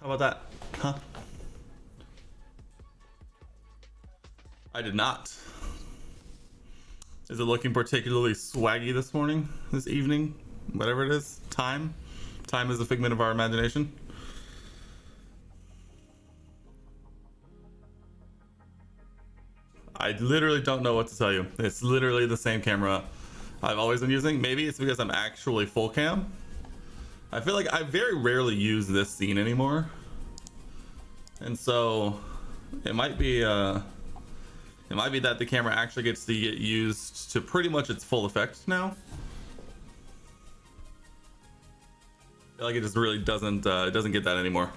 How about that? Huh? I did not. Is it looking particularly swaggy this morning, this evening, whatever it is? Time is a figment of our imagination. I literally don't know what to tell you. It's literally the same camera I've always been using. Maybe it's because I'm actually full cam. I feel like I very rarely use this scene anymore, and so it might be that the camera actually gets to get used to pretty much its full effect now. I feel like it just really doesn't get that anymore.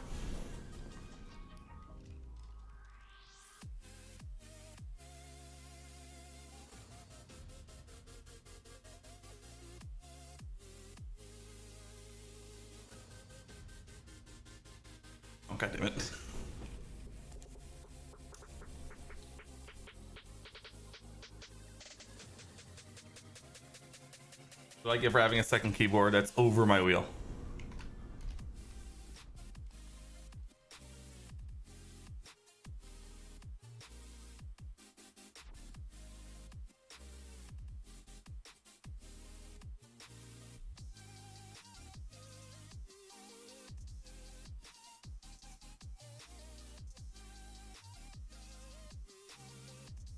Oh, God damn it. I like it for having a second keyboard that's over my wheel.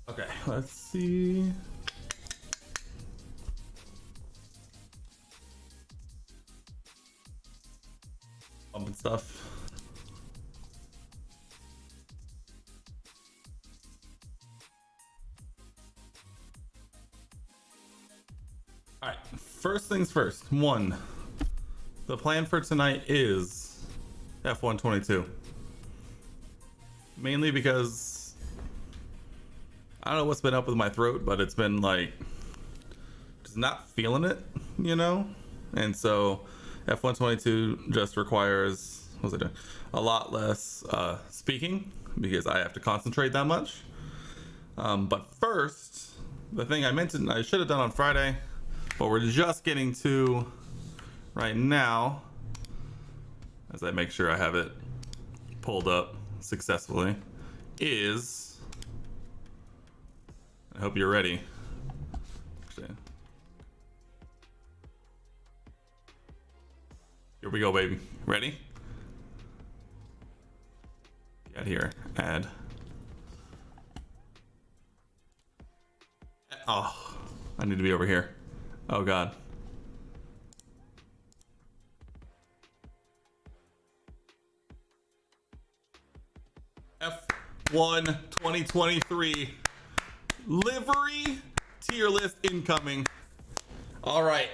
Okay, let's see. Bumping stuff. All right, first things first. One, the plan for tonight is F122. Mainly because I don't know what's been up with my throat, but it's been like just not feeling it, you know? And so F122 just requires, what's it doing? A lot less speaking because I have to concentrate that much. But first, the thing I mentioned I should have done on Friday, but we're just getting to right now, as I make sure I have it pulled up successfully, is, I hope you're ready. Actually, here we go, baby. Ready? Get here. Add. Oh, I need to be over here. Oh, God. F1 2023 livery tier list incoming. All right.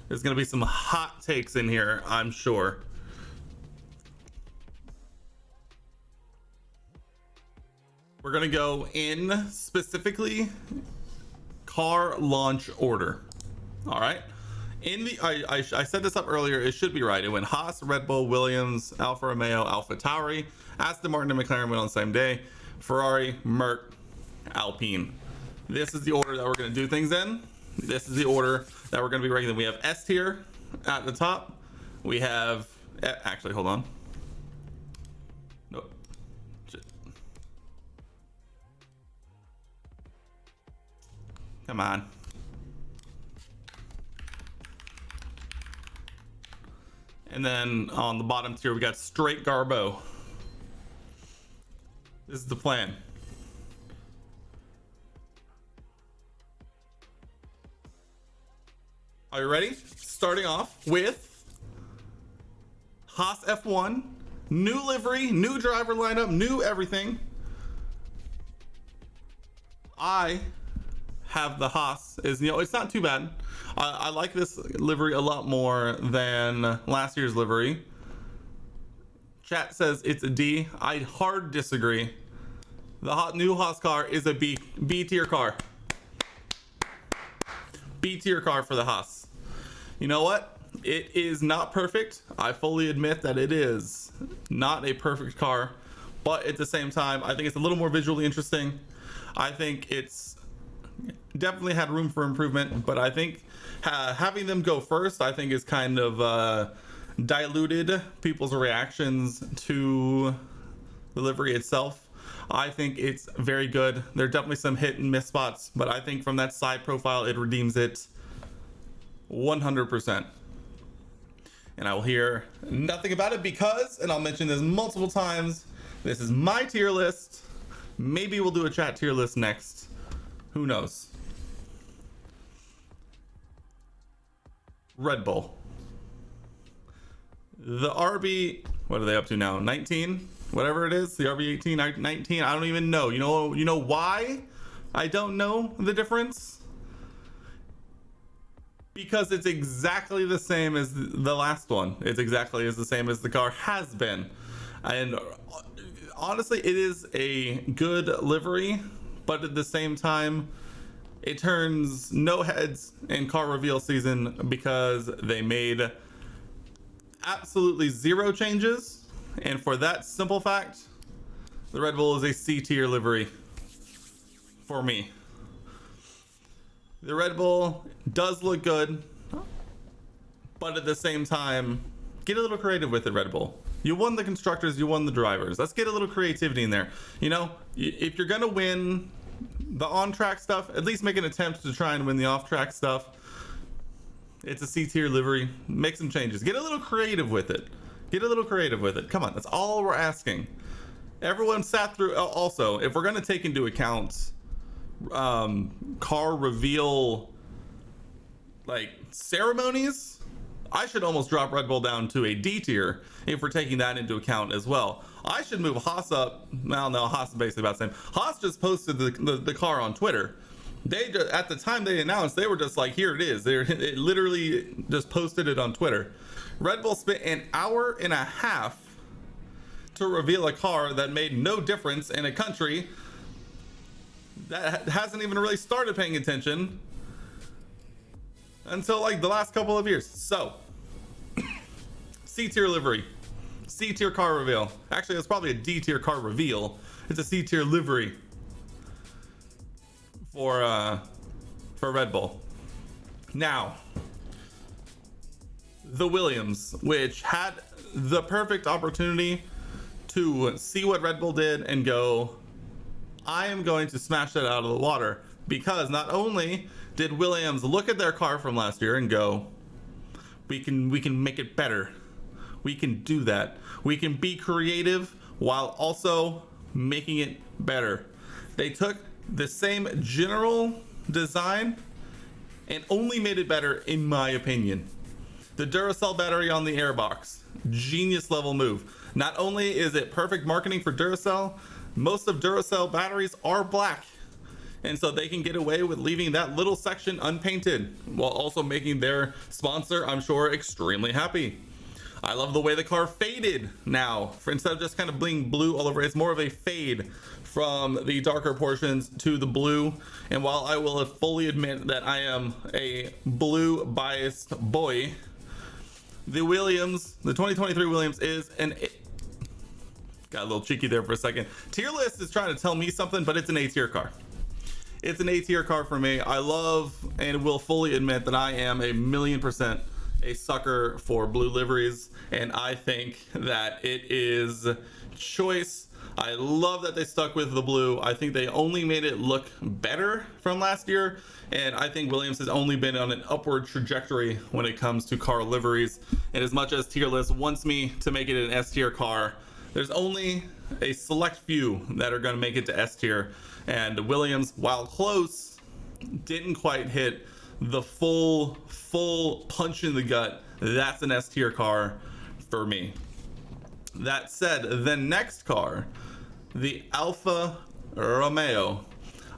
There's going to be some hot takes in here, I'm sure. We're going to go in specifically car launch order. All right. In the I set this up earlier. It should be right. It went Haas, Red Bull, Williams, Alfa Romeo, Alfa Tauri, Aston Martin, and McLaren went on the same day. Ferrari, Merc, Alpine. This is the order that we're going to do things in. This is the order that we're going to be ranking. We have S tier at the top. We have, actually, hold on. Nope. Shit. Come on. And then on the bottom tier, we got straight Garbo. This is the plan. Are you ready? Starting off with Haas F1, new livery, new driver lineup, new everything. I have the Haas. It's not too bad. I like this livery a lot more than last year's livery. Chat says it's a D. I hard disagree. The new Haas car is a B tier car. B tier car for the Haas. You know what? It is not perfect. I fully admit that it is not a perfect car, but at the same time, I think it's a little more visually interesting. I think it's definitely had room for improvement, but I think having them go first, I think is kind of diluted people's reactions to the livery itself. I think it's very good. There are definitely some hit and miss spots, but I think from that side profile, it redeems it 100%. And I will hear nothing about it because, and I'll mention this multiple times, this is my tier list. Maybe we'll do a chat tier list next. Who knows? Red Bull. The RB, what are they up to now? 19? Whatever it is, the RB 18, 19, I don't even know. You know why I don't know the difference? Because it's exactly the same as the last one. It's exactly as the same as the car has been. And honestly, it is a good livery, but at the same time, it turns no heads in car reveal season because they made absolutely zero changes. And for that simple fact, the Red Bull is a C tier livery for me. The Red Bull does look good, but at the same time, get a little creative with it, Red Bull. You won the constructors, you won the drivers. Let's get a little creativity in there. You know, if you're gonna win the on-track stuff, at least make an attempt to try and win the off-track stuff. It's a C tier livery. Make some changes. Get a little creative with it. Get a little creative with it. Come on, that's all we're asking. Everyone sat through. Also, if we're gonna take into account car reveal like ceremonies, I should almost drop Red Bull down to a D tier if we're taking that into account as well. I should move Haas up. Well, no, Haas is basically about the same. Haas just posted the car on Twitter. They just, at the time they announced, they were just like, here it is. It literally just posted it on Twitter. Red Bull spent an hour and a half to reveal a car that made no difference in a country that hasn't even really started paying attention until like the last couple of years. So, C tier livery, C tier car reveal. Actually, it's probably a D tier car reveal. It's a C tier livery for Red Bull. Now, the Williams, which had the perfect opportunity to see what Red Bull did and go, I am going to smash that out of the water, because not only did Williams look at their car from last year and go, we can make it better. We can do that. We can be creative while also making it better. They took the same general design and only made it better, in my opinion. The Duracell battery on the airbox, genius level move. Not only is it perfect marketing for Duracell, most of Duracell batteries are black. And so they can get away with leaving that little section unpainted while also making their sponsor, I'm sure, extremely happy. I love the way the car faded now. Instead of just kind of being blue all over, it's more of a fade from the darker portions to the blue. And while I will fully admit that I am a blue biased boy, the Williams, the 2023 Williams is got a little cheeky there for a second. Tier list is trying to tell me something, but it's an A tier car. It's an A tier car for me. I love and will fully admit that I am 1,000,000% a sucker for blue liveries, and I think that it is choice. I love that they stuck with the blue. I think they only made it look better from last year, and I think Williams has only been on an upward trajectory when it comes to car liveries. And as much as tier list wants me to make it an S tier car, there's only a select few that are going to make it to S tier, and Williams, while close, didn't quite hit the full punch in the gut. That's an S tier car for me. That said, the next car, the Alfa Romeo,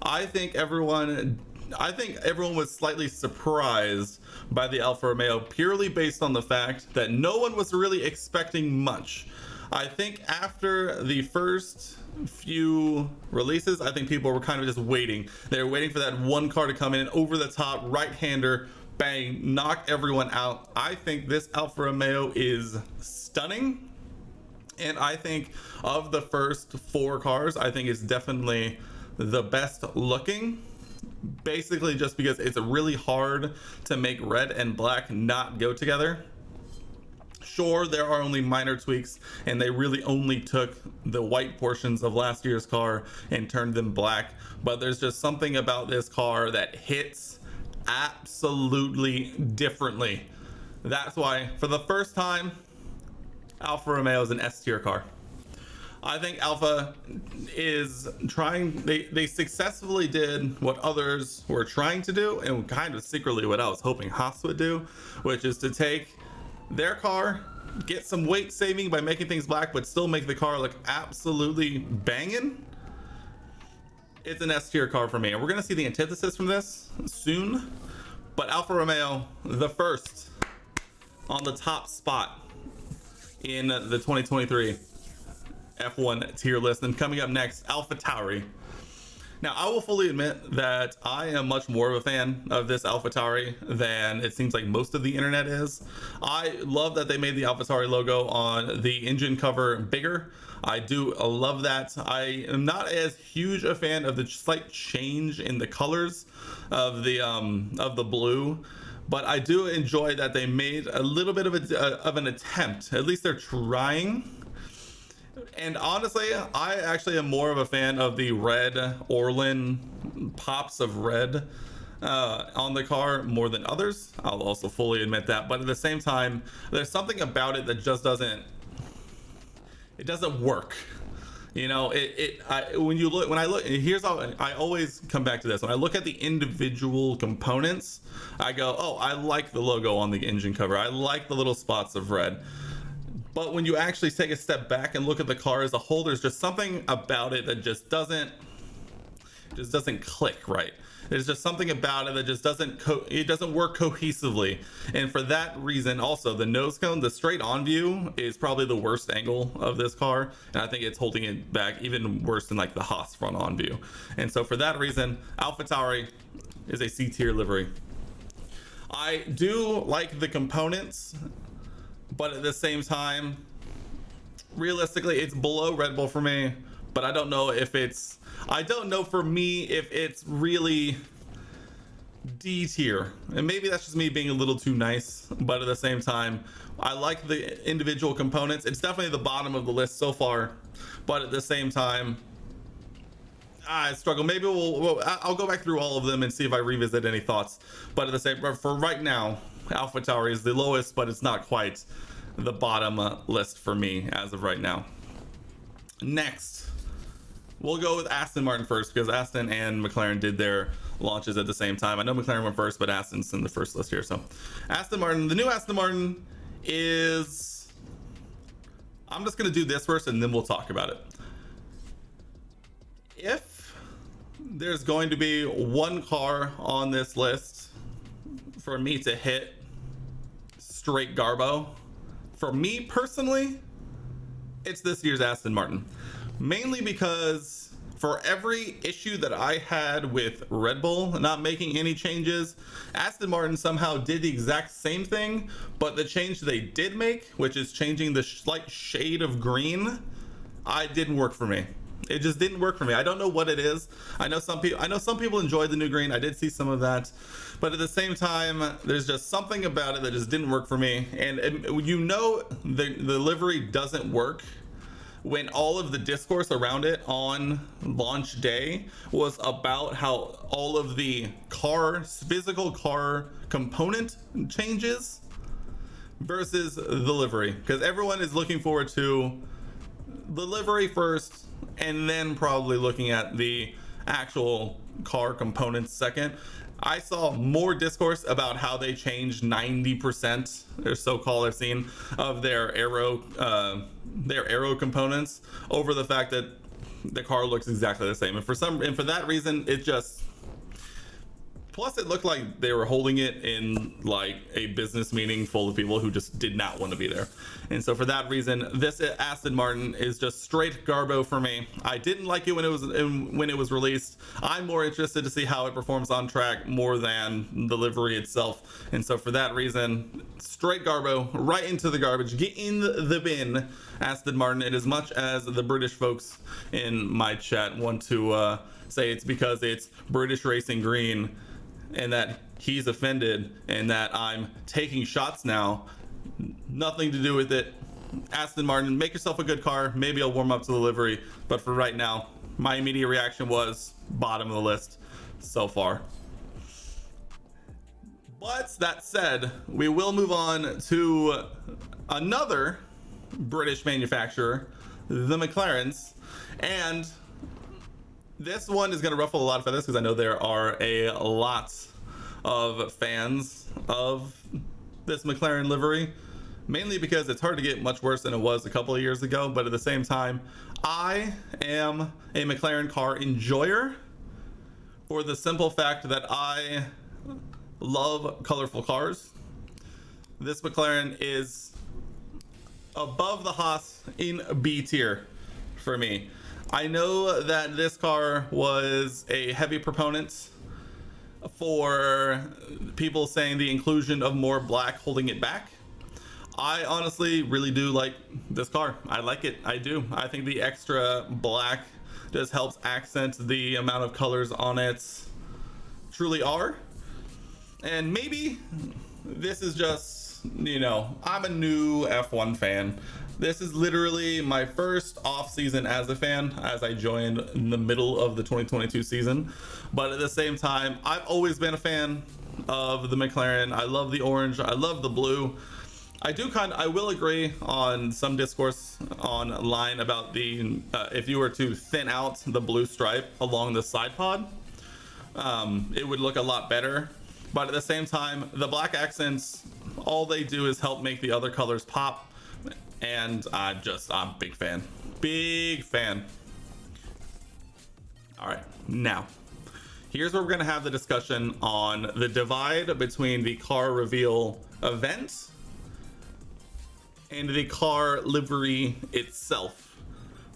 I think everyone was slightly surprised by the Alfa Romeo, purely based on the fact that no one was really expecting much. I think after the first few releases, I think people were kind of just waiting. They were waiting for that one car to come in and over the top right-hander, bang, knock everyone out. I think this Alfa Romeo is stunning. And I think of the first four cars, I think it's definitely the best looking. Basically just because it's really hard to make red and black not go together. Sure, there are only minor tweaks, and they really only took the white portions of last year's car and turned them black, but there's just something about this car that hits absolutely differently. That's why, for the first time, Alfa Romeo is an S tier car. I think Alfa is trying, they successfully did what others were trying to do, and kind of secretly what I was hoping Haas would do, which is to take their car, get some weight saving by making things black, but still make the car look absolutely banging. It's an S tier car for me, and we're gonna see the antithesis from this soon. But Alfa Romeo, the first on the top spot in the 2023 F1 tier list. And coming up next, AlphaTauri. Now, I will fully admit that I am much more of a fan of this AlphaTauri than it seems like most of the internet is. I love that they made the AlphaTauri logo on the engine cover bigger. I do love that. I am not as huge a fan of the slight change in the colors of the blue, but I do enjoy that they made a little bit of an attempt. At least they're trying. And honestly, I actually am more of a fan of the red Orlin pops of red on the car more than others. I'll also fully admit that. But at the same time, there's something about it that just doesn't work. You know, when I look, here's how I always come back to this. When I look at the individual components, I go, oh, I like the logo on the engine cover. I like the little spots of red. But when you actually take a step back and look at the car as a whole, there's just something about it that just doesn't click right. There's just something about it that just doesn't work cohesively. And for that reason, also the nose cone, the straight on view is probably the worst angle of this car, and I think it's holding it back even worse than like the Haas front on view. And so for that reason, AlphaTauri is a C tier livery. I do like the components, but at the same time, realistically, it's below Red Bull for me. But I don't know if it's for me if it's really D tier. And maybe that's just me being a little too nice, but at the same time, I like the individual components. It's definitely the bottom of the list so far, but at the same time, I struggle. Maybe I'll go back through all of them and see if I revisit any thoughts. But at the same, for right now, AlphaTauri is the lowest, but it's not quite the bottom list for me as of right now. Next, we'll go with Aston Martin first, because Aston and McLaren did their launches at the same time. I know McLaren went first, but Aston's in the first list here. So Aston Martin, the new Aston Martin is, I'm just going to do this first and then we'll talk about it. If there's going to be one car on this list for me to hit straight Garbo, for me personally, it's this year's Aston Martin. Mainly because for every issue that I had with Red Bull not making any changes, Aston Martin somehow did the exact same thing, but the change they did make, which is changing the slight shade of green, it didn't work for me. It just didn't work for me. I don't know what it is. I know some people enjoyed the new green. I did see some of that, but at the same time, there's just something about it that just didn't work for me. And you know, the livery doesn't work when all of the discourse around it on launch day was about how all of the physical car component changes versus the livery, because everyone is looking forward to the livery first and then probably looking at the actual car components second. I saw more discourse about how they changed 90% or so-called I've seen of their aero components over the fact that the car looks exactly the same. And for that reason, it just, plus it looked like they were holding it in like a business meeting full of people who just did not want to be there. And so for that reason, this Aston Martin is just straight Garbo for me. I didn't like it when it was released. I'm more interested to see how it performs on track more than the livery itself. And so for that reason, straight Garbo, right into the garbage. Get in the bin, Aston Martin. And as much as the British folks in my chat want to say it's because it's British Racing Green and that he's offended and that I'm taking shots now Nothing to do with it. Aston Martin, make yourself a good car. Maybe I'll warm up to the livery. But for right now, my immediate reaction was bottom of the list so far. But that said, we will move on to another British manufacturer, the McLarens. And this one is going to ruffle a lot of feathers because I know there are a lot of fans of this McLaren livery, mainly because it's hard to get much worse than it was a couple of years ago. But at the same time, I am a McLaren car enjoyer for the simple fact that I love colorful cars. This McLaren is above the Haas in B tier for me. I know that this car was a heavy proponent for people saying the inclusion of more black holding it back. I honestly really do like this car. I like it. I do. I think the extra black just helps accent the amount of colors on it truly are. And maybe this is just, I'm a new F1 fan. This is literally my first off season as a fan, as I joined in the middle of the 2022 season. But at the same time, I've always been a fan of the McLaren. I love the orange. I love the blue. I will agree on some discourse online about the if you were to thin out the blue stripe along the side pod, it would look a lot better. But at the same time, the black accents, all they do is help make the other colors pop. And I'm a big fan. Big fan. All right, now, here's where we're gonna have the discussion on the divide between the car reveal event and the car livery itself.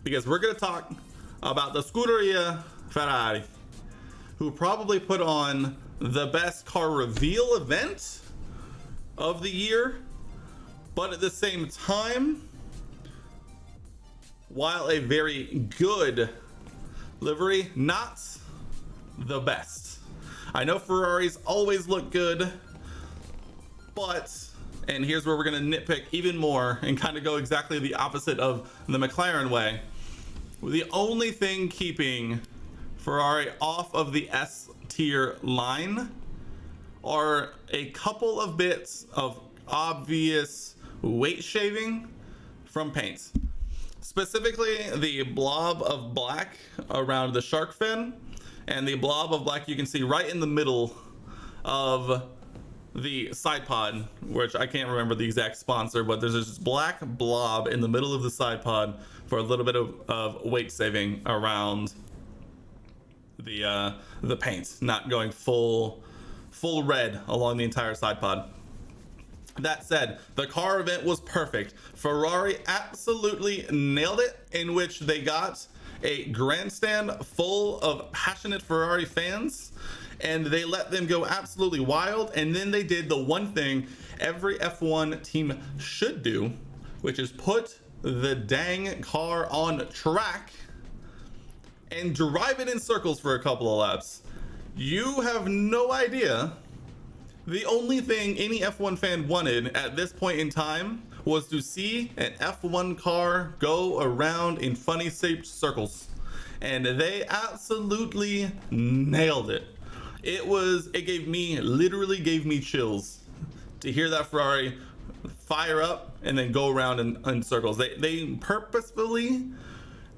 Because we're gonna talk about the Scuderia Ferrari, who probably put on the best car reveal event of the year, but at the same time, while a very good livery, not the best. I know Ferraris always look good, but, and here's where we're gonna nitpick even more and kind of go exactly the opposite of the McLaren way. The only thing keeping Ferrari off of the S tier line are a couple of bits of obvious weight shaving from paint. Specifically the blob of black around the shark fin and the blob of black you can see right in the middle of the side pod, which I can't remember the exact sponsor, but there's this black blob in the middle of the side pod for a little bit of weight saving around the paint, not going full red along the entire side pod. That said, the car event was perfect. Ferrari absolutely nailed it, in which they got a grandstand full of passionate Ferrari fans and they let them go absolutely wild. And then they did the one thing every F1 team should do, which is put the dang car on track and drive it in circles for a couple of laps. You have no idea. The only thing any F1 fan wanted at this point in time was to see an F1 car go around in funny shaped circles. And they absolutely nailed it. It literally gave me chills to hear that Ferrari fire up and then go around in circles. They purposefully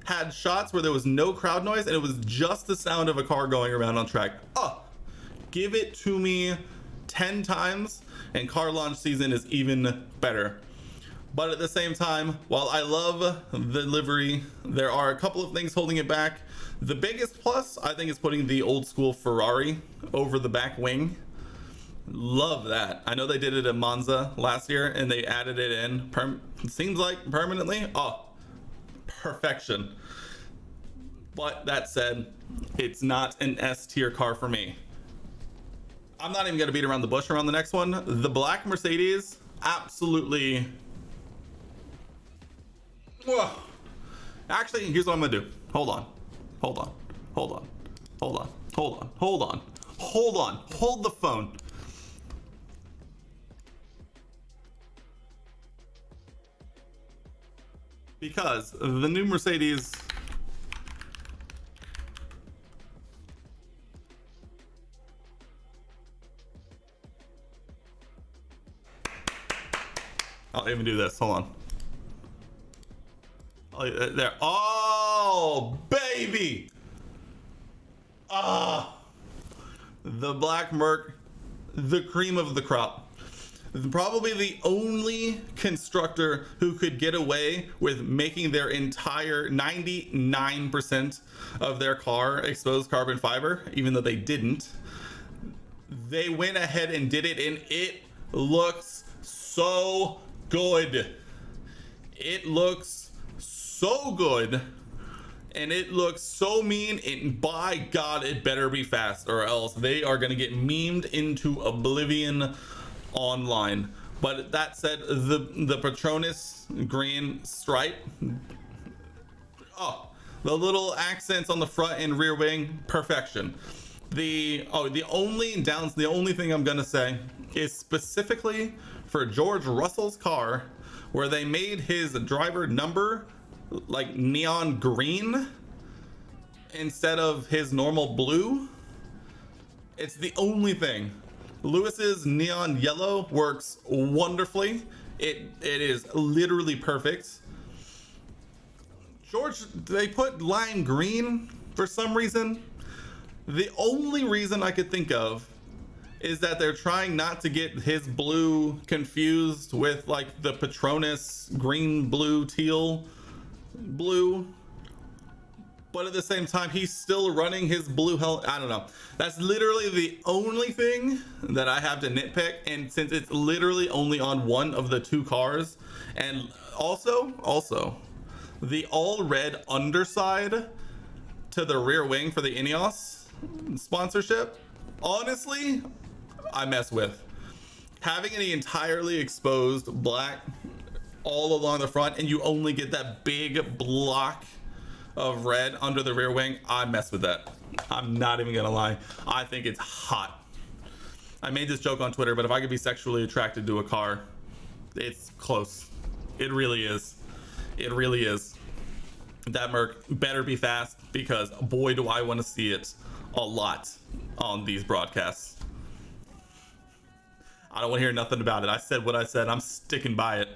had shots where there was no crowd noise and it was just the sound of a car going around on track. Give it to me 10 times and car launch season is even better. But at the same time, while I love the livery, there are a couple of things holding it back. The biggest plus, I think, is putting the old school Ferrari over the back wing. Love that. I know they did it at Monza last year and they added it in, seems like permanently. Perfection. But that said, it's not an S tier car for me. I'm not even gonna beat around the bush around the next one. The black Mercedes, absolutely. Whoa. Actually, here's what I'm gonna do. Hold on. Hold the phone. because the new Mercedes I'll even do this. Hold on. Oh, there. Oh, baby. The black Merc, the cream of the crop. Probably the only constructor who could get away with making their entire 99% of their car exposed carbon fiber, even though they didn't. They went ahead and did it, and it looks so good. It looks so good, and it looks so mean, and by God, it better be fast, or else they are going to get memed into oblivion online. But that said, the Patronus green stripe, oh, the little accents on the front and rear wing, perfection. The only thing I'm gonna say is specifically for George Russell's car, where they made his driver number like neon green instead of his normal blue. It's the only thing. Lewis's neon yellow works wonderfully. It is literally perfect. George, they put lime green for some reason. The only reason I could think of is that they're trying not to get his blue confused with like the Patronus green, blue, teal blue. But at the same time, he's still running his blue helmet. I don't know. That's literally the only thing that I have to nitpick. And since it's literally only on one of the two cars, and also the all red underside to the rear wing for the Ineos sponsorship, honestly, I mess with. Having an entirely exposed black all along the front, and you only get that big block of red under the rear wing, I mess with that. I'm not even gonna lie. I think it's hot. I made this joke on Twitter, but if I could be sexually attracted to a car, it's close. It really is. It really is. That Merc better be fast, because boy do I want to see it a lot on these broadcasts. I don't want to hear nothing about it. I said what I said. I'm sticking by it.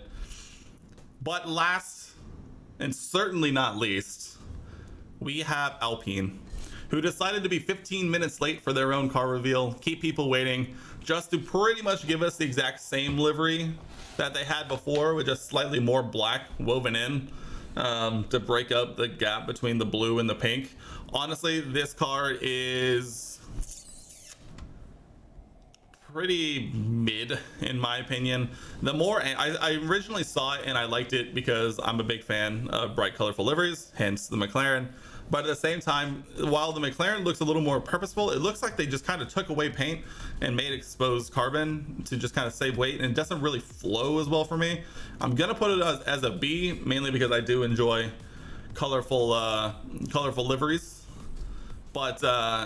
But last and certainly not least, we have Alpine, who decided to be 15 minutes late for their own car reveal, keep people waiting, just to pretty much give us the exact same livery that they had before, with just slightly more black woven in, to break up the gap between the blue and the pink. Honestly, this car is pretty mid in my opinion. The more I originally saw it and I liked it because I'm a big fan of bright colorful liveries, hence the McLaren. But at the same time, while the McLaren looks a little more purposeful, it looks like they just kind of took away paint and made exposed carbon to just kind of save weight, and it doesn't really flow as well for me. I'm gonna put it as a B, mainly because I do enjoy colorful liveries. But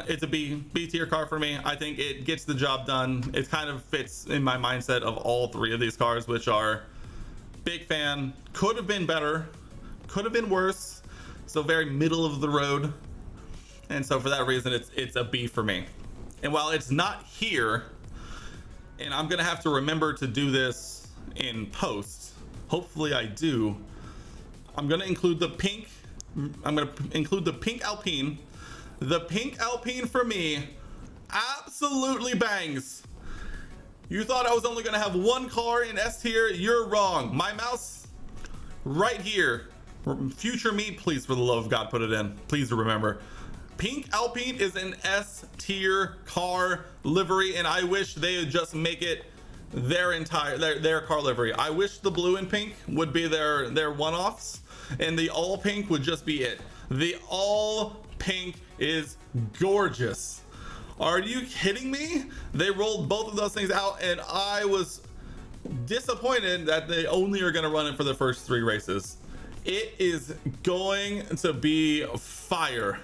it's a B tier car for me. I think it gets the job done. It kind of fits in my mindset of all three of these cars, which are big fan, could have been better, could have been worse. So very middle of the road. And so for that reason, it's a B for me. And while it's not here, and I'm gonna have to remember to do this in post, hopefully I do, I'm gonna include the pink. I'm gonna include the pink Alpine. The pink Alpine for me absolutely bangs. You thought I was only gonna have one car in S tier? You're wrong. My mouse right here. Future me, please, for the love of God, put it in. Please remember. Pink Alpine is an S tier car livery, and I wish they would just make it their car livery. I wish the blue and pink would be their one-offs, and the all pink would just be it. The all pink is gorgeous. Are you kidding me? They rolled both of those things out, and I was disappointed that they only are going to run it for the first 3 races. It is going to be fire.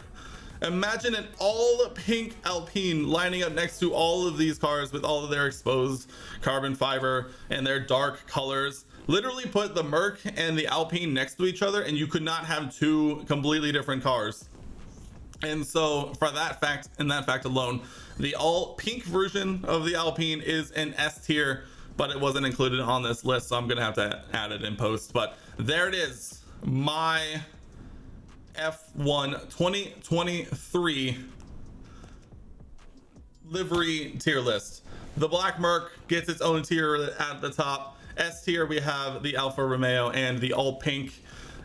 Imagine an all pink Alpine lining up next to all of these cars with all of their exposed carbon fiber and their dark colors. literally put the Merc and the Alpine next to each other and you could not have two completely different cars. And so for that fact and that fact alone, the all pink version of the Alpine is an S tier, but it wasn't included on this list, so I'm gonna have to add it in post. But there it is, my F1 2023 livery tier list. The Black Merc gets its own tier at the top. S tier, we have the Alfa Romeo and the all pink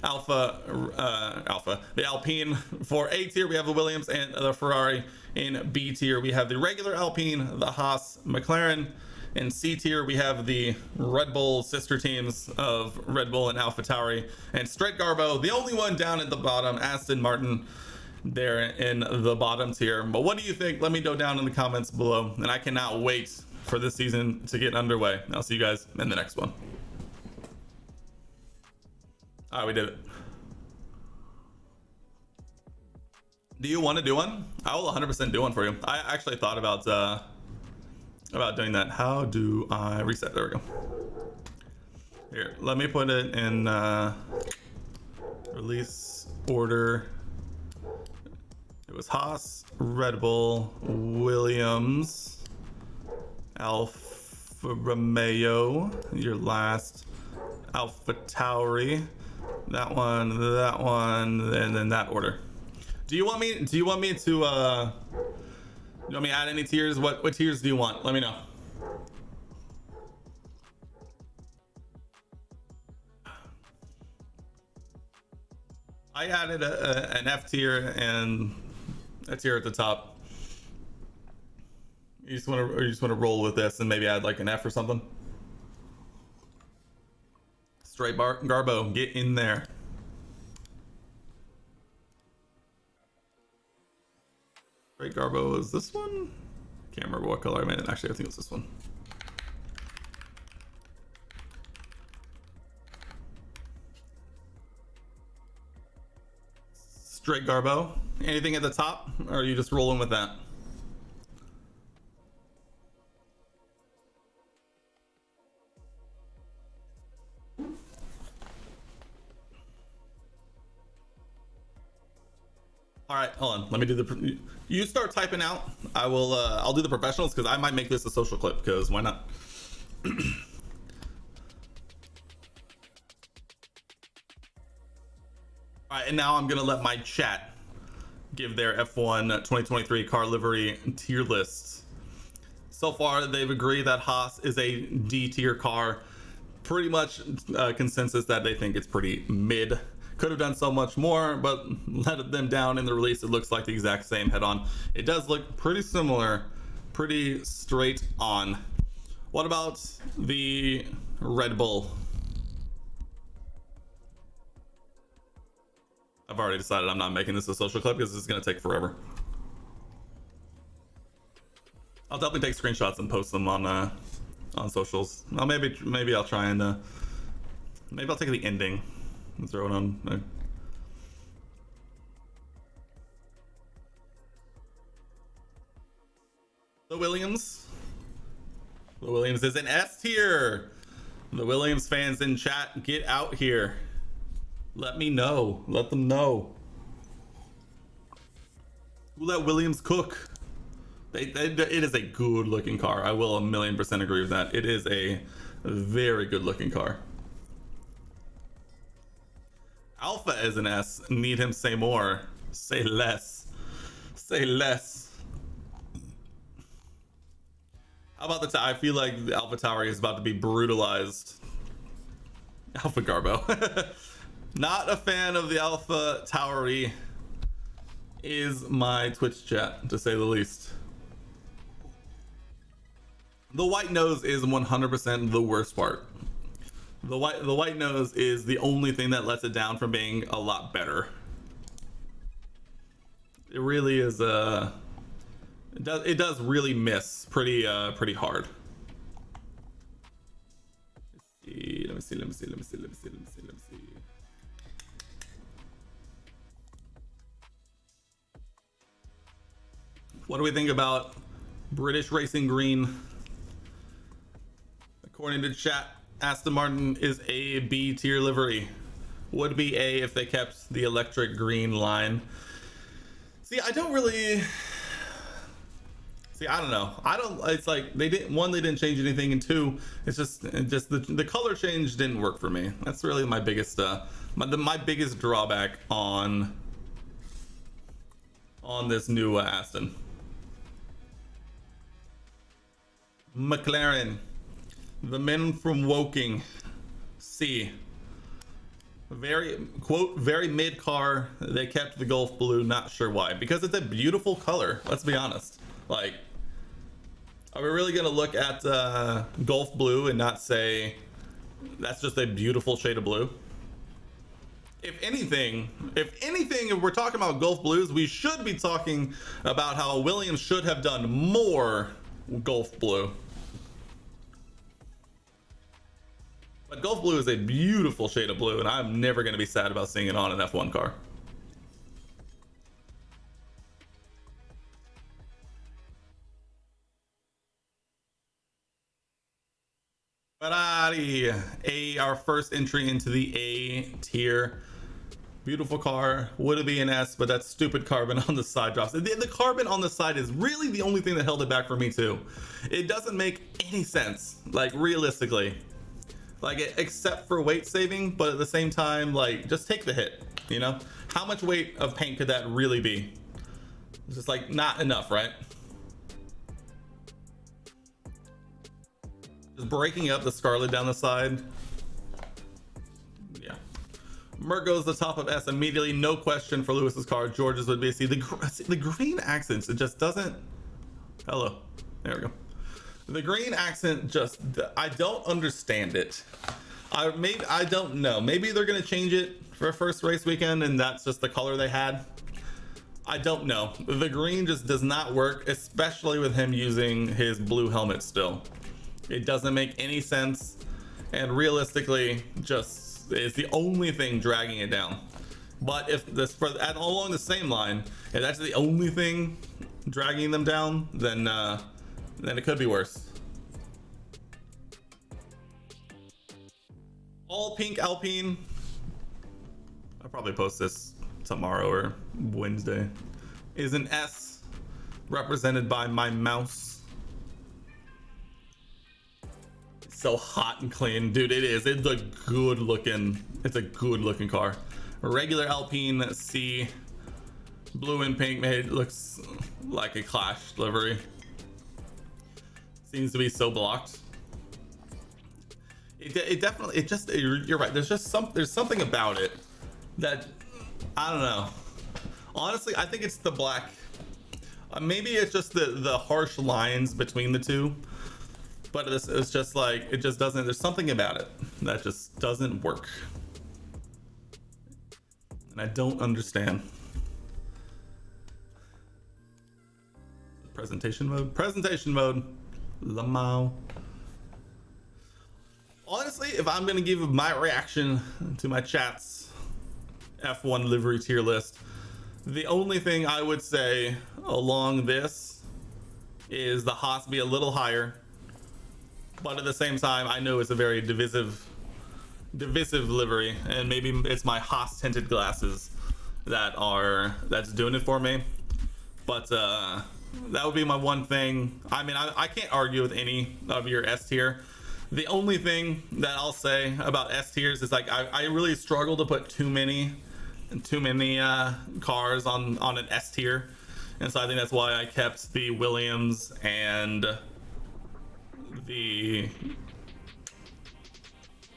the Alpine. For A tier, we have the Williams and the Ferrari. In B tier, we have the regular Alpine, the Haas, McLaren. In C tier, we have the Red Bull sister teams of Red Bull and AlphaTauri. And Straight Garbo, the only one down at the bottom, Aston Martin, there in the bottom tier. But what do you think? Let me know down in the comments below. And I cannot wait for this season to get underway. I'll see you guys in the next one. All right, we did it. Do you want to do one? I will 100% do one for you. I actually thought about doing that. How do I reset? There we go. Here, let me put it in release order. It was Haas, Red Bull, Williams, Alfa Romeo, your last, AlphaTauri, that one, and then that order. Do you want me to you want me to add any tiers? What tiers do you want? Let me know. I added an F tier and a tier at the top. You just want to roll with this and maybe add like an F or something. Straight Garbo, get in there. Straight Garbo is this one? Can't remember what color I made it. Actually, I think it's this one. Straight Garbo. Anything at the top, or are you just rolling with that? All right, hold on. Let me do the. You start typing out. I will. I'll do the professionals because I might make this a social clip. Because why not? All right, and now I'm gonna let my chat give their F1 2023 car livery tier lists. So far, they've agreed that Haas is a D tier car. Pretty much consensus that they think it's pretty mid. Could have done so much more, but let them down in the release. It looks like the exact same head-on. It does look pretty similar, pretty straight on. What about the Red Bull? I've already decided I'm not making this a social clip because this is going to take forever. I'll definitely take screenshots and post them on socials. Well, maybe I'll try and maybe I'll take the ending and throw it on. The Williams. The Williams is an S tier. The Williams fans in chat, get out here. Let me know. Let them know. Who let Williams cook? It is a good looking car. I will 1,000,000% agree with that. It is a very good looking car. Alpha is an S. Need him say more. Say less. Say less. How about the I feel like the AlphaTauri is about to be brutalized. Alpha Garbo. Not a fan of the AlphaTauri is my Twitch chat, to say the least. The white nose is 100% the worst part. The white nose is the only thing that lets it down from being a lot better. It really is it does really miss pretty hard. Let me see. What do we think about British Racing Green? According to chat, Aston Martin is a B tier livery. Would be A if they kept the electric green line. See, I don't really. See, I don't know. I don't. It's like they didn't. One, they didn't change anything, and two, it's just the color change didn't work for me. That's really my biggest my biggest drawback on this new Aston. McLaren, the men from Woking, C. Very quote very mid car. They kept the Gulf blue. Not sure why. Because it's a beautiful color. Let's be honest. Like, are we really gonna look at Gulf blue and not say that's just a beautiful shade of blue? If anything, if we're talking about Gulf blues, we should be talking about how Williams should have done more Gulf blue. But Gulf blue is a beautiful shade of blue, and I'm never going to be sad about seeing it on an F1 car. Ferrari, our first entry into the A tier. Beautiful car. Would it be an S, but that stupid carbon on the side drops. The carbon on the side is really the only thing that held it back for me too. It doesn't make any sense, like realistically. Like, except for weight saving, but at the same time, like, just take the hit, you know? How much weight of paint could that really be? It's just like not enough, right? Just breaking up the scarlet down the side. Yeah. Merc goes the top of S immediately, no question for Lewis's car. George's would be C. The green accents, it just doesn't. Hello. There we go. The green accent just, I don't understand it. I don't know. Maybe they're gonna change it for first race weekend and that's just the color they had. I don't know. The green just does not work, especially with him using his blue helmet still. It doesn't make any sense, and realistically, just is the only thing dragging it down. But if this along the same line, if that's the only thing dragging them down, then it could be worse. All pink Alpine. I'll probably post this tomorrow or Wednesday. Is an S, represented by my mouse. It's so hot and clean, dude. It is. It's a good looking. It's a good looking car. A regular Alpine C, blue and pink. Made looks like a Clash livery. Seems to be so blocked. It definitely, it just, you're right. There's something about it that, I don't know. Honestly, I think it's the black. Maybe it's just the harsh lines between the two. But it's just like, it just doesn't, there's something about it that just doesn't work. And I don't understand. Presentation mode. Lamau. Honestly, if I'm gonna give my reaction to my chat's F1 livery tier list, the only thing I would say along this is the Haas be a little higher, but at the same time, I know it's a very divisive livery, and maybe it's my Haas tinted glasses that's doing it for me. But that would be my one thing. I mean, I can't argue with any of your S tier. The only thing that I'll say about S tiers is like I really struggle to put too many cars on an S tier, and so I think that's why I kept the Williams and the,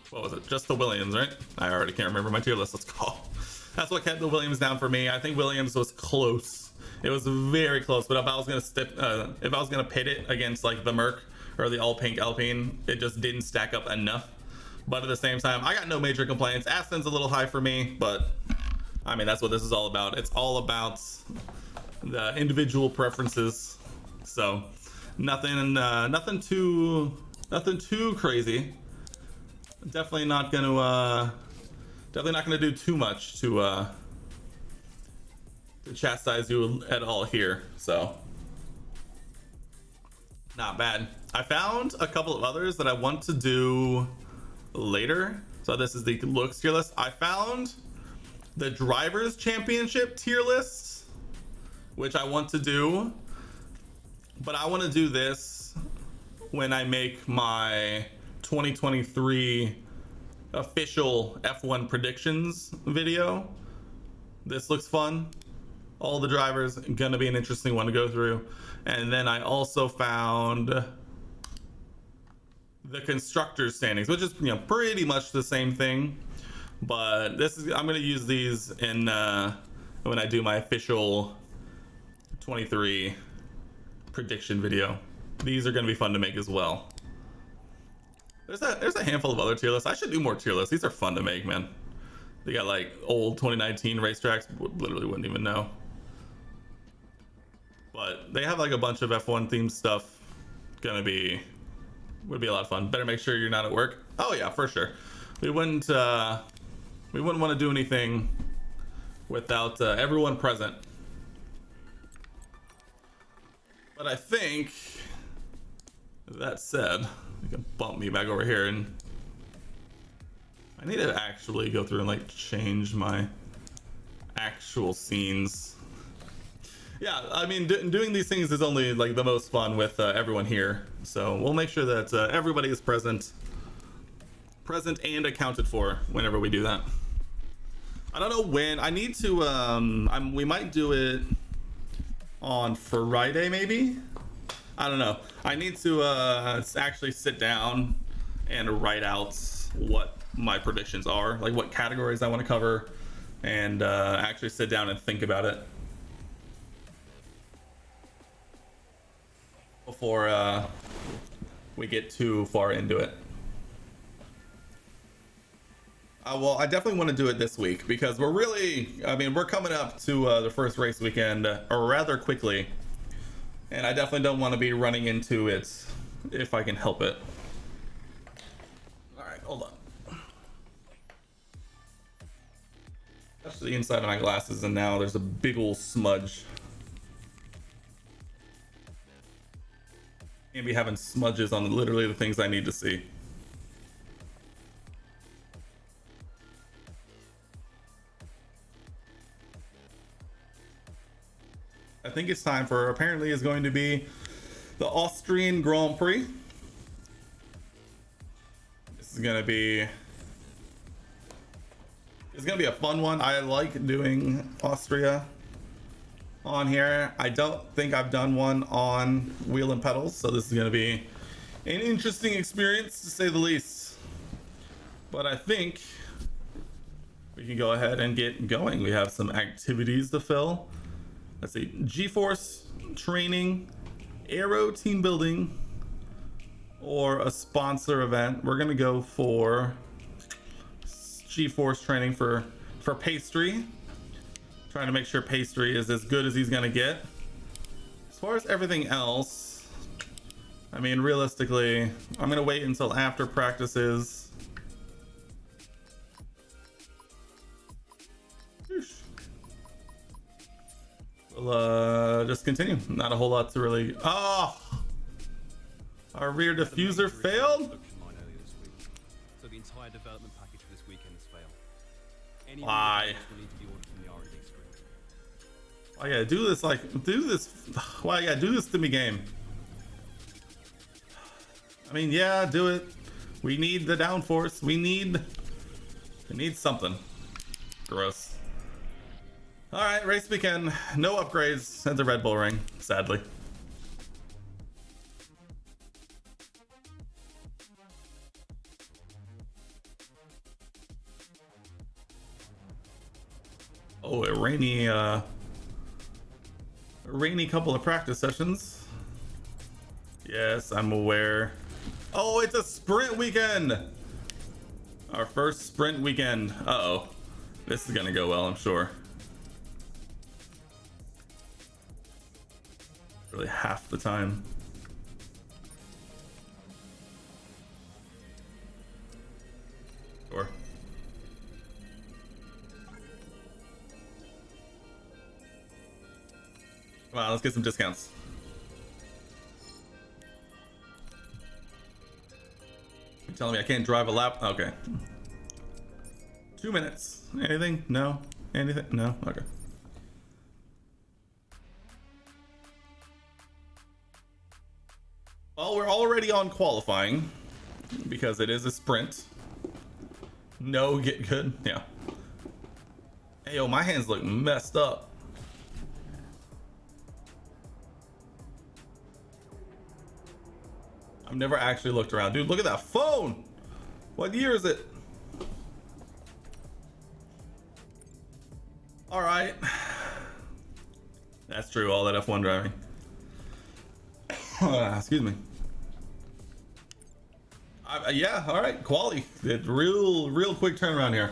what was it? Just the Williams, right? I already can't remember my tier list. Let's call. That's what kept the Williams down for me. I think Williams was close. It was very close. But if I was gonna pit it against like the Merc or the all pink Alpine, it just didn't stack up enough. But at the same time, I got no major complaints. Aston's a little high for me, but I mean, that's what this is all about. It's all about the individual preferences. So nothing too crazy. Definitely not gonna do too much to chastise you at all here. So not bad. I found a couple of others that I want to do later. So this is the looks tier list. I found the drivers championship tier list, which I want to do, but I want to do this when I make my 2023 official F1 predictions video. This looks fun. All the drivers, gonna be an interesting one to go through. And then I also found the constructors standings, which is, you know, pretty much the same thing, but this is, I'm gonna use these in when I do my official 23 prediction video. These are gonna be fun to make as well. There's a handful of other tier lists. I should do more tier lists. These are fun to make, man. They got like old 2019 racetracks, literally wouldn't even know. But they have like a bunch of F1 themed stuff. Would be a lot of fun. Better make sure you're not at work. Oh yeah, for sure. We wouldn't want to do anything without everyone present. But I think that said, you can bump me back over here, and I need to actually go through and like change my actual scenes. Yeah, I mean, doing these things is only like the most fun with everyone here. So we'll make sure that everybody is present and accounted for whenever we do that. I don't know when. I need to. We might do it on Friday, maybe. I don't know. I need to actually sit down and write out what my predictions are, like what categories I want to cover, and actually sit down and think about it before we get too far into it. Well, I definitely want to do it this week because we're coming up to the first race weekend rather quickly, and I definitely don't want to be running into it if I can help it. All right, hold on. Touch the inside of my glasses, and now there's a big old smudge. Can't be having smudges on literally the things I need to see. I think it's time for, apparently is going to be the Austrian Grand Prix. This is gonna be a fun one. I like doing Austria on here. I don't think I've done one on Wheel and Pedals, so this is gonna be an interesting experience to say the least. But I think we can go ahead and get going. We have some activities to fill. Let's see, G-Force training, Aero team building, or a sponsor event. We're gonna go for G-Force training for pastry. Trying to make sure pastry is as good as he's gonna get. As far as everything else, I mean, realistically, I'm gonna wait until after practices. We'll just continue. Not a whole lot to really. Oh, our rear diffuser failed. So the entire development package for this weekend has failed. Why? Why you gotta do this? Why you gotta do this to me, game? I mean, yeah, do it. We need the downforce. We need something. Gross. All right, race weekend. No upgrades at the Red Bull Ring, sadly. Oh, a rainy couple of practice sessions. Yes, I'm aware. Oh, it's a sprint weekend. Our first sprint weekend. Uh-oh. This is gonna go well, I'm sure. Really half the time. Sure. Come on, let's get some discounts. telling me I can't drive a lap? Okay. 2 minutes. Anything? No? Anything? No? Okay. Well, we're already on qualifying because it is a sprint. No, get good. Yeah. Hey, yo, my hands look messed up. I've never actually looked around. Dude, look at that phone. What year is it? All right. That's true, all that F1 driving. Excuse me. Yeah, all right, quality. It's real quick turnaround here.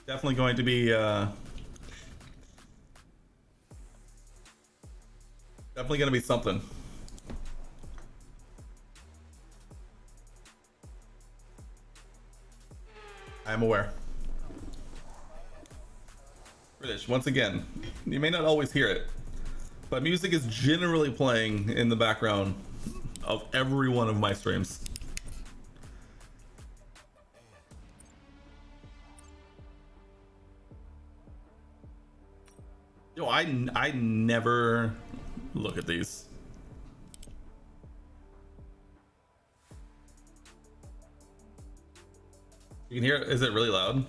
Definitely going to be definitely going to be something. I'm aware. British, once again, you may not always hear it, but music is generally playing in the background of every one of my streams. Yo, I never look at these. You can hear it. Is it really loud?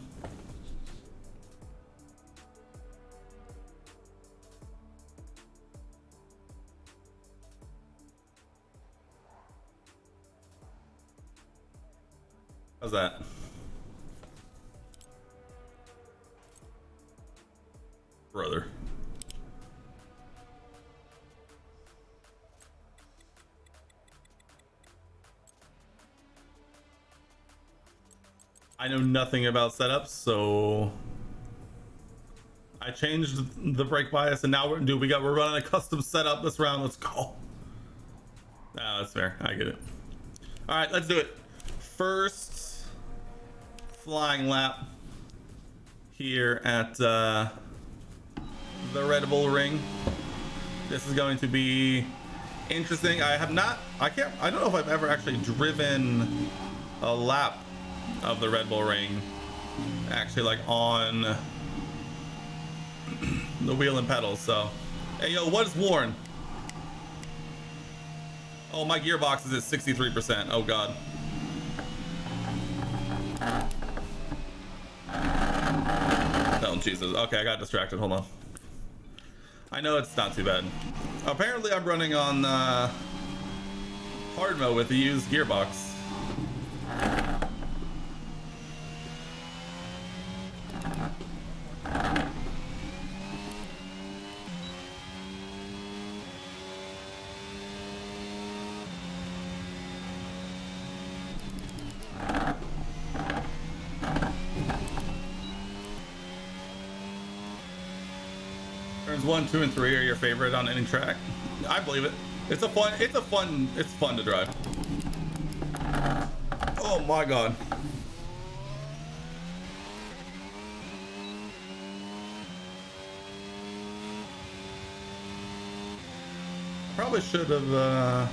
How's that? Brother. I know nothing about setups, so I changed the brake bias, and now we're running a custom setup this round. Let's go. Ah, that's fair. I get it. All right, let's do it. First flying lap here at the Red Bull Ring. This is going to be interesting. I don't know if I've ever actually driven a lap of the Red Bull Ring, actually, like on the wheel and pedals. So, hey, yo, what is Warren? Oh, my gearbox is at 63%. Oh god. Oh Jesus. Okay, I got distracted. Hold on. I know it's not too bad. Apparently, I'm running on hard mode with the used gearbox. Turns 1, 2, and 3 are your favorite on any track. I believe it. It's fun to drive. Oh my god. Probably should have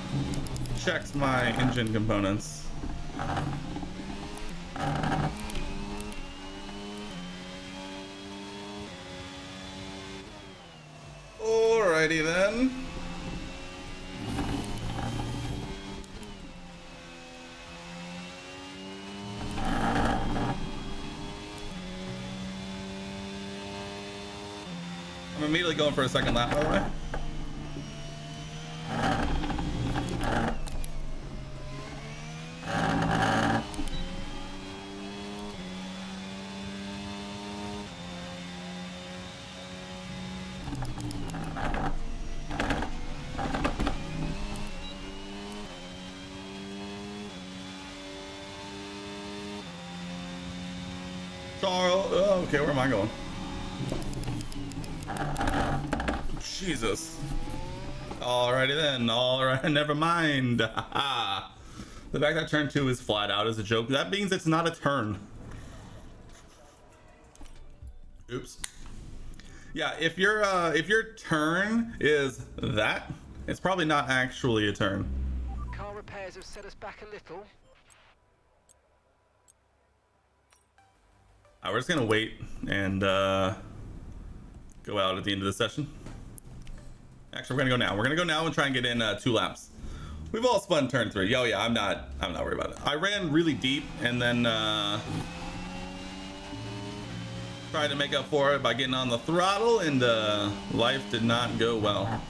checked my engine components. Alrighty then. I'm immediately going for a second lap, by the way. Charles, oh, okay, where am I going? Jesus. Alrighty then, alright, never mind. The fact that turn 2 is flat out is a joke. That means it's not a turn. Oops. Yeah, if your turn is that, It's probably not actually a turn. Car repairs have set us back a little. We're just gonna wait and go out at the end of the session. Actually, we're gonna go now. We're gonna go now and try and get in 2 laps. We've all spun turn 3. Oh yeah, I'm not worried about it. I ran really deep and then tried to make up for it by getting on the throttle, and life did not go well.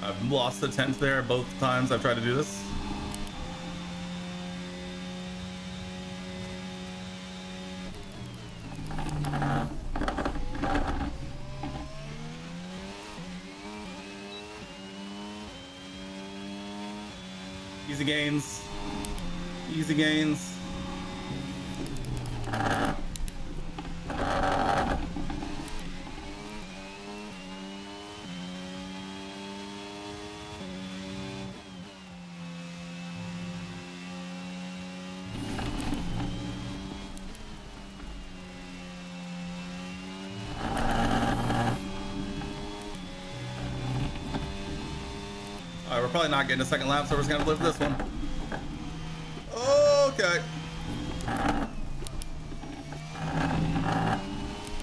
I've lost the 10th there both times I've tried to do this. Easy gains. Easy gains. Alright, we're probably not getting a second lap, so we're just gonna live this one. Okay.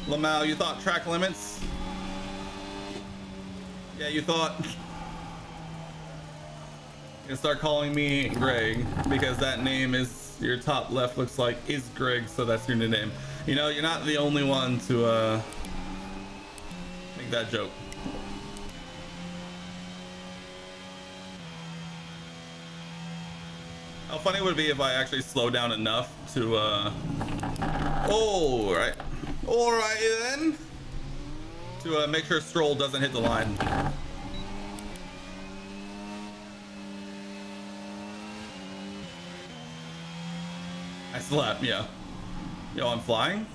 Lamau, you thought track limits? Yeah, you thought. You're gonna start calling me Greg because that name is, your top left looks like is Greg, so that's your new name. You know, you're not the only one to make that joke. How funny would it be if I actually slow down enough to all right then, to make sure Stroll doesn't hit the line. I slept, yeah. Yo, I'm flying.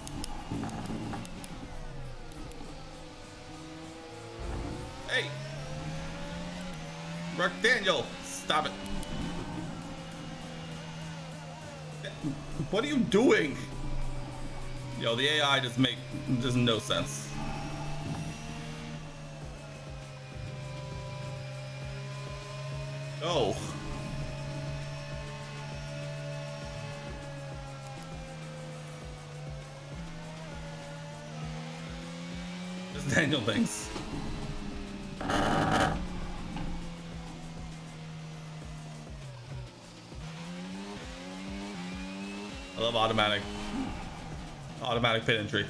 Hey, Mark Daniel, stop it. What are you doing? Yo, the AI does no sense. Oh. Just Daniel thinks. I love automatic pit entry.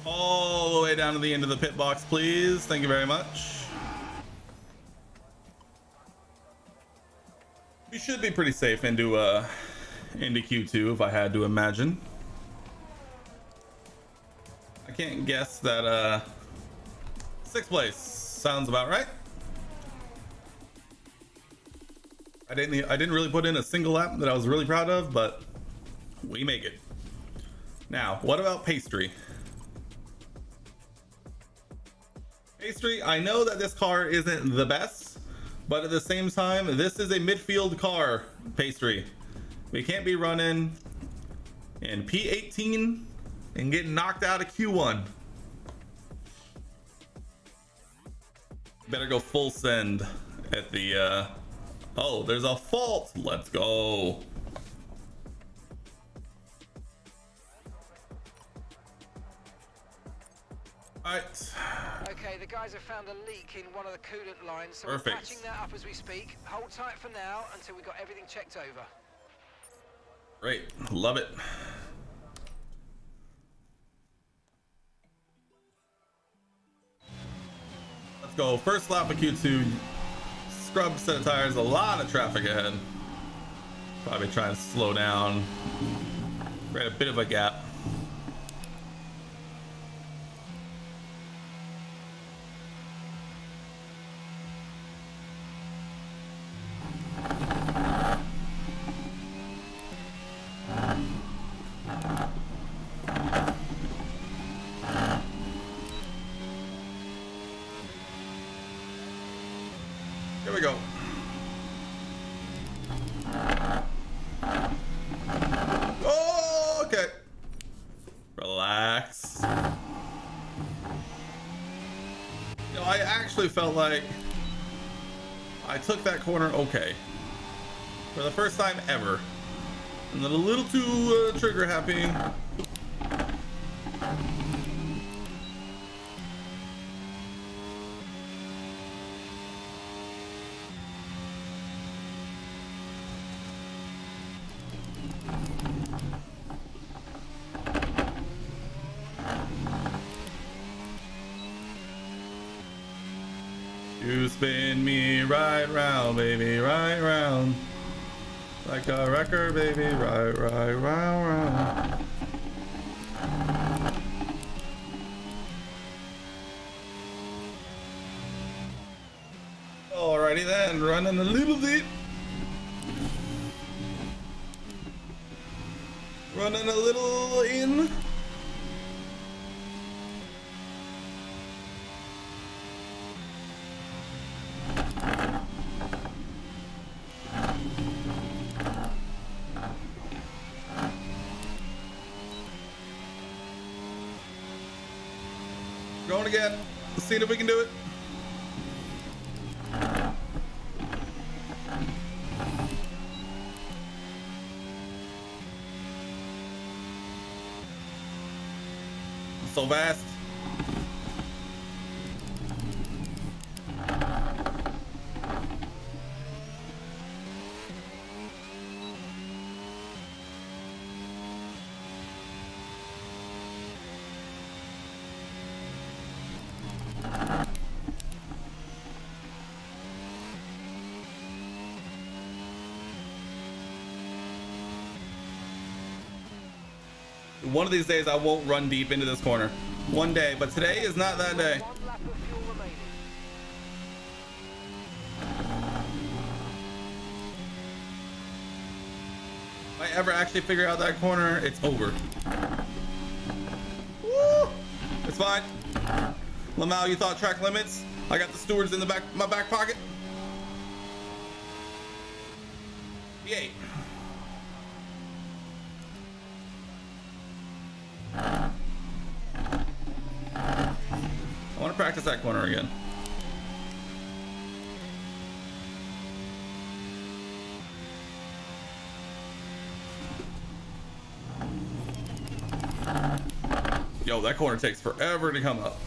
All the way down to the end of the pit box, please. Thank you very much. We should be pretty safe into Q2 if I had to imagine. I can't guess that 6th place sounds about right. I didn't really put in a single lap that I was really proud of, but we make it. Now, what about pastry? Pastry, I know that this car isn't the best, but at the same time, this is a midfield car, Pastry. We can't be running in P18 and getting knocked out of Q1. Better go full send at the oh, there's a fault. Let's go. Alright. Okay, the guys have found a leak in one of the coolant lines, so Perfect. we're patching that up as we speak. Hold tight for now until we got everything checked over. Great. Love it. Let's go. First lap of Q2. Scrub set of tires, a lot of traffic ahead. Probably trying to slow down. We're at a bit of a gap. actually felt like I took that corner okay for the first time ever. I'm a little too trigger happy. You spin me right round, baby, right round. Like a record, baby, right, round, round. Alrighty then, running a little bit. Running a little in. Going again. Let's see if we can do it. So fast. One of these days I won't run deep into this corner. One day, but today is not that day. One lap of fuel remaining. If I ever actually figure out that corner, it's over. Woo! It's fine. Lamau, you thought track limits? I got the stewards in the back, my back pocket. Yay. I want to practice that corner again. Yo, that corner takes forever to come up.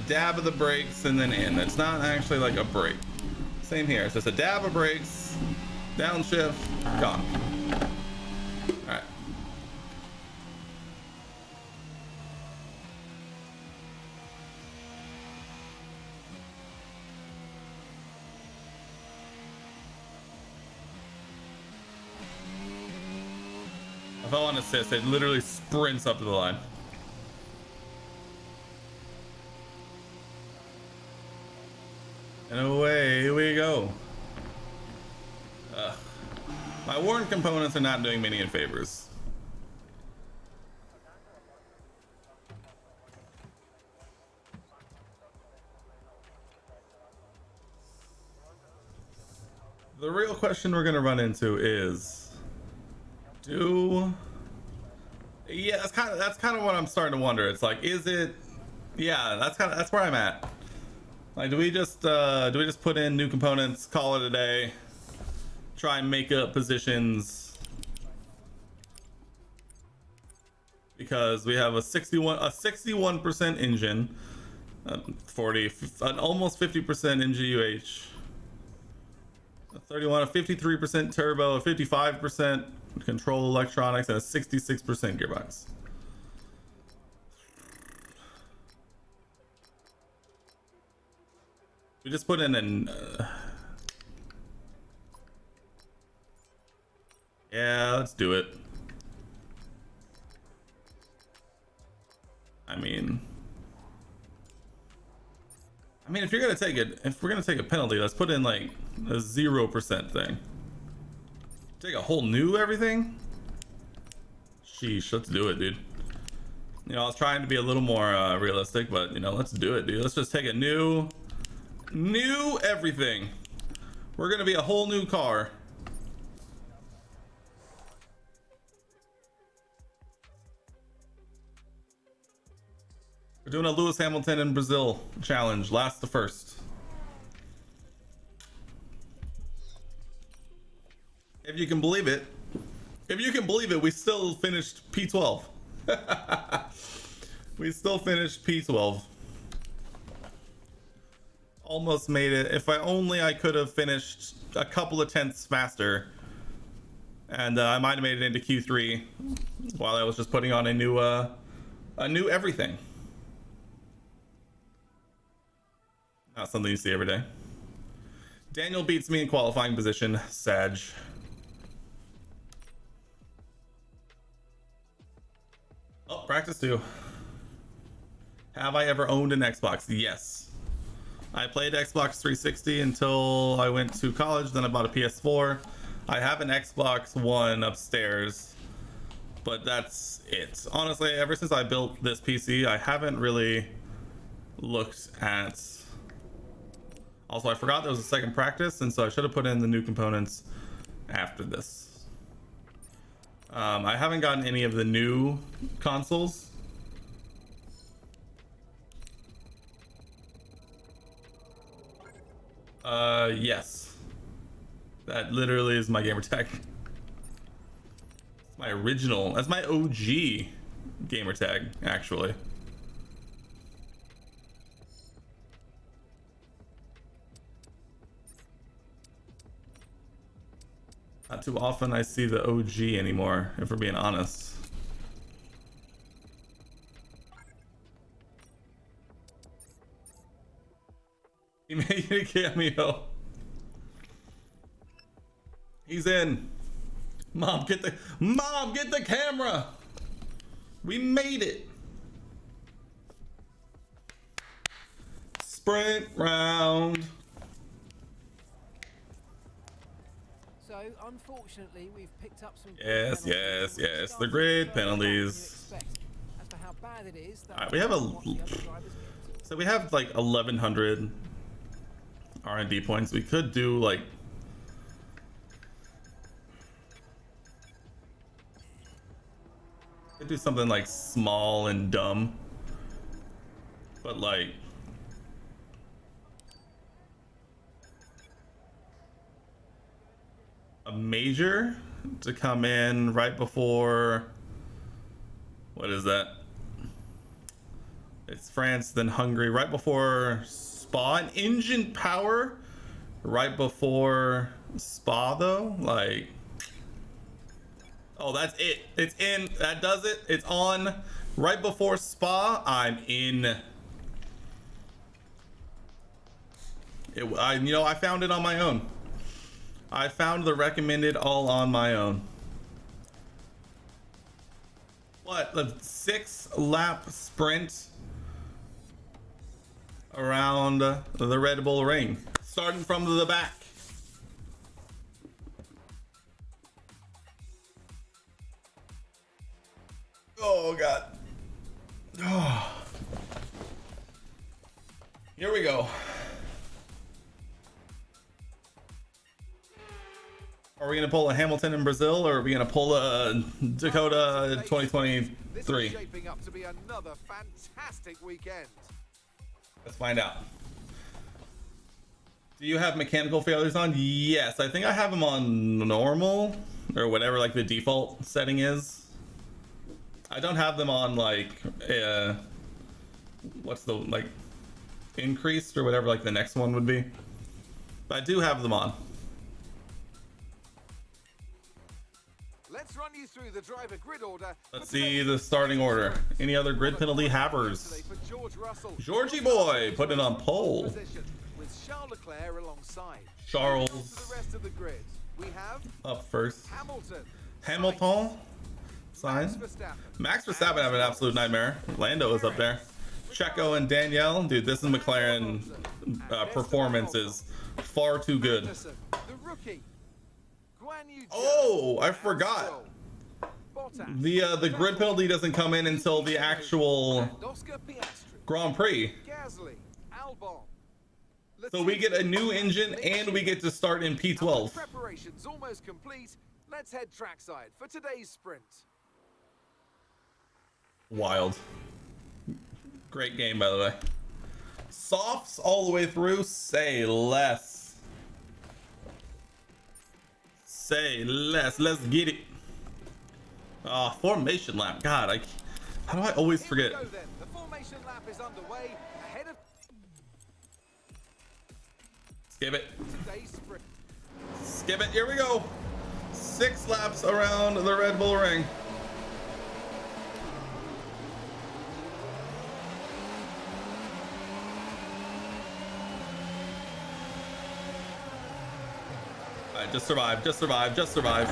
Dab of the brakes and then in. It's not actually like a brake. Same here. It's just a dab of brakes, downshift, gone. All right. If I want to assist, it literally sprints up to the line. And away we go. My warrant components are not doing me any favors. The real question we're gonna run into is, yeah, that's kind of what I'm starting to wonder. It's like, is it? Yeah, that's where I'm at. Like, do we just put in new components, call it a day, try and make up positions? Because we have a 61% engine, an almost 50% NGUH, a 53% turbo, a 55% control electronics, and a 66% gearbox. We just put in an yeah, let's do it. I mean if you're gonna take it, if we're gonna take a penalty, let's put in like a 0% thing. Take a whole new everything. Sheesh, let's do it, dude. You know, I was trying to be a little more realistic, but you know, let's do it, dude. Let's just take a new everything. We're gonna be a whole new car. We're doing a Lewis Hamilton in Brazil challenge, last to first. If you can believe it, we still finished P12. We still finished P12. Almost made it. If I could have finished a couple of tenths faster, and I might have made it into Q3 while I was just putting on a new everything. Not something you see every day. Daniel beats me in qualifying position. Sag. Oh, practice 2. Have I ever owned an Xbox? Yes. I played Xbox 360 until I went to college, then I bought a PS4. I have an Xbox One upstairs, but that's it. Honestly, ever since I built this PC, I haven't really looked at... Also, I forgot there was a second practice, and so I should have put in the new components after this. I haven't gotten any of the new consoles. Yes. That literally is my gamer tag. It's my original, that's my OG gamer tag, actually. Not too often I see the OG anymore, if we're being honest. He made a cameo. He's in. Mom, get the camera. We made it. Sprint round. So, unfortunately, we've picked up some... Yes. The grid penalties. As to how bad it is, Alright, we have so we have like 1,100 R&D points. We could do like... Could do something like small and dumb. But like... a major to come in right before... What is that? It's France, then Hungary, right before Spa. An engine power right before Spa, though. Like, oh, that's it. It's in. That does it. It's on right before Spa. I'm in. I found it on my own. I found the recommended all on my own. What? The 6-lap sprint around the Red Bull Ring, starting from the back. Oh God. Oh. Here we go. Are we gonna pull a Hamilton in Brazil, or are we gonna pull a Dakota 2023? This is shaping up to be another fantastic weekend. Let's find out. Do you have mechanical failures on? Yes, I think I have them on normal or whatever like the default setting is. I don't have them on like what's the like increased or whatever like the next one would be. But I do have them on. Let's run you through the driver grid order. Let's see the starting order. Any other grid penalty havers? Georgie boy putting it on pole. With Charles Leclerc alongside. Charles. To the rest of the grid, we have Up first. Hamilton. Sign. Max Verstappen have an absolute nightmare. Lando is up there. Checo and Danielle. Dude, this is McLaren performance is far too good. The rookie. Oh, I forgot. Bottas, The grid penalty doesn't come in until the actual and Oscar Piastri, Grand Prix. Gasly, Albon. So we get a new engine and we get to start in And P12. with preparations almost complete, let's head trackside for today's sprint. Wild. Great game, by the way. Softs all the way through. Say less. Say less. Let's get it. Formation lap. God, how do I always Here we forget? go then. The formation lap is underway ahead of Skip it. today's sprint. Skip it. Here we go. 6 laps around the Red Bull Ring. All right, just survive. Just survive. Just survive.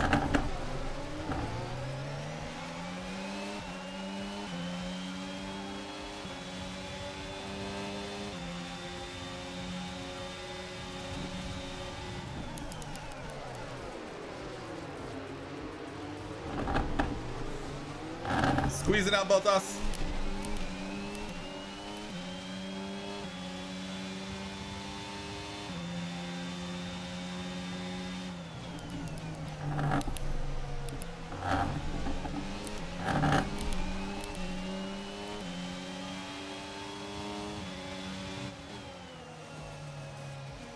Squeeze it out, both us.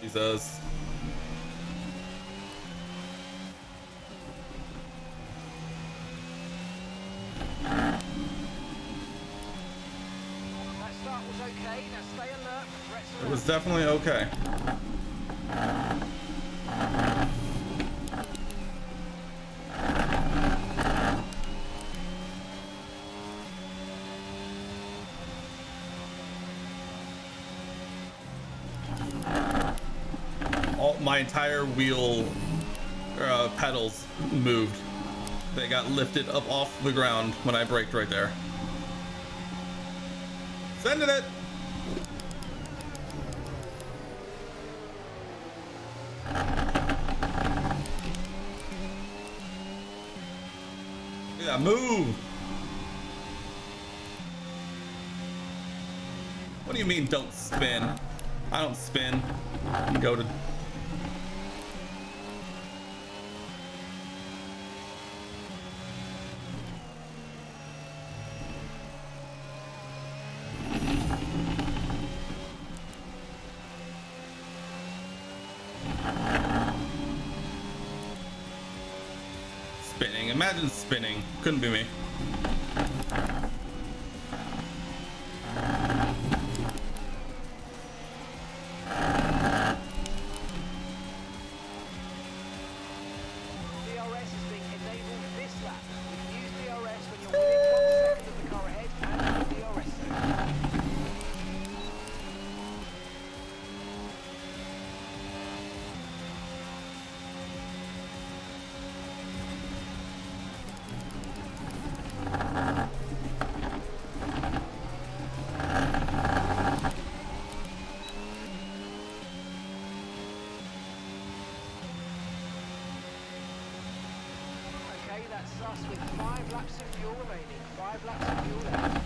Jesus. That start was okay. Now stay alert for threats It around. was definitely okay. My entire wheel pedals moved. They got lifted up off the ground when I braked right there. Sending it. Yeah, move. What do you mean don't spin? I don't spin. You go to spinning. Imagine spinning. Couldn't be me. DRS is being enabled this lap. You can use DRS when you're within 1 second of the car ahead and in the DRS zone. Okay, that's us with 5 laps of fuel remaining. 5 laps of fuel left.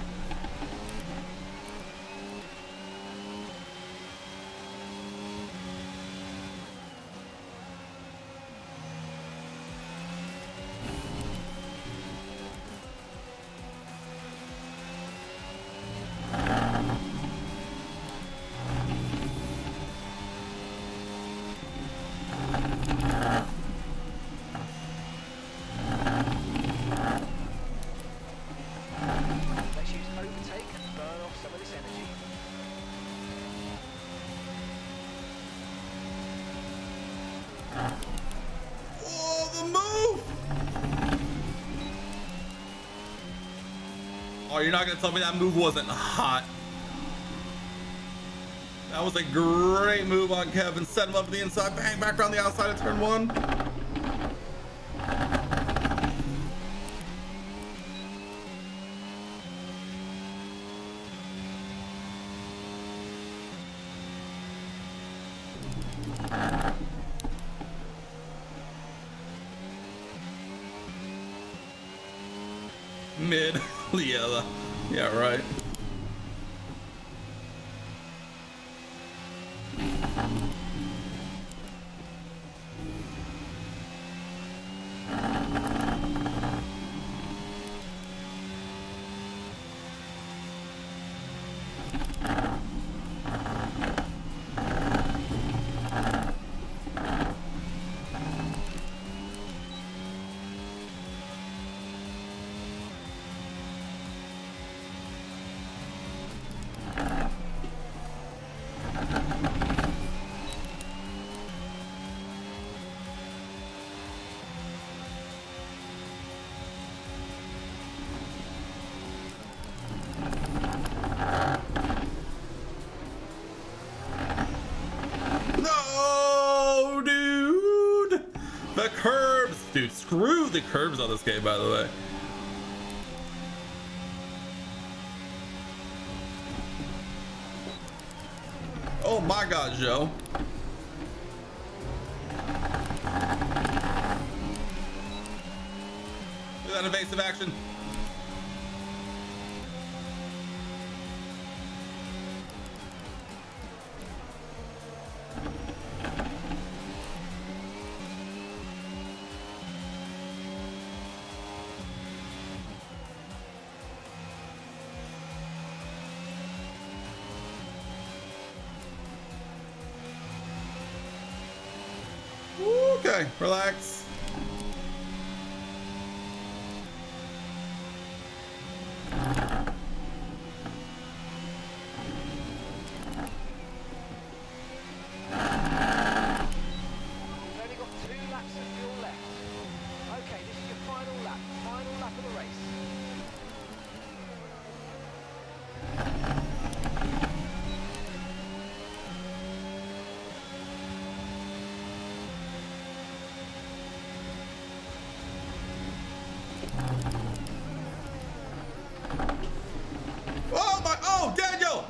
Let's use overtake and burn off some of this energy. Oh, the move! Oh, you're not gonna tell me that move wasn't hot. That was a great move on Kevin. Set him up to the inside, bang, back around the outside of turn 1. mid. Yeah, right. No, dude. The curbs, dude. Screw the curbs on this game, by the way. Oh my God, Joe. Look at that evasive action. Okay, relax. You've only got 2 laps of fuel left. Okay, this is your final lap of the race. Oh my, oh, Daniel!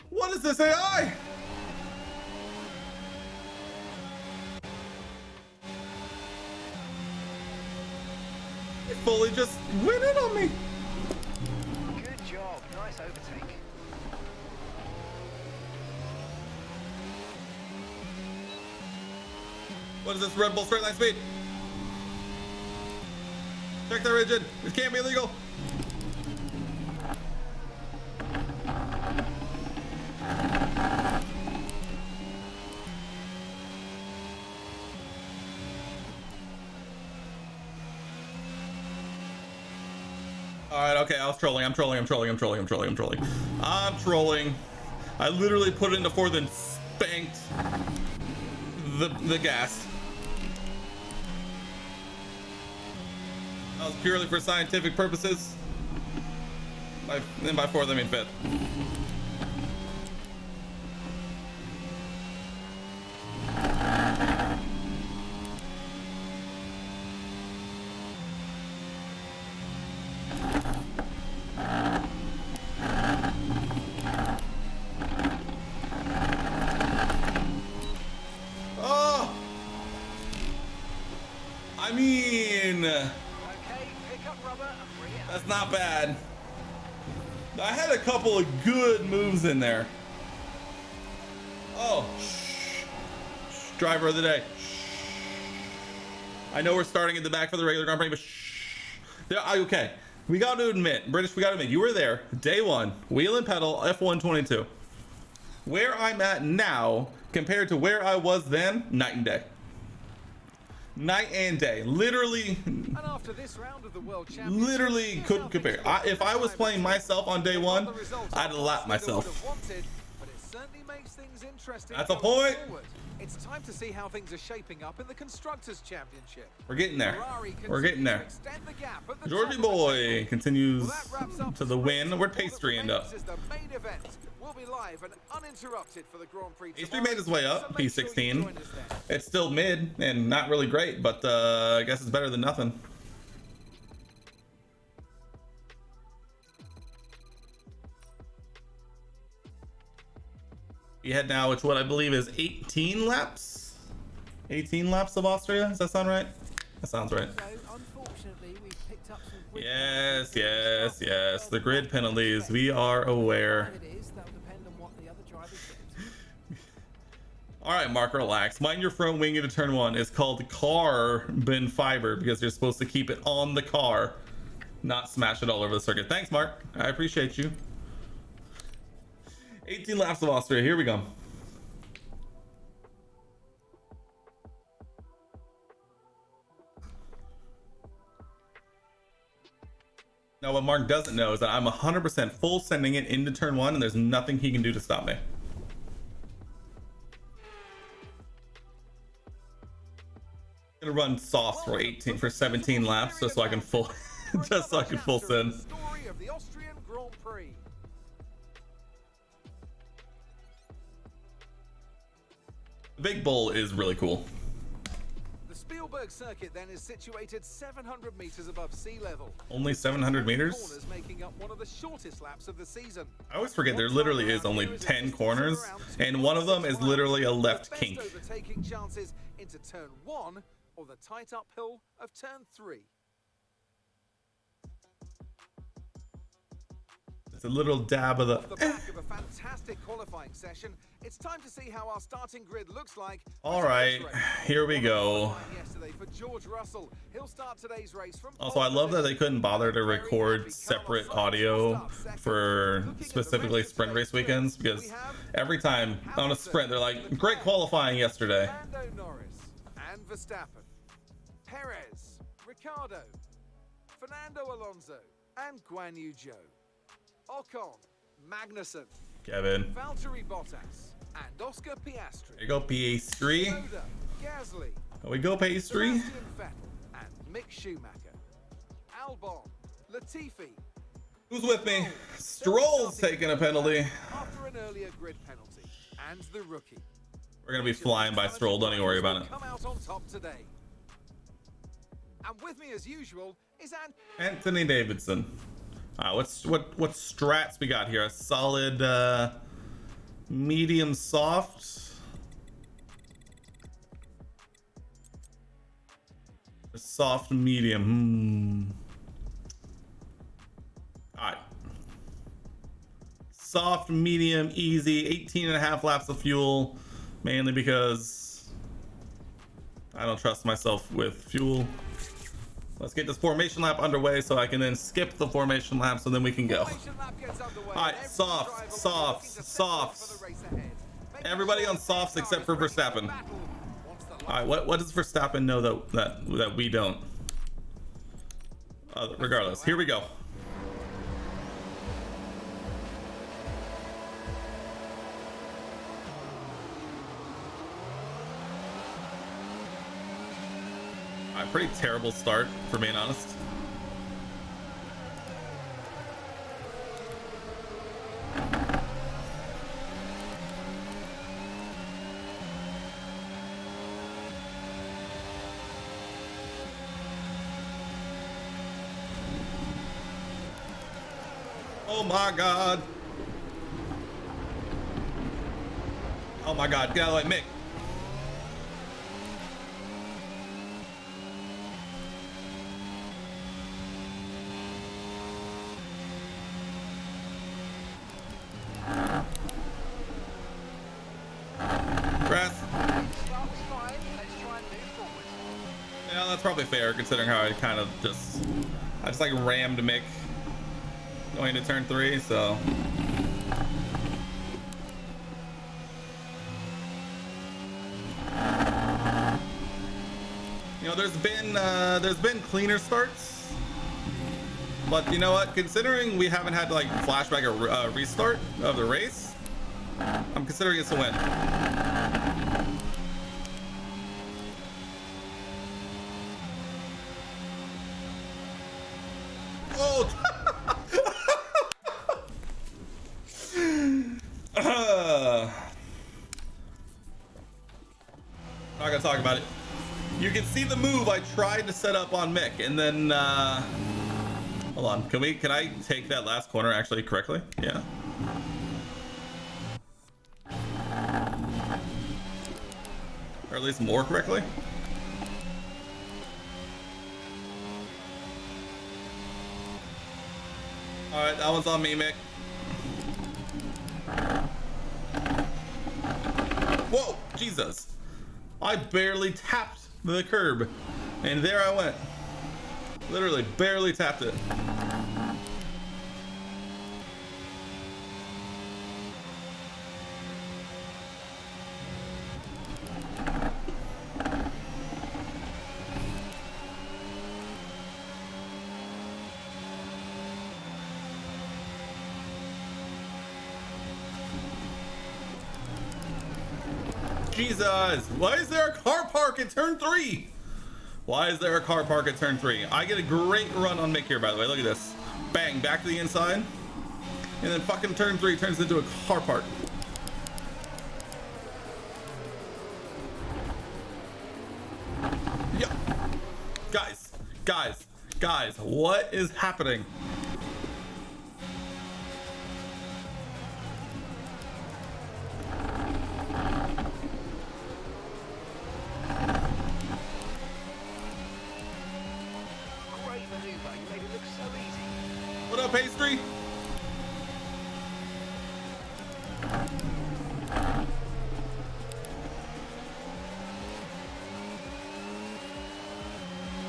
What is this AI? It fully just went in on me. Good job, nice overtake. What is this Red Bull straight line speed? Check the rigid. It can't be illegal. All right, okay, I was trolling. I'm trolling. I literally put it into fourth and spanked the gas. That was purely for scientific purposes. And by fourth, I mean fifth. Oh! I mean... Okay, pick up rubber and bring it up. That's not bad. I had a couple of good moves in there. Oh, shh. Driver of the day. I know we're starting at the back for the regular Grand Prix, but shh. Okay, we got to admit, British, we got to admit, you were there day one, wheel and pedal, F122. Where I'm at now compared to where I was then, night and day. Night and day. Literally, And after this round of the World Championship, literally couldn't compare. If I was playing myself on day one, I'd lap myself. Wanted, but it certainly makes things interesting. That's a going point. forward. It's time to see how things are shaping up in the Constructors' Championship. We're getting there. Ferrari We're getting there. continues to extend the gap at the Georgie top of the boy table. continues Well, that wraps up to the win. Where'd Pastry end up? This is the main event. We'll be live and uninterrupted for the Grand Prix. Pastry tomorrow, made his way up, so make sure you P16. join us then. It's still mid and not really great, but I guess it's better than nothing. He had now, which what I believe is 18 laps. 18 laps of Austria. Does that sound right? That sounds right. So, unfortunately, we've picked picked up some grid Yes, penalties here yes, as well. yes. The grid Further than penalties. expected. We are aware. How it is, that'll depend on what the other drivers do. All right, Mark, relax. Mind your front wing into turn one. It's called carbon fiber because you're supposed to keep it on the car, not smash it all over the circuit. Thanks, Mark. I appreciate you. 18 laps of Austria. Here we go. Now, what Mark doesn't know is that I'm 100% full sending it into turn one, and there's nothing he can do to stop me. I'm gonna run soft for 17 laps just so I can full just so I can full send. Story of the Austrian Grand Prix. The Big Bull is really cool. The Spielberg circuit then is situated 700 meters above sea level. Only 700 meters? Corners making up one of the shortest laps of the season. I always forget there literally is only 10 corners, and one of them is literally a left Best kink. overtaking chances into turn one or the tight uphill of turn three. It's a little dab of Off the the. back of a fantastic qualifying session, it's time to see how our starting grid looks like. for All today's right, race. here we go. Qualifying yesterday for George Russell. He'll start today's race from Also, I pole love that they position. couldn't bother to Very record happy separate Carlos Sainz audio will start second. for Looking at the specifically rest of sprint race today's grid, weekends we because have every time on a Hamilton, sprint they're like, Leclerc, great qualifying yesterday. Lando Norris and Verstappen, Perez, Ricardo, Fernando Alonso, and Guan Yu Zhou, Ocon, Magnussen, Kevin. Valtteri Bottas, and Oscar Piastri. There you go, PS3. Tsunoda, Gasly, There we go, PS3. Sebastian Vettel, and Mick Schumacher. Albon, Latifi. Who's with me? Stroll's taking a penalty. After an earlier grid penalty, and the rookie. We're gonna be flying by Stroll, don't you worry about it. Come out on top today. And with me as usual is Anthony Davidson. What strats we got here? A solid medium soft. A soft medium. Alright. Soft, medium, easy, 18 and a half laps of fuel, mainly because I don't trust myself with fuel. Let's get this formation lap underway so I can then skip the formation lap so then we can go. formation lap gets underway. All right, Every softs, driver will be softs, looking to set up softs. for the race ahead. Making Everybody sure on the softs safety except car for is ready Verstappen. battle once the All right, what does Verstappen know that we don't? Regardless, here we go. All right, pretty terrible start for being honest. Oh my god. Oh my god, get out of the way, Mick. Grass. Start was fine. Let's try and move forward. Yeah, that's probably fair considering how I kind of I just like rammed Mick going to turn 3, so. You know, there's been cleaner starts, but you know what? Considering we haven't had to like flashback a restart of the race, I'm considering it's a win. Oh! Not gonna talk about it. You can see the move I tried to set up on Mick, and then hold on. Can I take that last corner actually correctly? Yeah. Or at least more correctly. That one's on me, Mick. Whoa, Jesus. I barely tapped the curb. And there I went. Literally barely tapped it. Jesus, why is there a car park at turn 3? Why is there a car park at turn 3? I get a great run on Mick here, by the way. Look at this. Bang, back to the inside. And then fucking turn 3 turns into a car park. Yeah. Guys, what is happening? Great maneuver. You made it look so easy. What up, Pastry?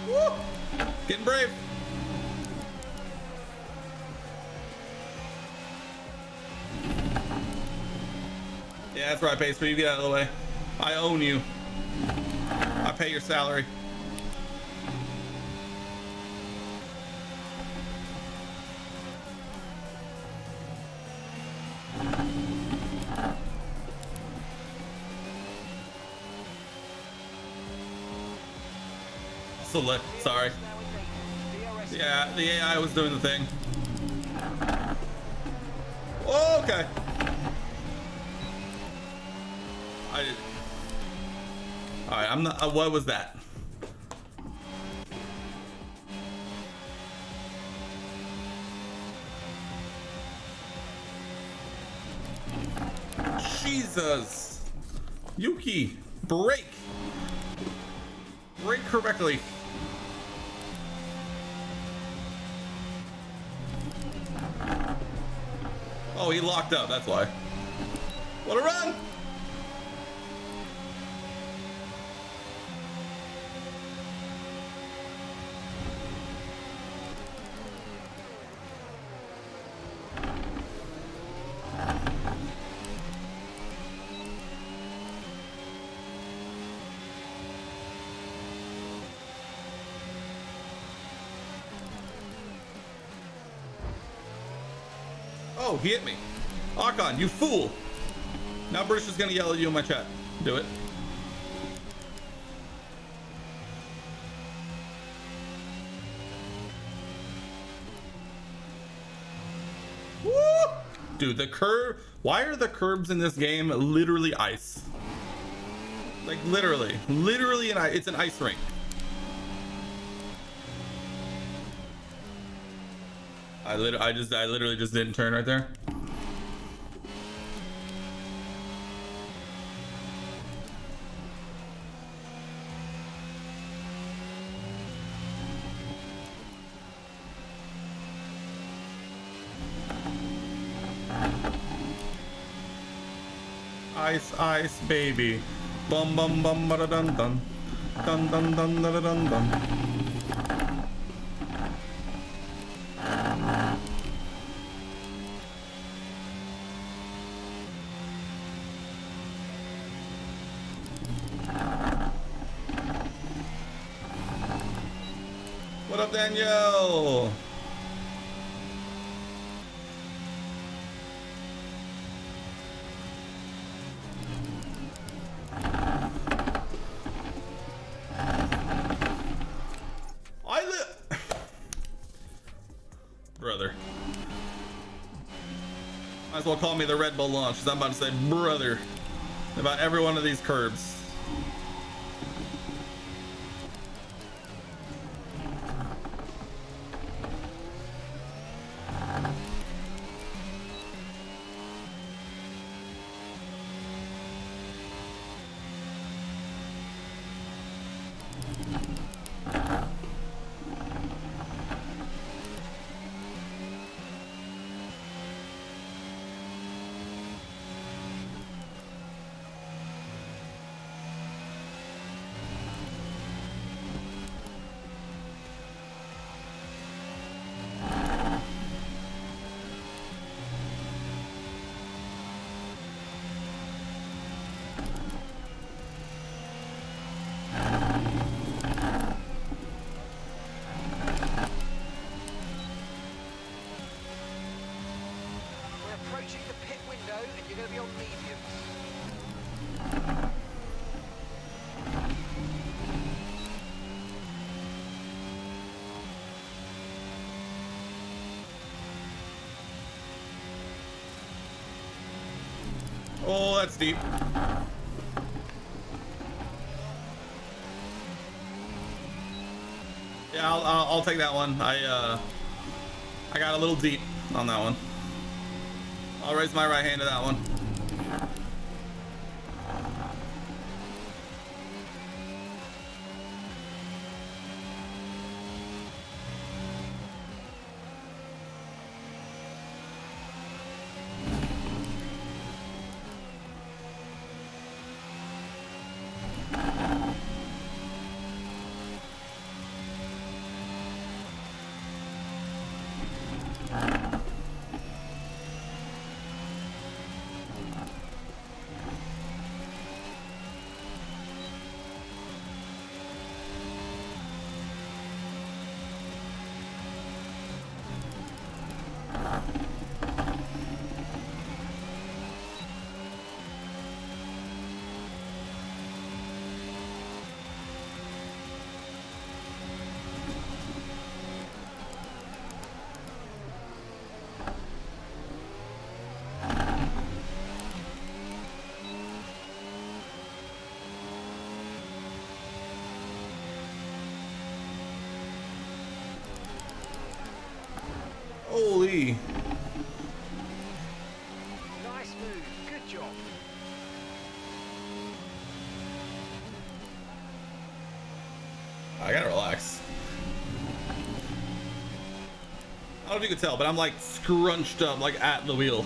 Woo! Getting brave. Yeah, that's right, Pastry. You get out of the way. I own you. I pay your salary. Sorry. Yeah, the AI was doing the thing. Okay. I did. All right, I'm not. What was that? Jesus. Yuki, brake. Brake correctly. Oh, he locked up, that's why. What a run! Oh, he hit me. Akon, you fool. Now Bruce is gonna yell at you in my chat. Do it. Woo! Dude, the curb. Why are the curbs in this game literally ice? Like literally an ice. It's an ice rink. I literally just didn't turn right there. Ice, ice, baby. Bum bum bum ba da dun dun. Dun dun dun da da dun dun. What up, Danielle? Brother. Might as well call me the Red Bull launch, because I'm about to say brother about every one of these curbs. Oh, that's deep. Yeah, I'll take that one. I got a little deep on that one. I'll raise my right hand to that one. Holy. Nice move. Good job. I gotta relax. I don't know if you could tell, but I'm like scrunched up, like at the wheel.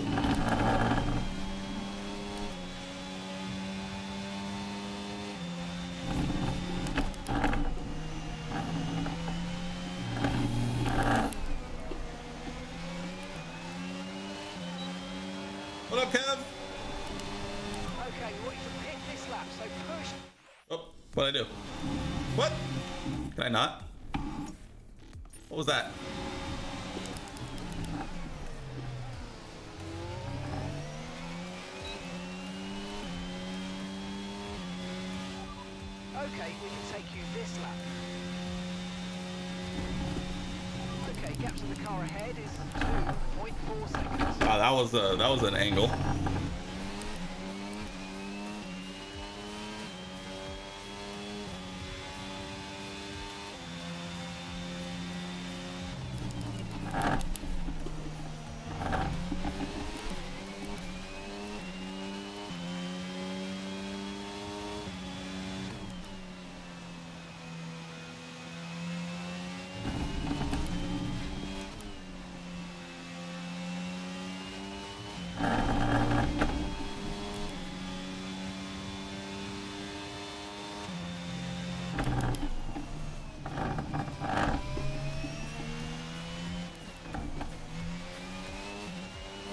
What up, Kev? Okay, we want you to hit this lap, so push. Oh, what'd I do? What? Can I not? What was that? Okay, we can take you this lap. Okay, gaps in the car ahead is 2.4 seconds. Wow, that was an angle.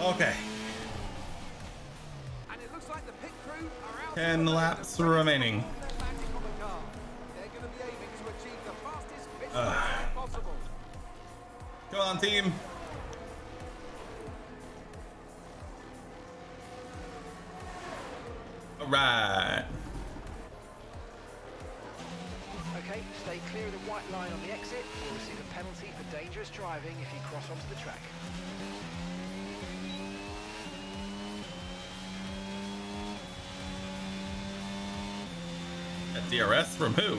Okay. And it looks like the pit crew are out. 10 laps remaining. They're landing on the car. They're going to be aiming to achieve the fastest pit stop possible. Come on, team. All right. Okay, stay clear of the white line on the exit. You'll receive a penalty for dangerous driving if you cross onto the track. A DRS from who?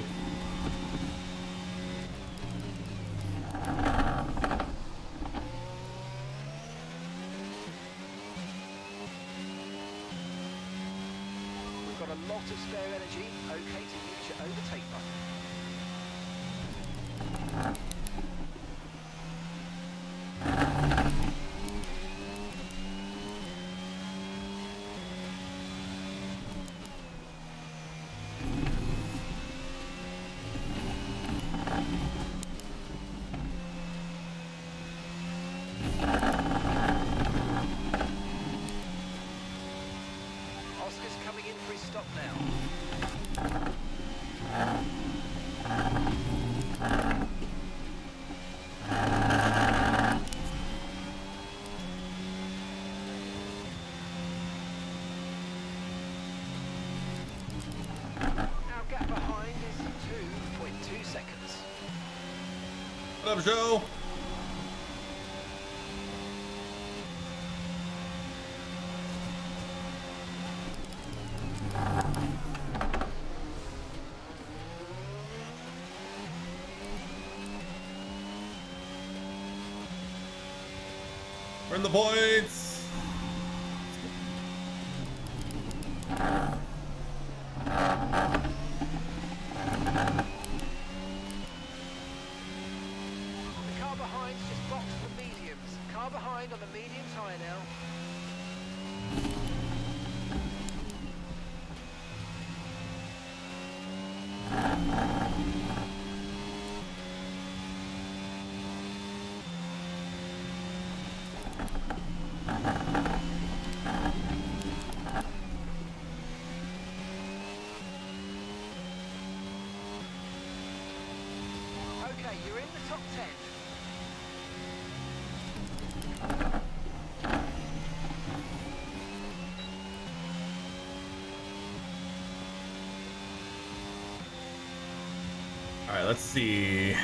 We've got a lot of spare energy. Okay to use your overtake button. Oscar's coming in for his stop now. Our gap behind is 2.2 seconds. What up, Joe? the points. The car behind's just boxed the mediums. Car behind on the mediums high now. Okay, you're in the top 10. All right, let's see.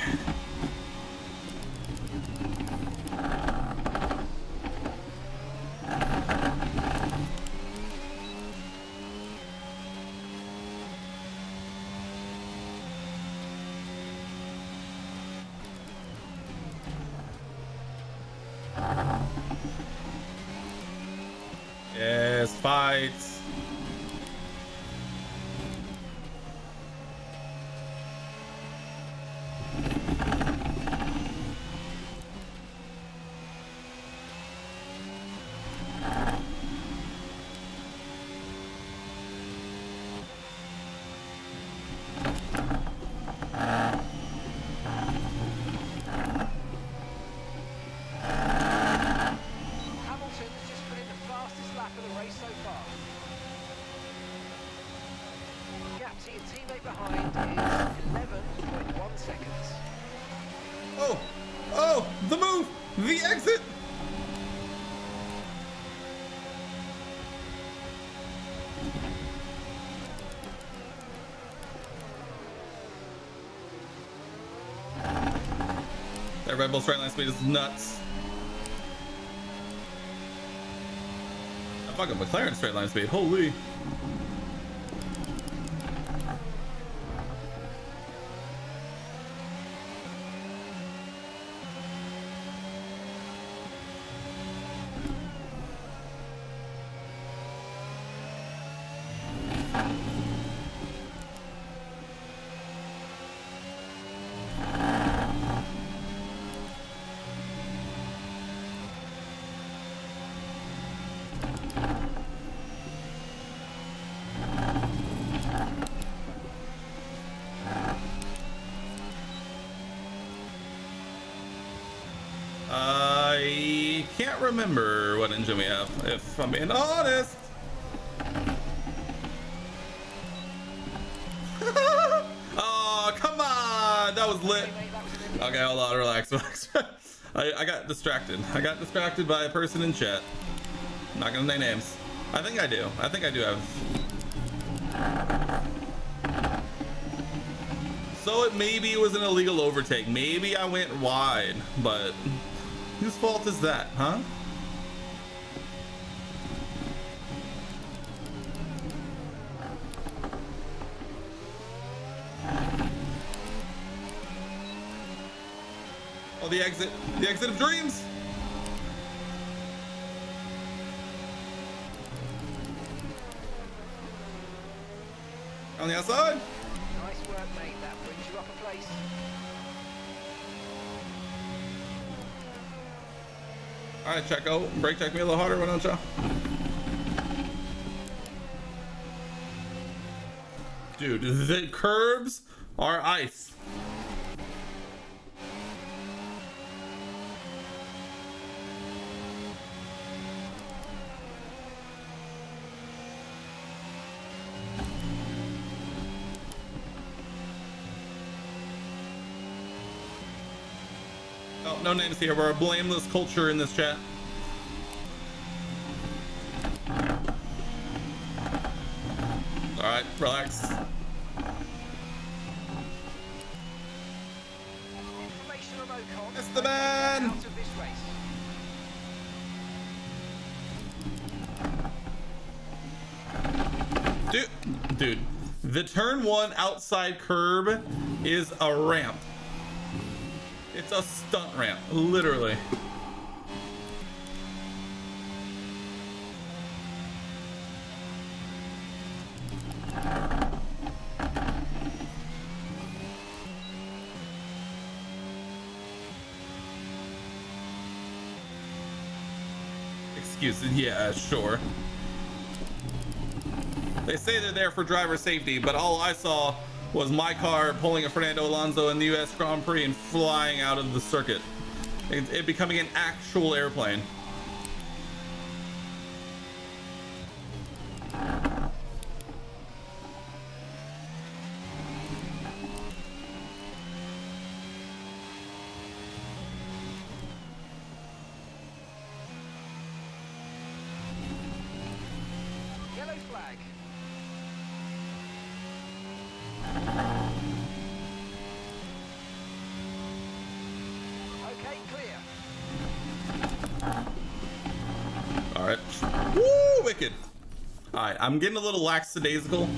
Yes, fights. Hamilton's just put in the fastest lap of the race so far. Gap to your teammate behind is 11.1 seconds. Oh, oh, the move, the exit. That Red Bull straight line speed is nuts. I fucking McLaren straight line speed, holy. I can't remember what engine we have, if I'm being honest. Oh, come on. That was lit. Okay, hold on, relax. I got distracted. I got distracted by a person in chat. I'm not gonna name names. I think I do. I think I do have. So it maybe was an illegal overtake. Maybe I went wide, but whose fault is that, huh? Oh, the exit of dreams. On the outside. Nice work, mate. That brings you up a place. All right, Checo, brake check me a little harder, why don't you? Dude, the curbs are ice. Oh, no names here. We're a blameless culture in this chat. All right, relax. Information on Ocon. It's the man. Out of this race. Dude, the turn one outside curb is a ramp. It's a stunt ramp, literally. excuses. Yeah, sure. They say they're there for driver safety, but all I saw was my car pulling a Fernando Alonso in the US Grand Prix and flying out of the circuit. It becoming an actual airplane. Yellow flag. Okay, clear. All right. Woo, wicked. All right, I'm getting a little lackadaisical.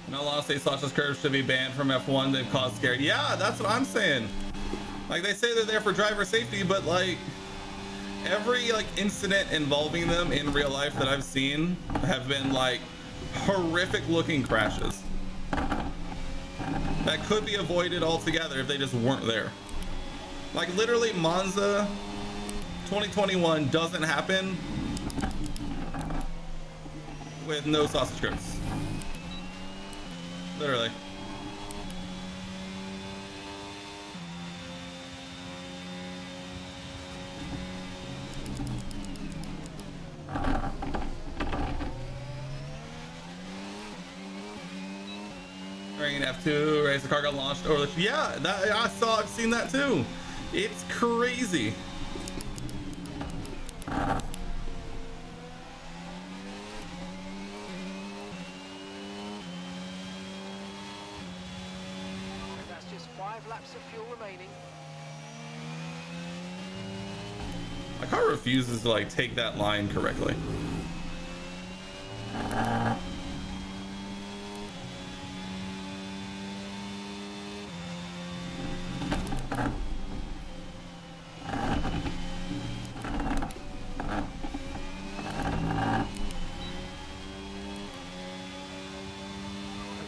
No law states Sasha's curves should be banned from F1. They've caused scare. Yeah, that's what I'm saying. Like, they say they're there for driver safety, but like every like incident involving them in real life that I've seen have been like horrific looking crashes that could be avoided altogether if they just weren't there. Like literally Monza 2021 doesn't happen with no sausage curves. Literally. During an F2 race, the car got launched over the... Yeah, that, I've seen that too. It's crazy. That's just 5 laps of fuel remaining. My car refuses to like take that line correctly.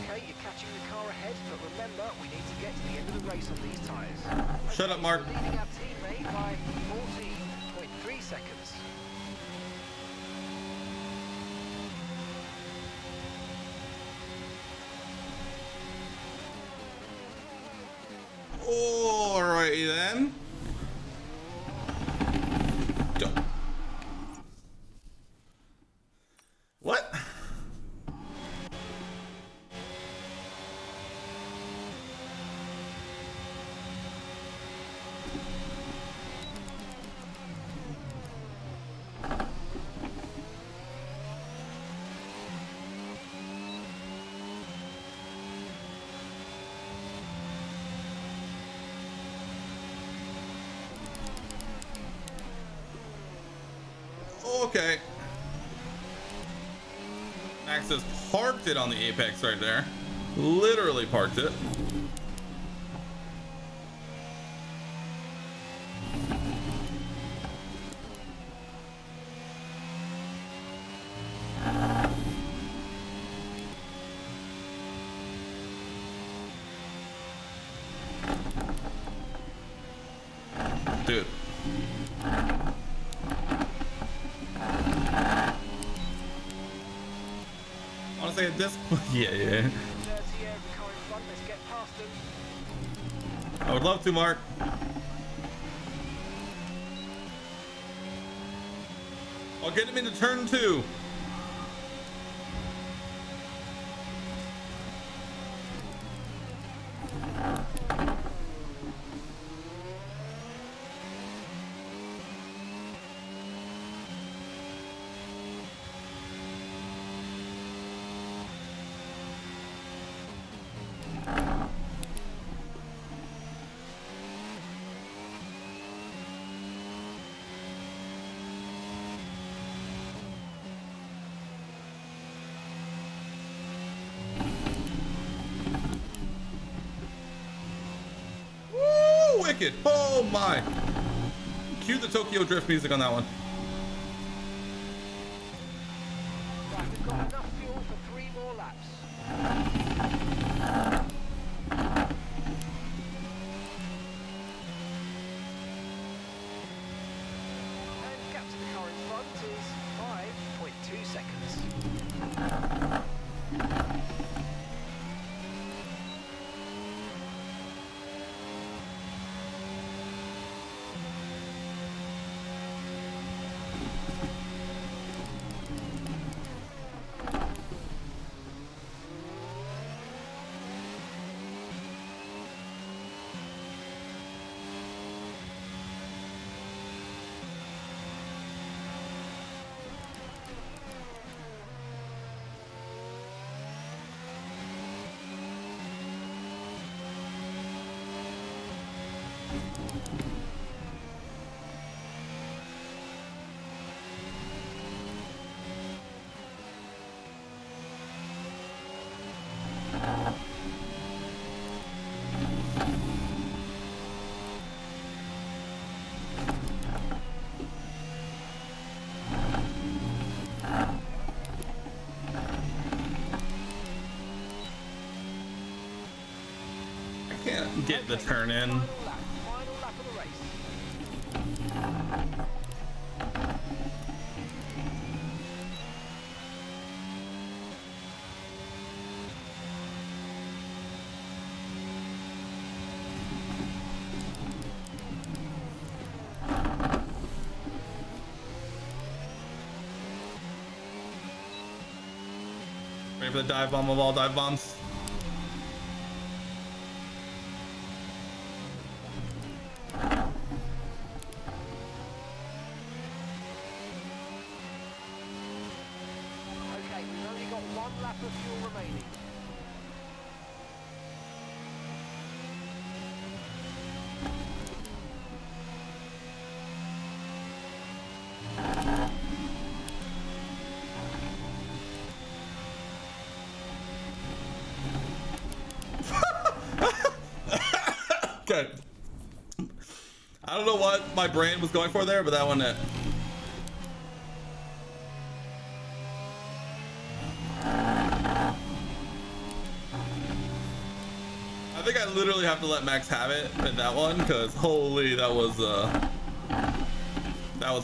Okay, you're catching the car ahead, but remember, we need to get to the end of the race on these tyres. Shut up, Mark. We're leading our teammate by 14.3 seconds. Alrighty then. Go. What? Okay. Max has parked it on the apex right there. Literally parked it. Dude. Honestly, at this point, yeah. Dirty air of the car in front, let's get past them. I would love to, Mark. I'll get him into turn 2. Woo, wicked. Oh my. Cue the Tokyo Drift music on that one. Right, we've got enough fuel for 3 more laps. And gap to the car in front. I can't get the turn in. Final lap of the race. Ready for the dive bomb of all dive bombs? Okay, we've only got one lap of fuel remaining. Okay. I don't know what my brain was going for there, but that wasn't it. I think I literally have to let Max have it in that one, because holy, that was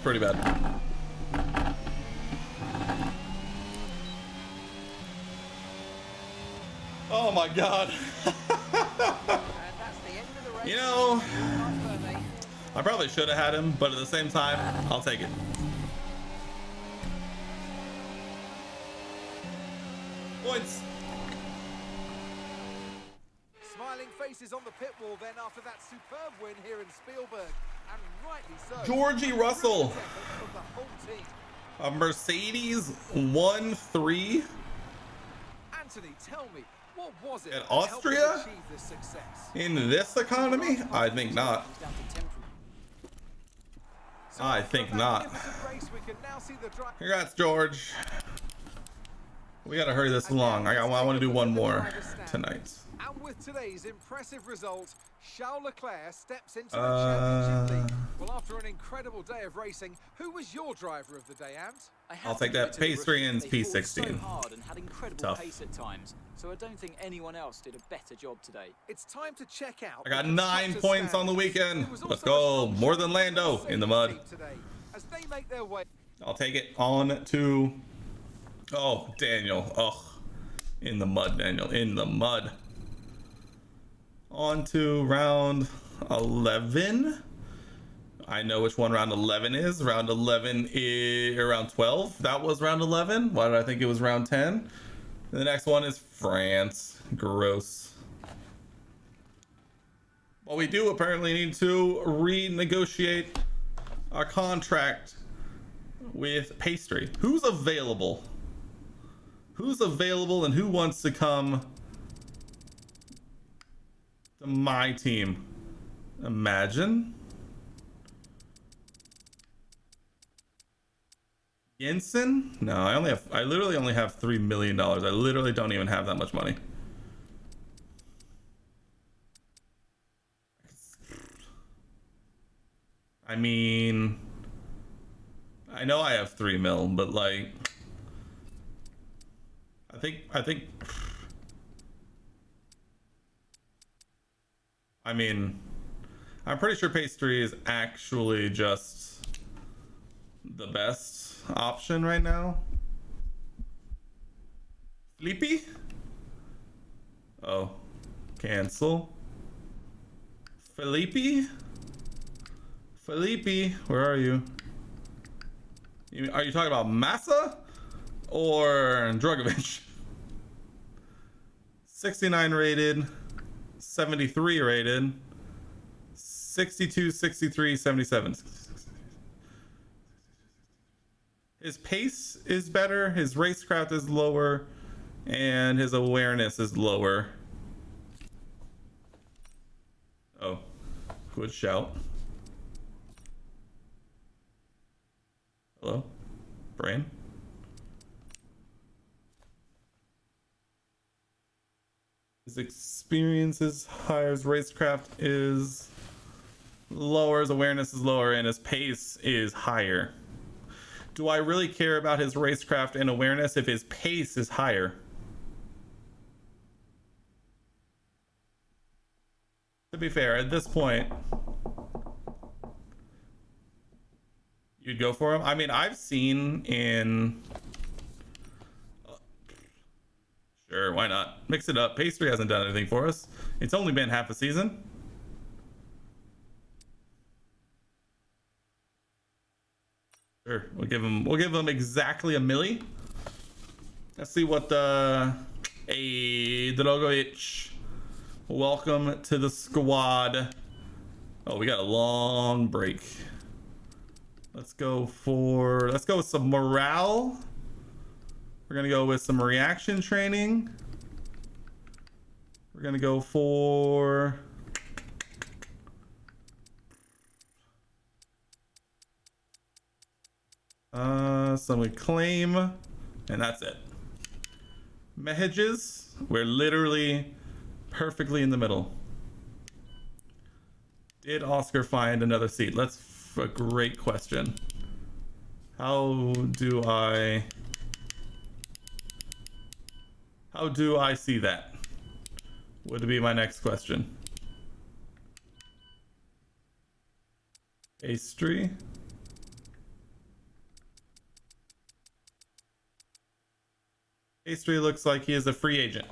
pretty bad. Oh my god. And that's the end of the race. You know, Right, Bernie. I probably should have had him, but at the same time, I'll take it. Points. Smiling faces on the pit wall then after that superb win here in Spielberg. And rightly so. Georgie Russell. Brilliant effort from the whole team. A Mercedes 1-3 Anthony, tell me, what was it At that helped them Austria? achieve this success? in this economy? I think not. So I after think a not. magnificent race, we can now see the Congrats, George. We gotta hurry this along. I want to do one more tonight. And with today's impressive result, Charles Leclerc steps into the championship lead. Well, after an incredible day of racing, who was your driver of the day, Ant? I'll take that. P3 and P16. So hard and had incredible Tough. pace at times, so I don't think anyone else did a better job today. It's time to check out. I got the 9 constructors' points on the standings. weekend. It was Let's also a go. strong More showing than from the Lando in the Mercedes mud. team today, as they make their way. I'll take it on to. Oh, Daniel. Oh, in the mud, Daniel. In the mud. On to round 11. I know which one round 11 is. Round 11 is round 12. That was round 11. Why did I think it was round 10? The next one is France. Gross. Well, we do apparently need to renegotiate our contract with Pastry. Who's available? Who's available and who wants to come to my team? Imagine. Jensen? No, I literally only have $3 million. I literally don't even have that much money. I mean, I know I have 3 mil, but like, I mean, I'm pretty sure pastry is actually just the best option right now. Flippy? Oh, cancel. Felipe? Felipe, where are you? Are you talking about Massa or Drogovic? 69 rated, 73 rated, 62, 63, 77. His pace is better, his racecraft is lower, and his awareness is lower. Oh, good shout. Hello? Brain? His experience is higher, his racecraft is lower, his awareness is lower, and his pace is higher. Do I really care about his racecraft and awareness if his pace is higher? To be fair, at this point, you'd go for him. I mean, I've seen in... Sure, why not? Mix it up. Pastry hasn't done anything for us. It's only been half a season. Sure, we'll give him exactly a milli. Let's see what the Drogovic. Welcome to the squad. Oh, we got a long break. Let's go with some morale. We're gonna go with some reaction training. We're gonna go for some acclaim, and that's it. Messages, we're literally perfectly in the middle. Did Oscar find another seat? That's a great question. How do I see that? Would be my next question. Pastry. Pastry looks like he is a free agent.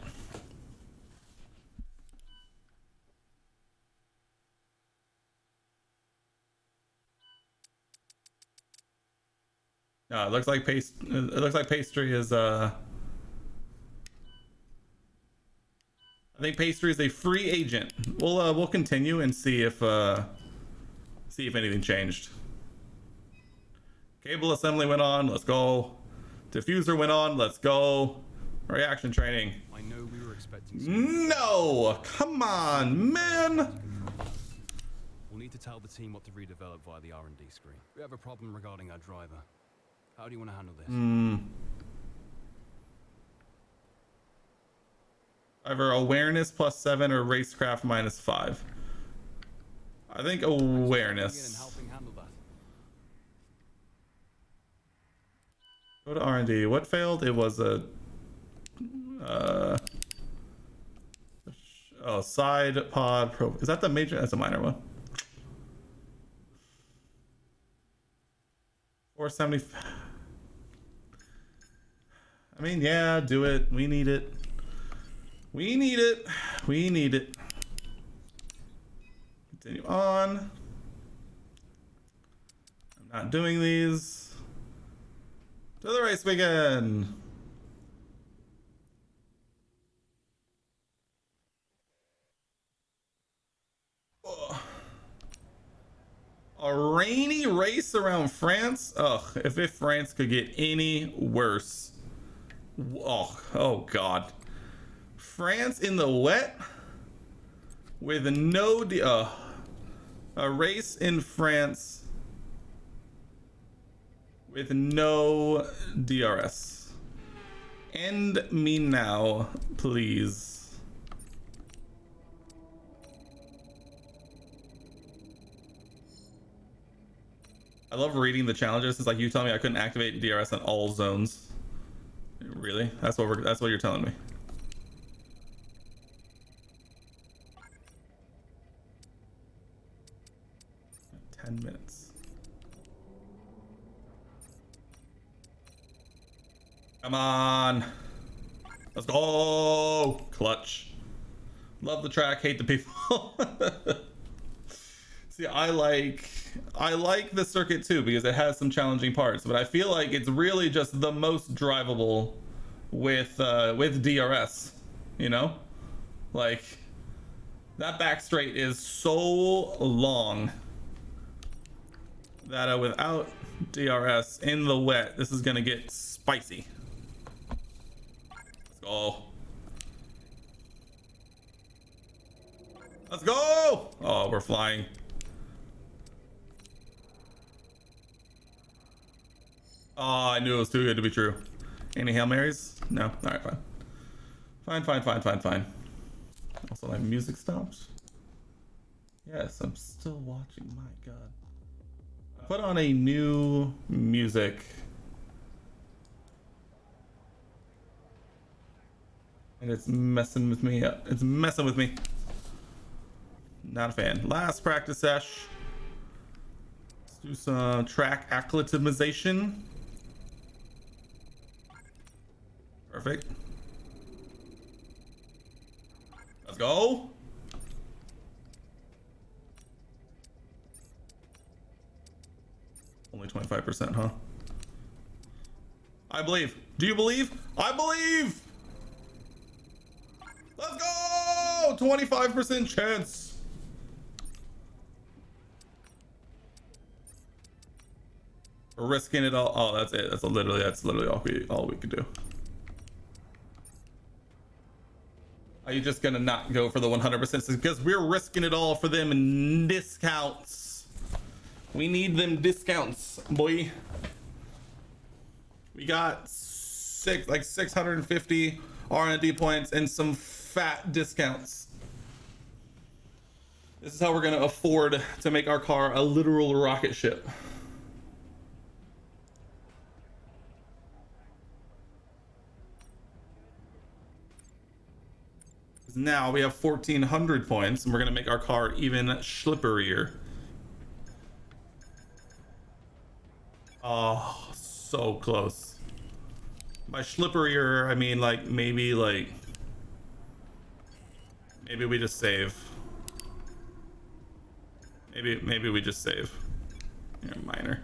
No, it looks like Pastry is I think Pastry is a free agent. We'll continue and see if anything changed. Cable assembly went on. Let's go. Diffuser went on. Let's go. Reaction training. I know we were expecting. No, come on, man. We'll need to tell the team what to redevelop via the R&D screen. We have a problem regarding our driver. How do you want to handle this? Either awareness +7 or racecraft -5. I think awareness. Helping handle that. Go to R&D. What failed? It was a side pod pro. Is that the major? That's a minor one. 470. I mean, yeah, do it. We need it. We need it. We need it. Continue on. I'm not doing these. To the race weekend. Oh. A rainy race around France? Ugh, if France could get any worse. Oh God. France in the wet with no a race in France with no DRS. End me now, please. I love reading the challenges. It's like you tell me I couldn't activate DRS in all zones. Really? That's what you're telling me. $10 minutes. Come on. Let's go. Clutch. Love the track, hate the people. See, I like the circuit too because it has some challenging parts, but I feel like it's really just the most drivable with DRS, you know? Like that back straight is so long that without DRS in the wet, this is gonna get spicy. Let's go. Let's go! Oh, we're flying. Oh, I knew it was too good to be true. Any Hail Marys? No? Alright, fine. Fine. Also, my music stopped. Yes, I'm still watching. My God. I put on a new music. And it's messing with me up. It's messing with me. Not a fan. Last practice sesh. Let's do some track acclimatization. Perfect. Let's go. Only 25%, huh? I believe. Do you believe? I believe! Let's go! 25% chance. We're risking it all. Oh, that's it. That's literally all we could do. Are you just gonna not go for the 100%? Because we're risking it all for them and discounts. We need them discounts, boy. We got 650 R&D points and some fat discounts. This is how we're gonna afford to make our car a literal rocket ship. Now we have 1400 points and we're gonna make our car even slipperier. Oh, so close. By slipperier, I mean maybe we just save. Maybe we just save. Yeah, minor.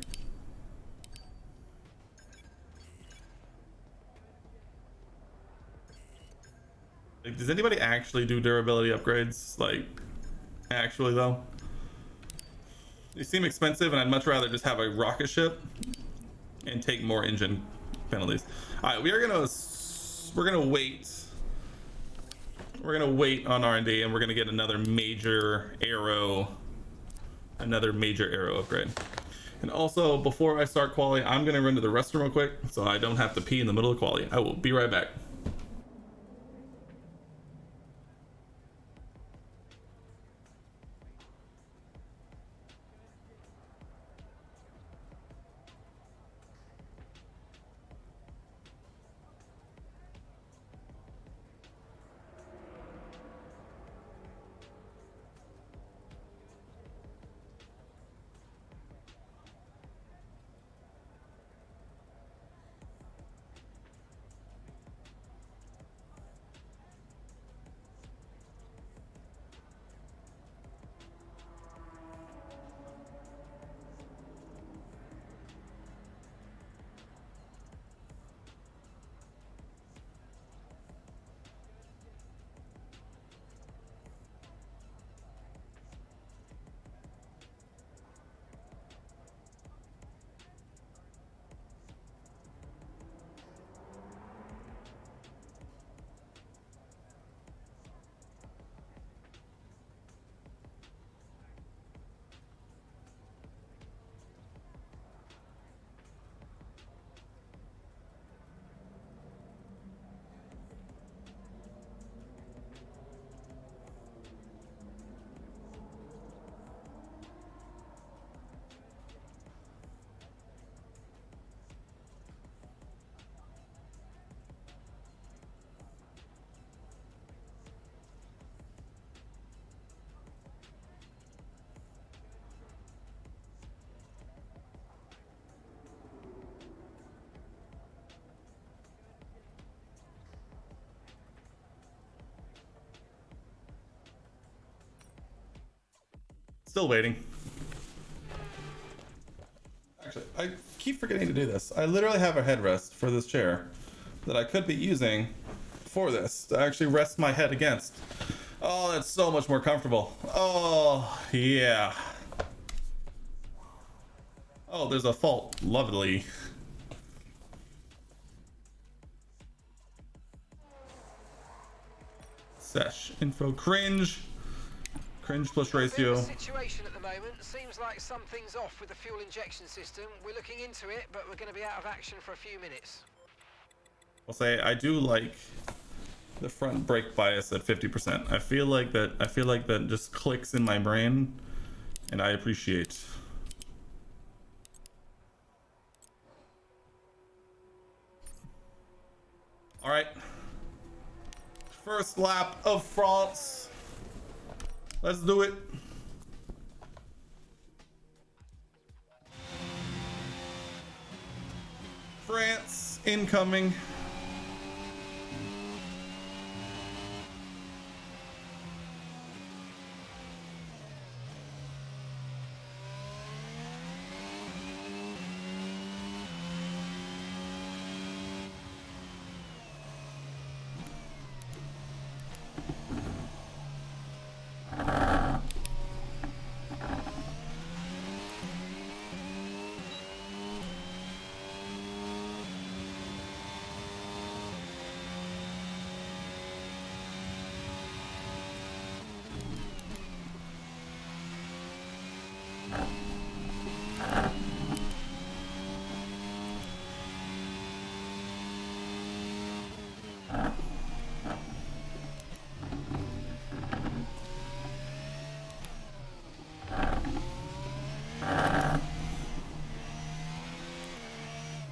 Like, does anybody actually do durability upgrades? Like, actually though? They seem expensive and I'd much rather just have a rocket ship and take more engine penalties. All right, we're gonna wait. We're gonna wait on R&D and we're gonna get another major aero upgrade. And also, before I start quali, I'm gonna run to the restroom real quick so I don't have to pee in the middle of quali. I will be right back. Still waiting. Actually, I keep forgetting to do this. I literally have a headrest for this chair that I could be using for this to actually rest my head against. Oh, that's so much more comfortable. Oh, yeah. Oh, there's a fault. Lovely. Sesh. Info cringe. Cringe plus ratio. Situation at the moment. Seems like something's off with the fuel injection system. We're looking into it, but we're going to be out of action for a few minutes. I'll say I do like The front brake bias at 50%. I feel like that just clicks in my brain, and I appreciate. All right. First lap of France. Let's do it. France incoming.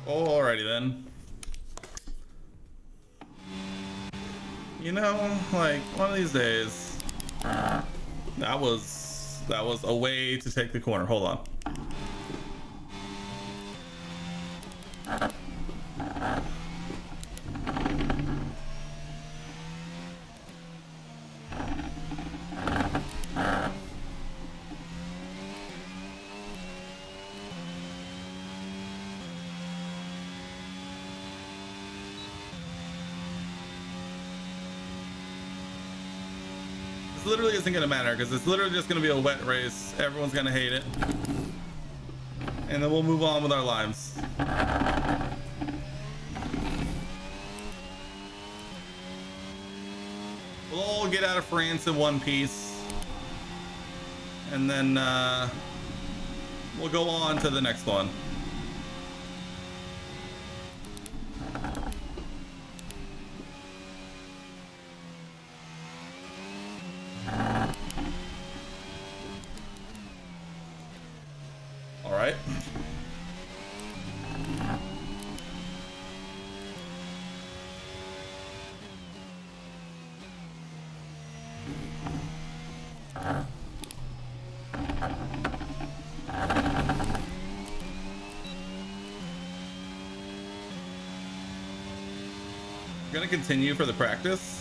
Alrighty then. You know, like one of these days, that was a way to take the corner. Hold on. This literally isn't gonna matter because it's literally just gonna be a wet race. Everyone's gonna hate it, and then we'll move on with our lives. We'll all get out of France in one piece, and then we'll go on to the next one. All right. Gonna continue for the practice.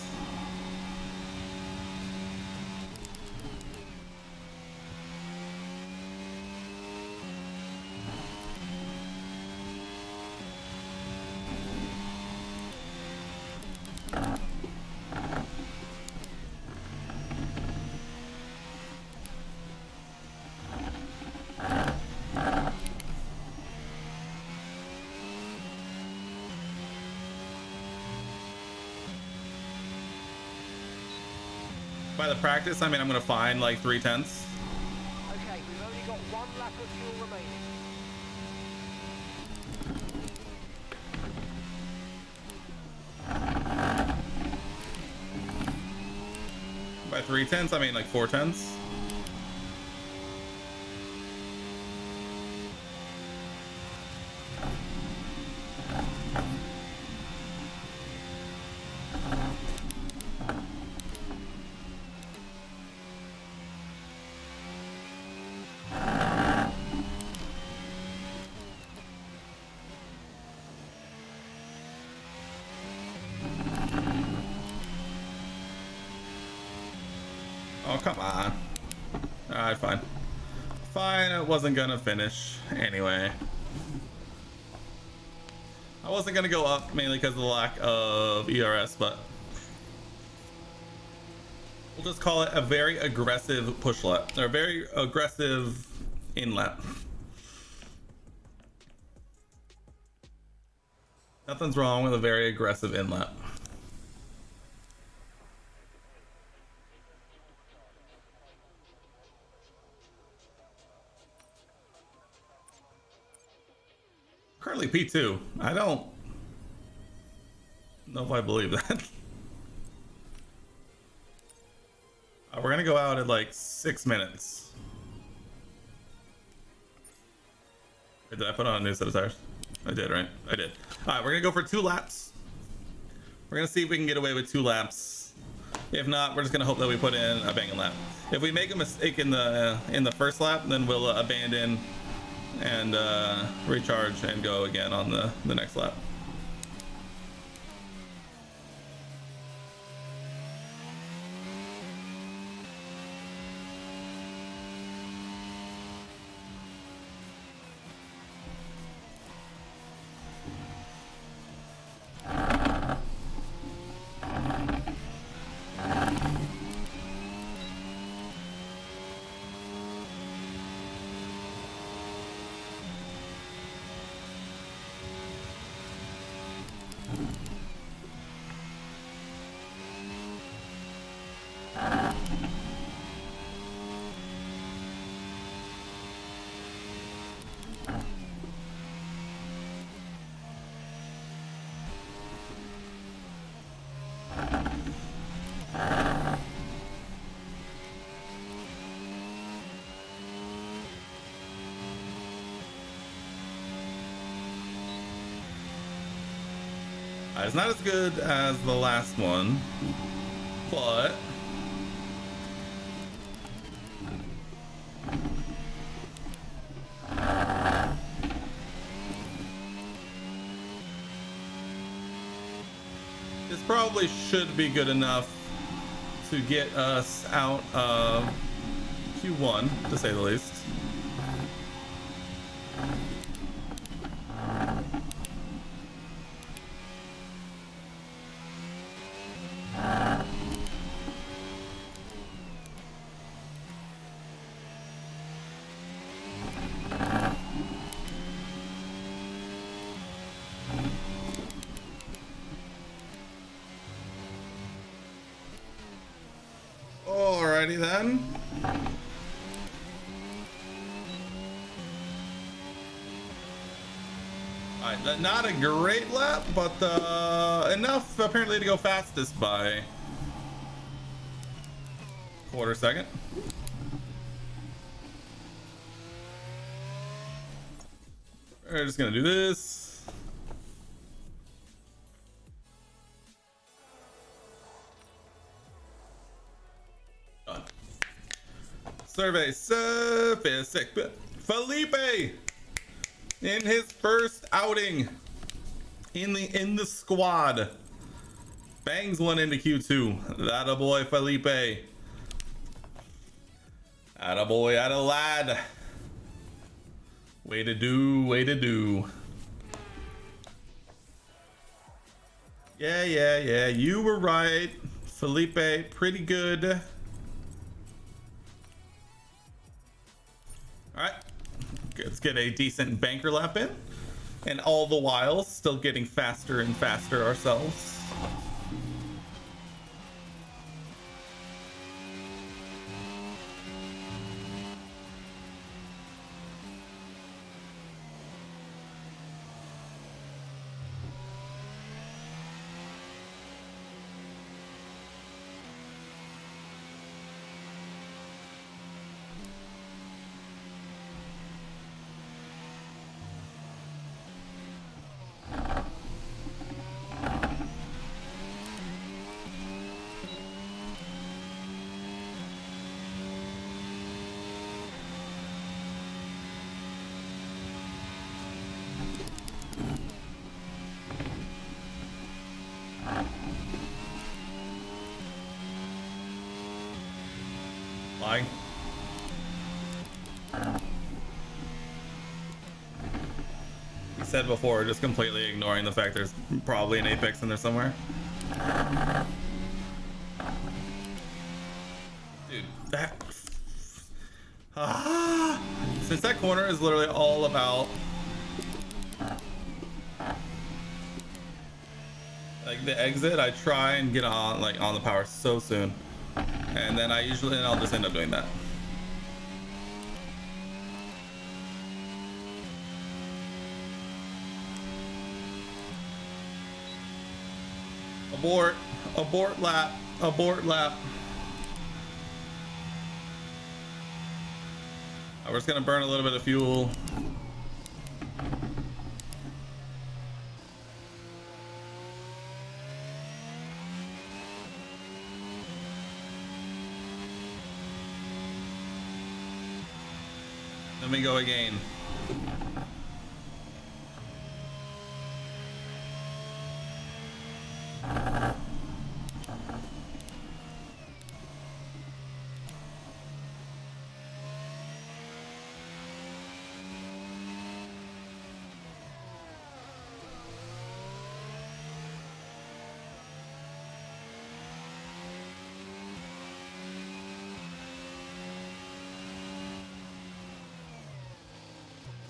By the practice, I mean I'm gonna find like 3/10. Okay, we've only got one lap of fuel remaining. By 3/10, I mean like 4/10. Oh, come on. Alright, fine. Fine, I wasn't gonna finish anyway. I wasn't gonna go up mainly because of the lack of ERS, but we'll just call it a very aggressive push lap, or a very aggressive in lap. Nothing's wrong with a very aggressive in lap. Currently P2. I don't know if I believe that. We're gonna go out at like 6 minutes. Did I put on a new set of tires? I did, right? I did. All right, we're gonna go for 2 laps. We're gonna see if we can get away with 2 laps. If not, we're just gonna hope that we put in a banging lap. If we make a mistake in the first lap, then we'll abandon and recharge and go again on the next lap. It's not as good as the last one, but this probably should be good enough to get us out of Q1, to say the least. Alrighty then. Alright, not a great lap, but enough apparently to go fastest by quarter second. We're just gonna do this. Done. Survey surface. Felipe in his first outing in the squad bangs one into Q2. That a boy, Felipe. Atta boy, atta lad. Way to do, way to do. Yeah, you were right, Felipe. Pretty good. All right, let's get a decent banker lap in, and all the while still getting faster and faster ourselves. Like, he said before, just completely ignoring the fact there's probably an apex in there somewhere. Dude, that since that corner is literally all about like the exit, I try and get on on the power so soon. And then I'll just end up doing that. Abort lap. We're just gonna burn a little bit of fuel. Then we go again.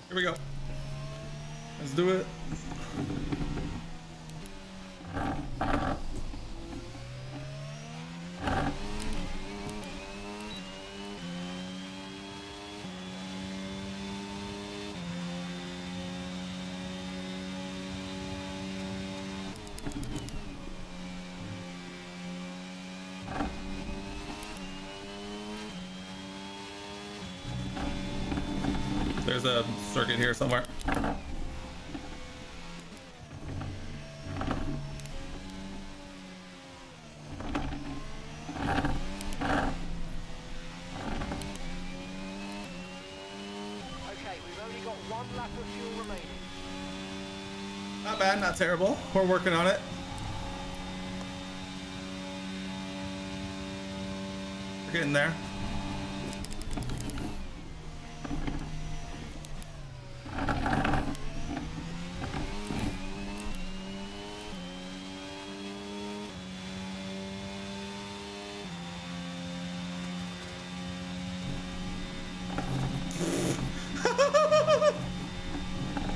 Here we go. Let's do it. There's a circuit here somewhere. Okay, we've only got 1 lap of fuel remaining. Not bad, not terrible. We're working on it. We're getting there.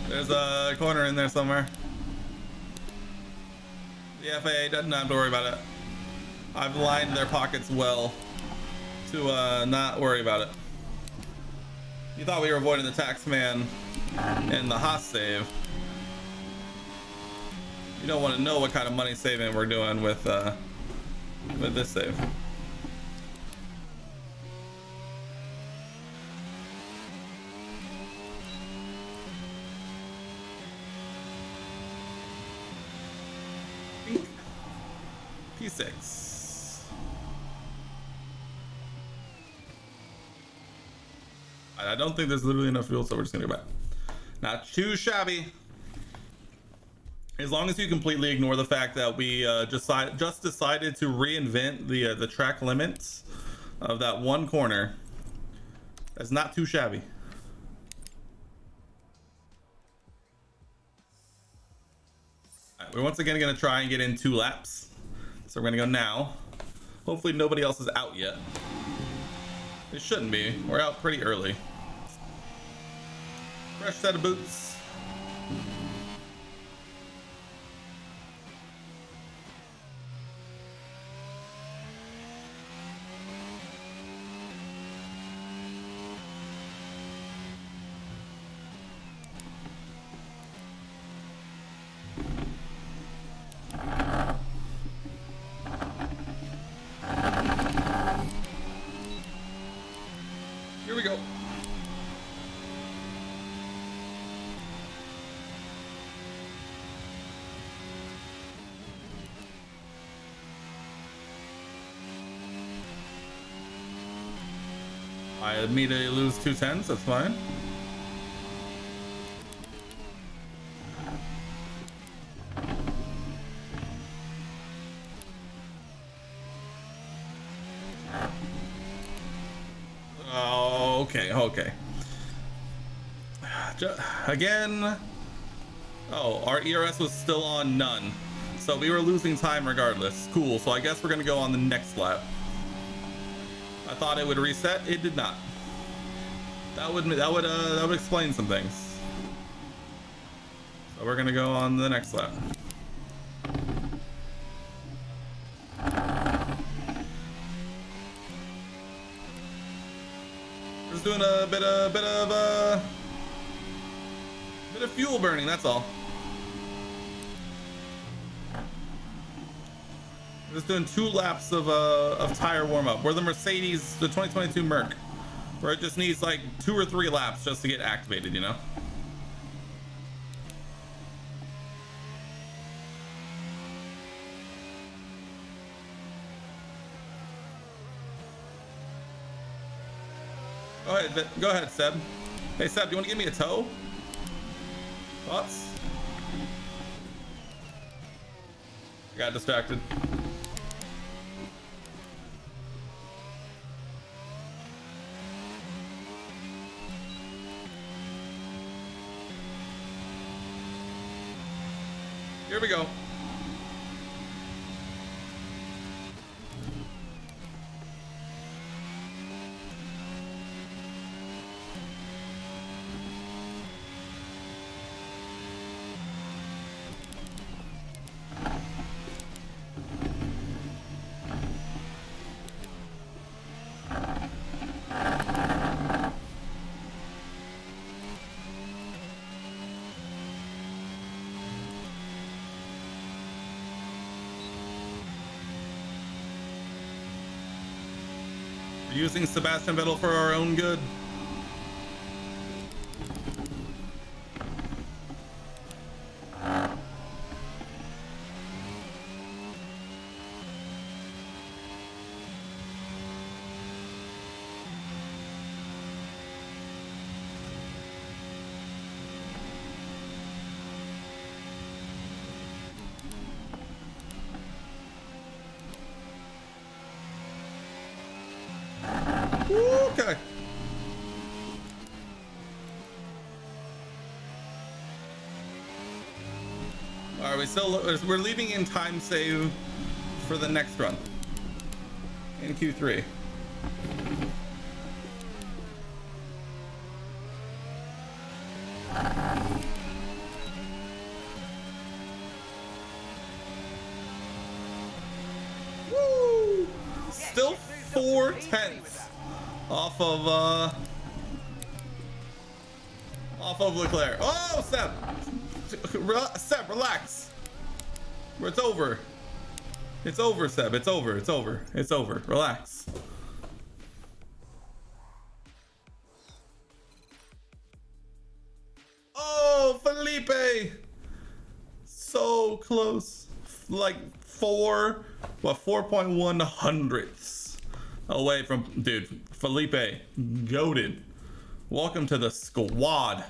There's a corner in there somewhere. The FAA doesn't have to worry about it. I've lined their pockets well to not worry about it. You thought we were avoiding the tax man and the Haas save. You don't want to know what kind of money saving we're doing with this save. P6. I don't think there's literally enough fuel, so we're just gonna go back. Not too shabby. As long as you completely ignore the fact that we just decided to reinvent the track limits of that one corner, that's not too shabby. All right, we're once again gonna try and get in 2 laps. So we're gonna go now. Hopefully nobody else is out yet. It shouldn't be. We're out pretty early. Fresh set of boots. Here we go. I immediately lose 2 tenths, that's fine. Okay. Again. Oh, our ERS was still on none. So we were losing time regardless. Cool, so I guess we're gonna go on the next lap. I thought it would reset, it did not. That would explain some things. So we're gonna go on the next lap. Just doing a bit of fuel burning, that's all. Just doing 2 laps of tire warm up. We're the Mercedes, the 2022 Merc. Where it just needs like 2 or 3 laps just to get activated, you know? Go ahead, Seb. Hey, Seb, do you want to give me a tow? Thoughts? I got distracted. Here we go. We're using Sebastian Vettel for our own good. Okay. All right, we're leaving in time save for the next run in Q3. Woo! Still 4/10 off of Leclerc. Oh, Seb, relax. It's over. It's over, Seb. It's over. It's over. It's over. Relax. Oh, Felipe. So close. Like 4.1 hundredths away from, dude, Felipe, goated. Welcome to the squad.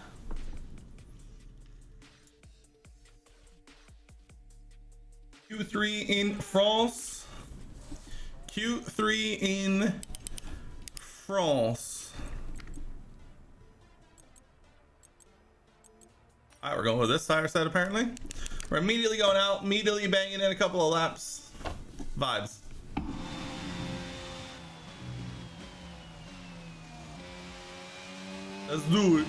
Q3 in France. Q3 in France. All right, we're going with this tire set apparently. We're immediately going out, immediately banging in a couple of laps. Vibes. Let's do it.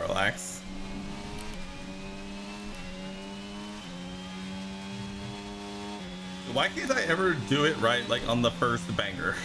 Relax. Why can't I ever do it right, like on the first banger?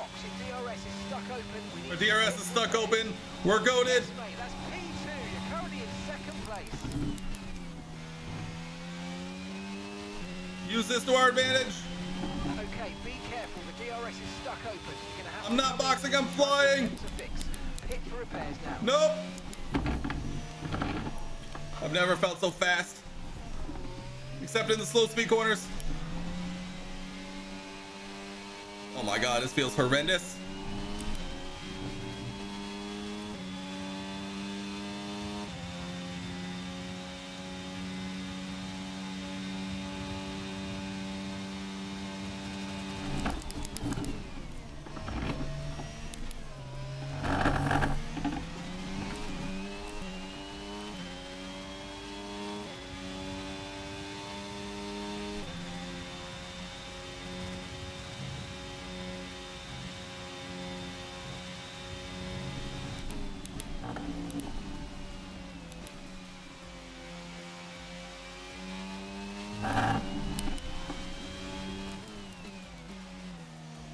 box. Your DRS is stuck open. We need Our to DRS pit is stuck for open. We're goaded. Yes, mate, that's P2. You're currently in second place. Use this to our advantage. Okay, be careful. The DRS is stuck open. You're gonna have I'm to not come in boxing, I'm and try to flying. attempt to fix. Pit for repairs now. Nope. I've never felt so fast. Except in the slow speed corners. Oh my god, this feels horrendous.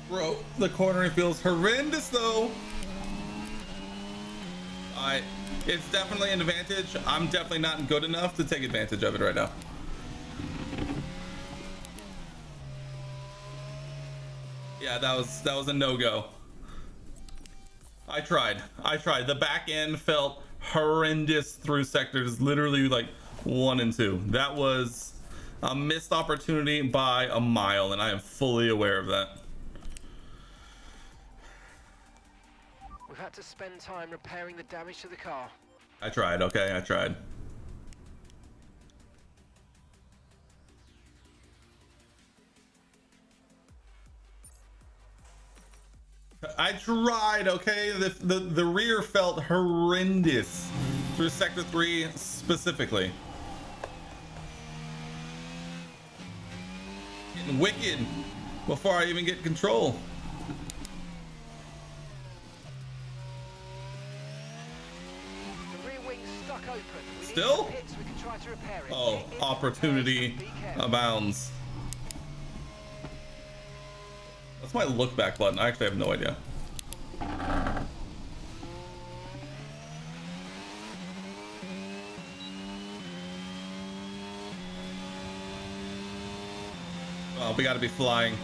Bro, the cornering feels horrendous though. It's definitely an advantage. I'm definitely not good enough to take advantage of it right now. Yeah, that was a no-go. I tried. The back end felt horrendous through sectors literally like 1 and 2. That was a missed opportunity by a mile, and I am fully aware of that. We've had to spend time repairing the damage to the car. I tried, okay? I tried. I tried, okay? The rear felt horrendous through Sector 3 specifically. Getting wicked before I even get control. The rear wing's stuck open. We need Still? some pits. We can try to repair it. Oh, Pit in opportunity repairs, be careful. abounds. What's my look back button? I actually have no idea. Oh, we gotta be flying.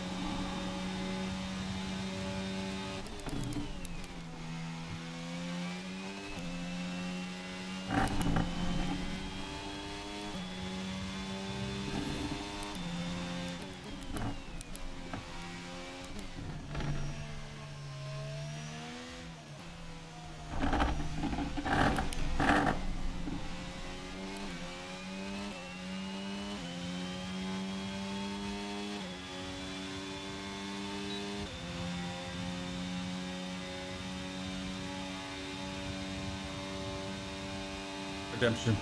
Redemption.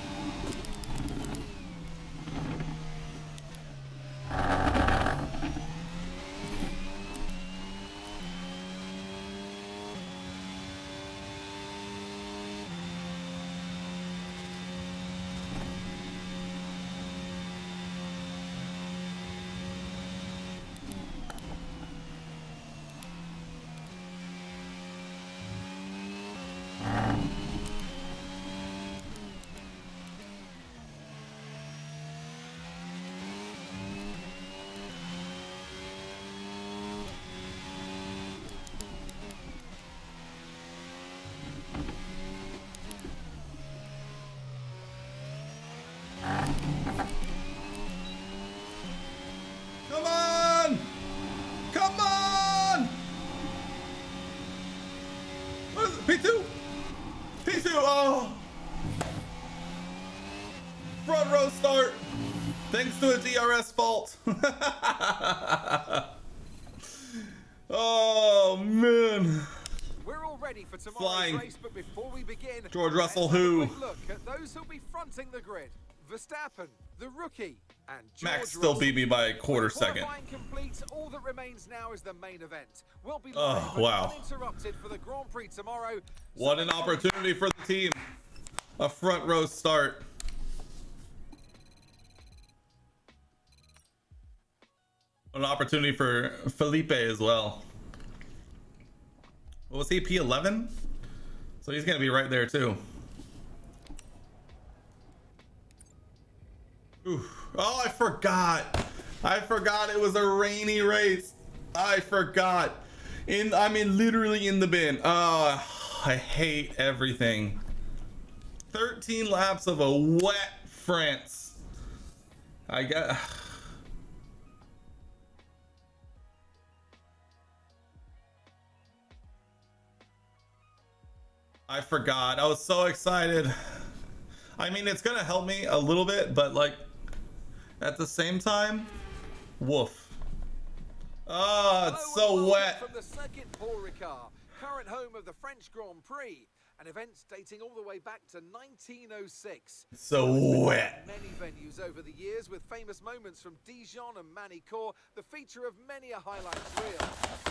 Come on! Come on! What is it? P2? P2, oh! Front row start. Thanks to a DRS fault. Oh, man. We're all ready for tomorrow's Flying. race, but before we begin, George Russell, let's have a who? quick look at those who'll be fronting the grid. Verstappen, the rookie, and George Max still Russell. beat me by a quarter second. Qualifying complete, all that remains now is the main event. We'll be Oh, live and wow. uninterrupted for the Grand Prix tomorrow. What an opportunity for the team. A front row start. An opportunity for Felipe as well. What was he, P11? So he's gonna be right there too. Oof. Oh, I forgot. I forgot it was a rainy race. I forgot. Literally in the bin. Oh, I hate everything. 13 laps of a wet France. I forgot. I was so excited. I mean, it's gonna help me a little bit, but like at the same time, woof. Oh, it's so wet. From the Circuit Paul Ricard, current home of the French Grand Prix, an event dating all the way back to 1906. It's so wet. Many venues over the years, with famous moments from Dijon and Manicourt, the feature of many a highlights reel.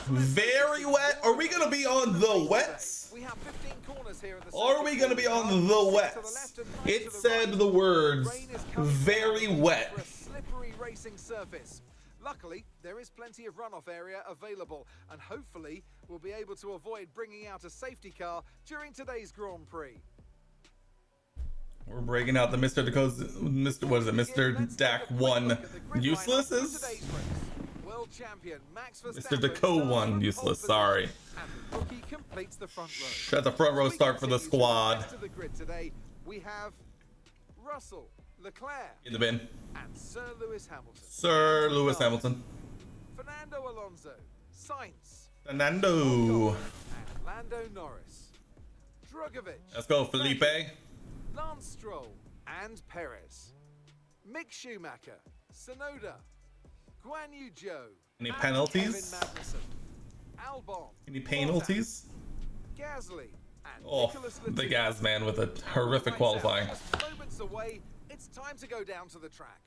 Very wet. Are we gonna be on the wets? We have 15 corners here at the Or are we gonna be on the wets? It said the words very wet. For a slippery racing surface. Luckily, there is plenty of runoff area available, and hopefully we'll be able to avoid bringing out a safety car during today's Grand Prix. We're breaking out the Mr. Dak 1 useless is? World champion Max Mr. Deco 1 useless, sorry. And the rookie completes the front row. Shut the front row start for the squad. To the grid today, we have Russell, Leclerc, In the bin. and Sir Lewis Hamilton. Sir Lewis Hamilton. Fernando Alonso, Sainz, Fernando. and Lando Norris. Drugovich. Let's go, Felipe. Lance Stroll and Perez. Mick Schumacher, Sonoda, Guan Yu Zhou. Any and penalties? Kevin Magnussen. Albon. Any penalties? Gasly and Oh, Nicholas the Latifi. gas man with a horrific Right qualifying. now, just moments away, it's time to go down to the track.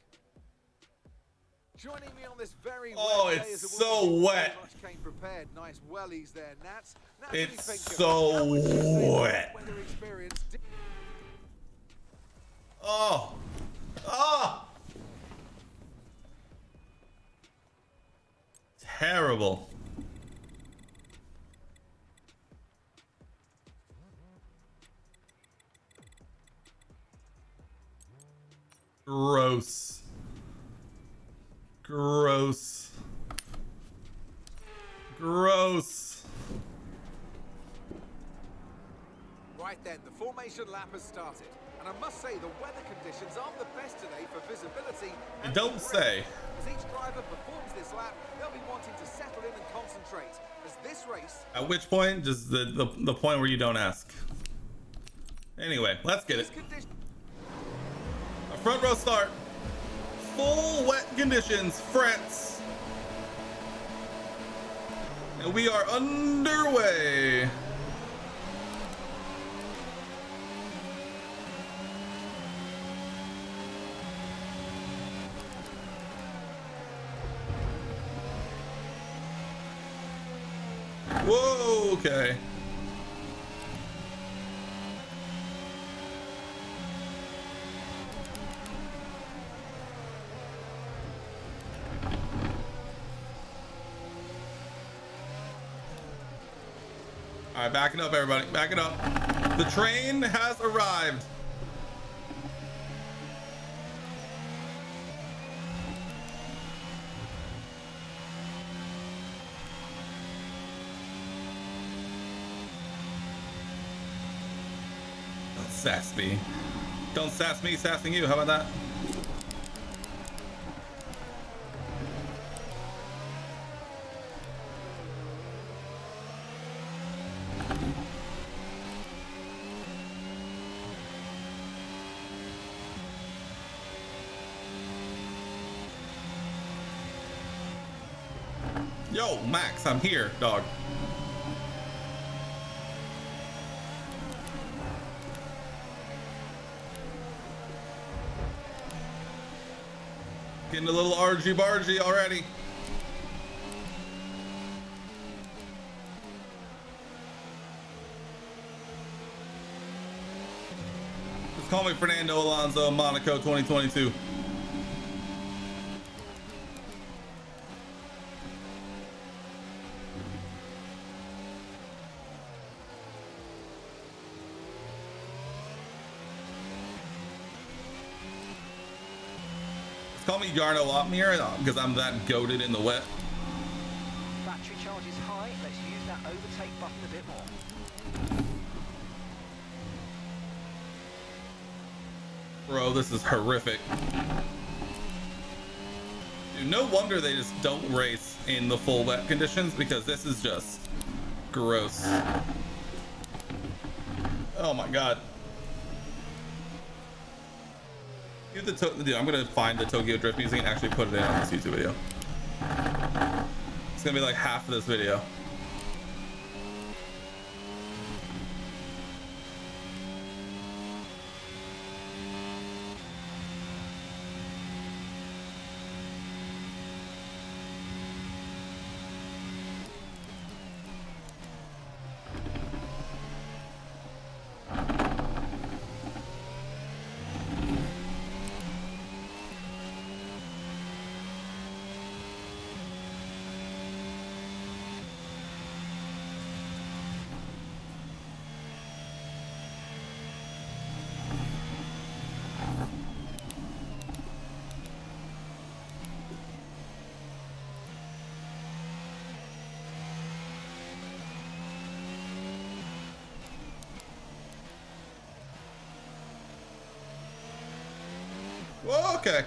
Joining me on this very Oh, wet day it's is a so woman who wet. very much came prepared. Nice wellies there, Nats. It's so wet. Weather experience. Oh. Oh. Terrible. Gross. Gross. Gross. Right then, the formation lap has started. And I must say, the weather conditions aren't the best today for visibility. You don't say. As each driver performs this lap, they'll be wanting to settle in and concentrate. As this race... At which point, just the point where you don't ask. Anyway, let's get it. A front row start. Full wet conditions, France. And we are underway. Whoa, okay. All right, back it up, everybody. Back it up. The train has arrived. Don't sass me. Don't sass me, sassing you. How about that? Yo, Max, I'm here, dog. Getting a little argy-bargy already. Just call me Fernando Alonso, Monaco 2022. call me Yarno Opmir because I'm that goated in the wet. Battery charge is high. Let's use that overtake button a bit more. Bro, this is horrific. Dude, no wonder they just don't race in the full wet conditions because this is just gross. Oh my god. Dude, I'm gonna find the Tokyo Drift music and actually put it in on this YouTube video. It's gonna be like half of this video. Whoa, okay.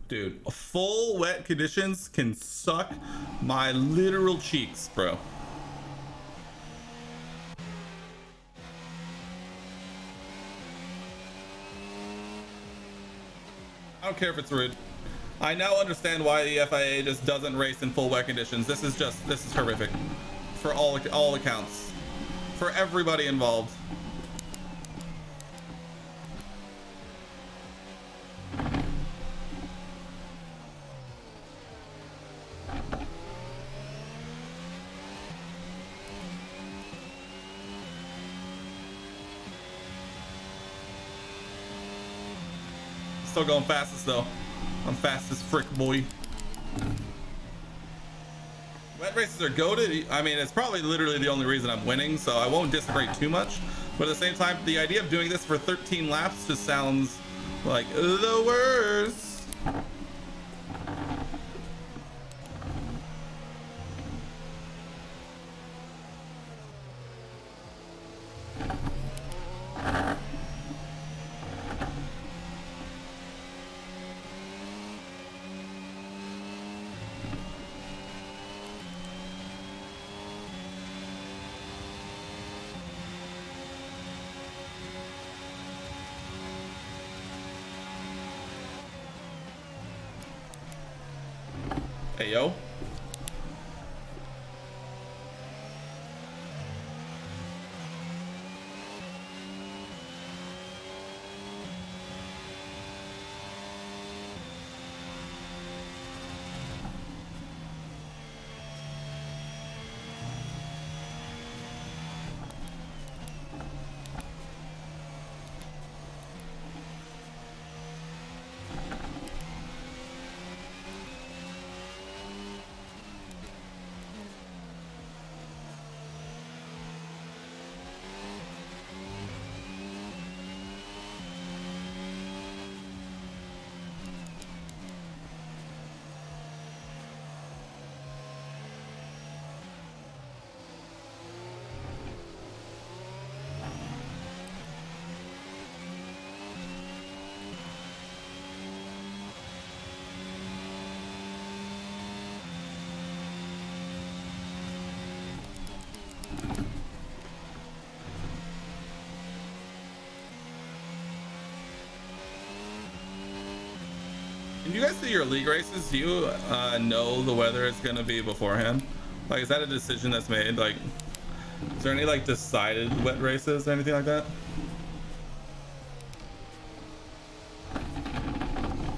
Dude, full wet conditions can suck my literal cheeks, bro. I don't care if it's rude. I now understand why the FIA just doesn't race in full wet conditions. This is horrific for all accounts, for everybody involved. Still going fastest though. I'm fastest frick, boy. Wet races are goated. I mean, it's probably literally the only reason I'm winning, so I won't disagree too much. But at the same time, the idea of doing this for 13 laps just sounds like the worst. Hey, yo. When you guys do your league races, do you know the weather is going to be beforehand? Like, is that a decision that's made? Like, is there any like decided wet races or anything like that?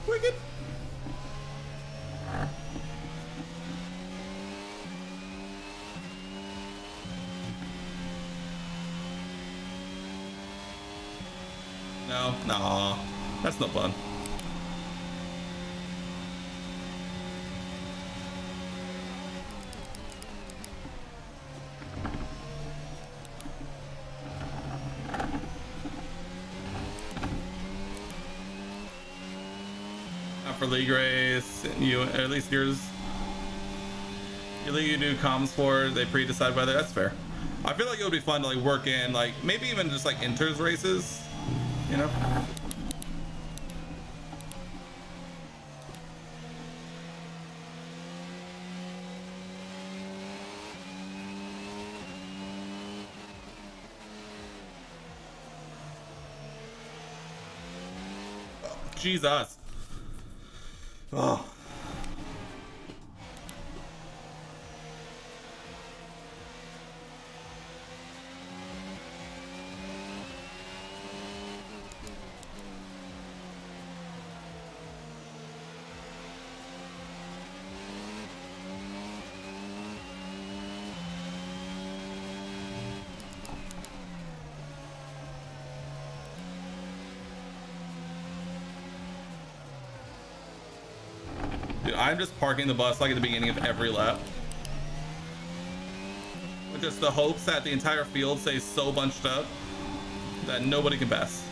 Wicked. No, that's not fun. for league race. You at least yours. Your league you do comms for. They pre-decide whether that's fair. I feel like it would be fun to like work in like maybe even just like inters races. You know. Jesus. Oh. Dude, I'm just parking the bus like at the beginning of every lap. With just the hopes that the entire field stays so bunched up that nobody can pass.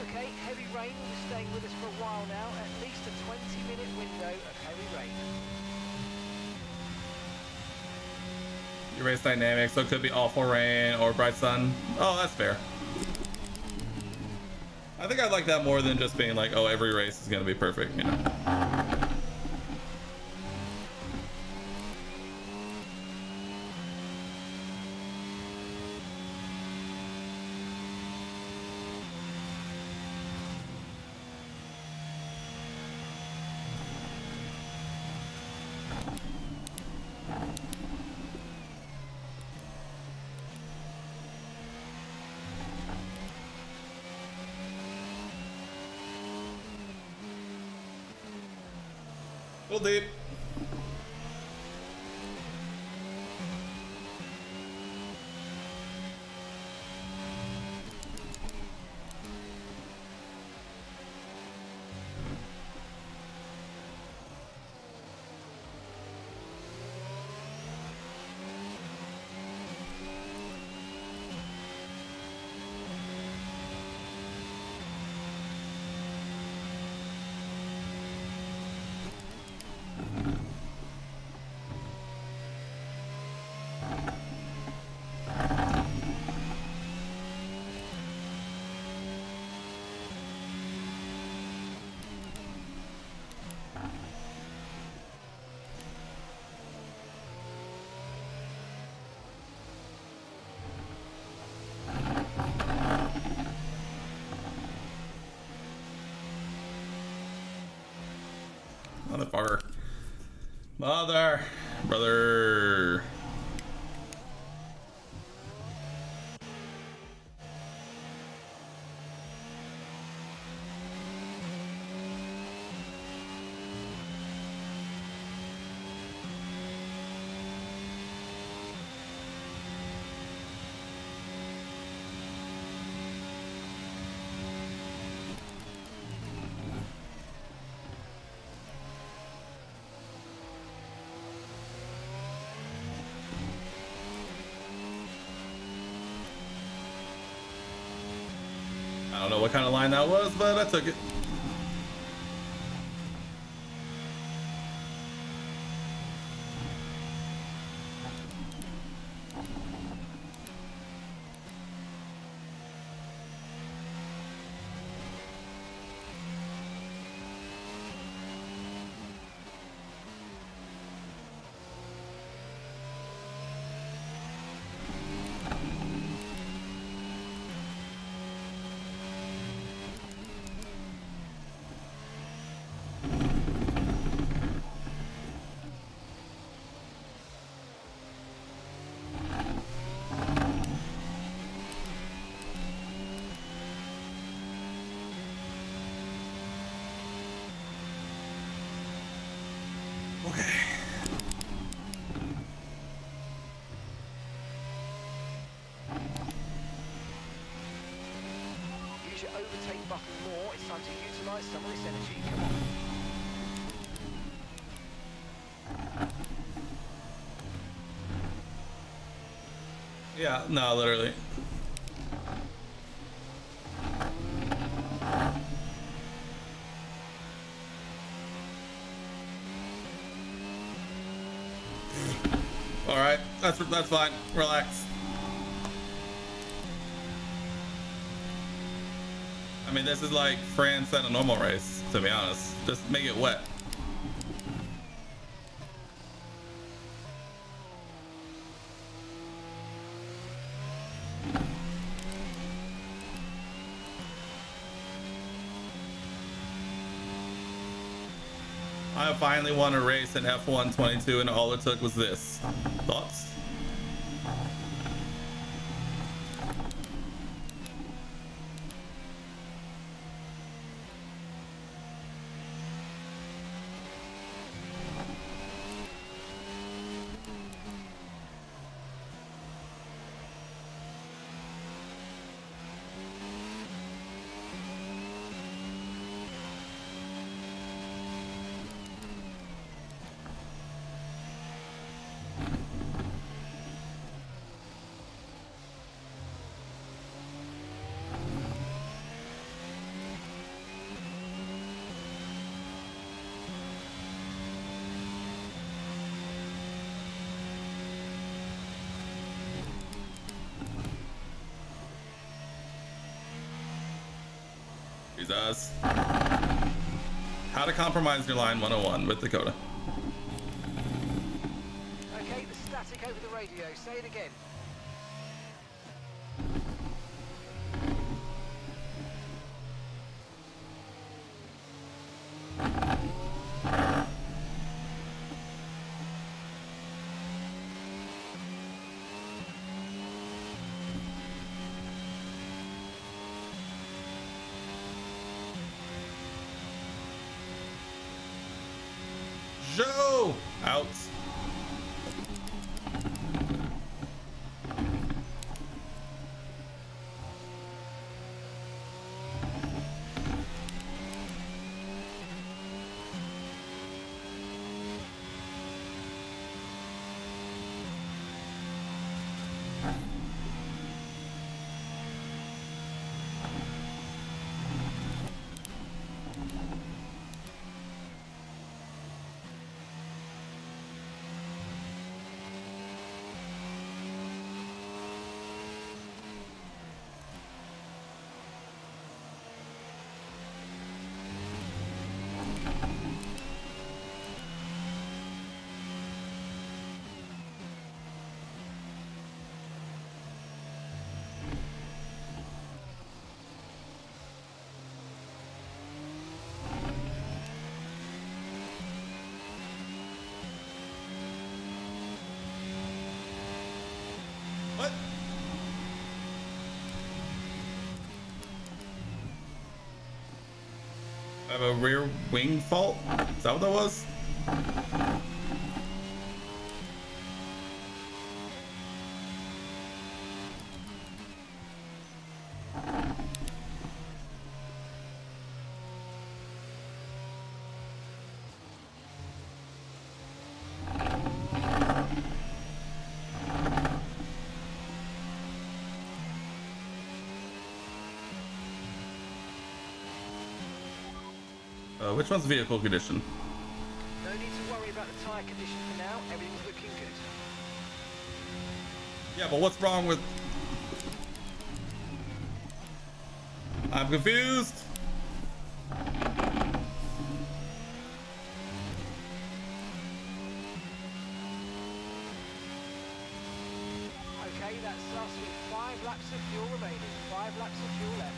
Okay, heavy rain will be staying with us for a while now, at least a 20-minute window of heavy rain. Your race dynamic, so it could be awful rain or bright sun. Oh, that's fair. I think I like that more than just being like, oh, every race is gonna be perfect, you know. Well, deep. Motherfucker. Mother. Brother. I don't know what kind of line that was, but I took it. Okay. Use your overtake button more. It's time to utilise some of this energy. Come on. Yeah, no, literally. All right, that's fine. Relax. I mean, this is like France at a normal race, to be honest. Just make it wet. I finally won a race in F1 22 and all it took was this. Thoughts? Jesus. How to compromise your line 101 with Dakota. Okay, the static over the radio. Say it again. Joe! Out. What? I have a rear wing fault? Is that what that was? Which one's vehicle condition? No need to worry about the tyre condition for now. Everything's looking good. Yeah, but what's wrong with... I'm confused. Okay, that's us with 5 laps of fuel remaining. 5 laps of fuel left.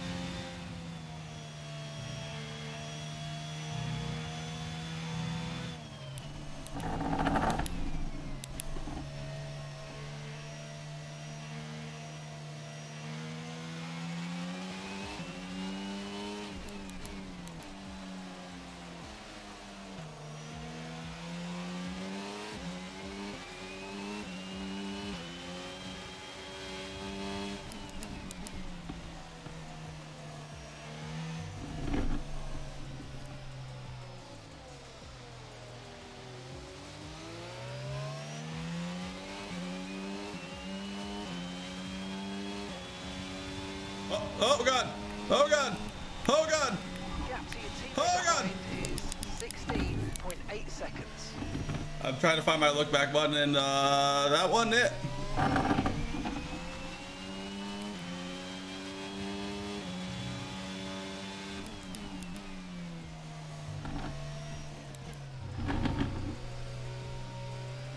Oh god! Oh god! Oh god! Gap to your team Oh, God. behind is 16.8 seconds. I'm trying to find my look back button, and that wasn't it.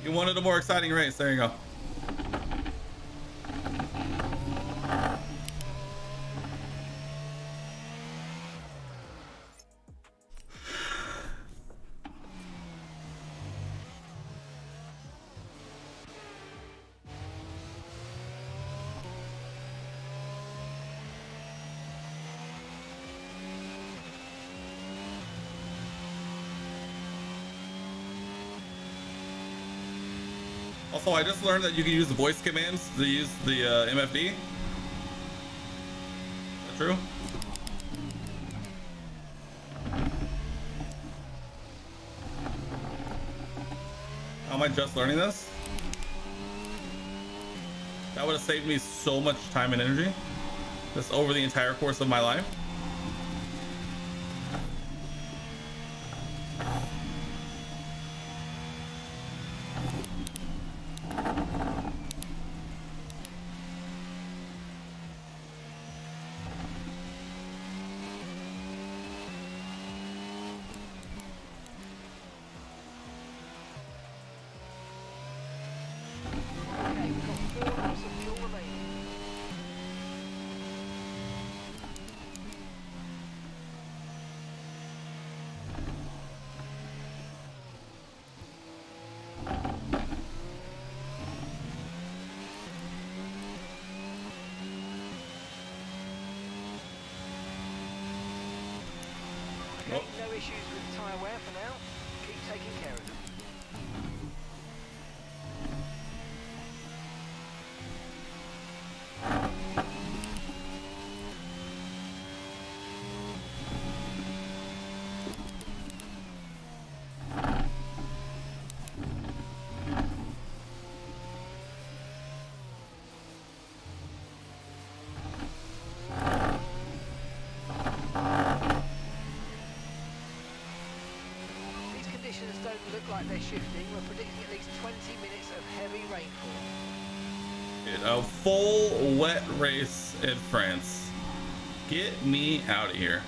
You wanted a more exciting race. There you go. Also, I just learned that you can use the voice commands to use the MFD. Is that true? How am I just learning this? That would have saved me so much time and energy. Just over the entire course of my life. Okay, we've got 4 laps of fuel remaining. Okay, Nope. no issues with tyre wear for now. Keep taking care of them. These conditions don't look like they're shifting. We're predicting at least 20 minutes of heavy rainfall. A full wet race in France. Get me out of here.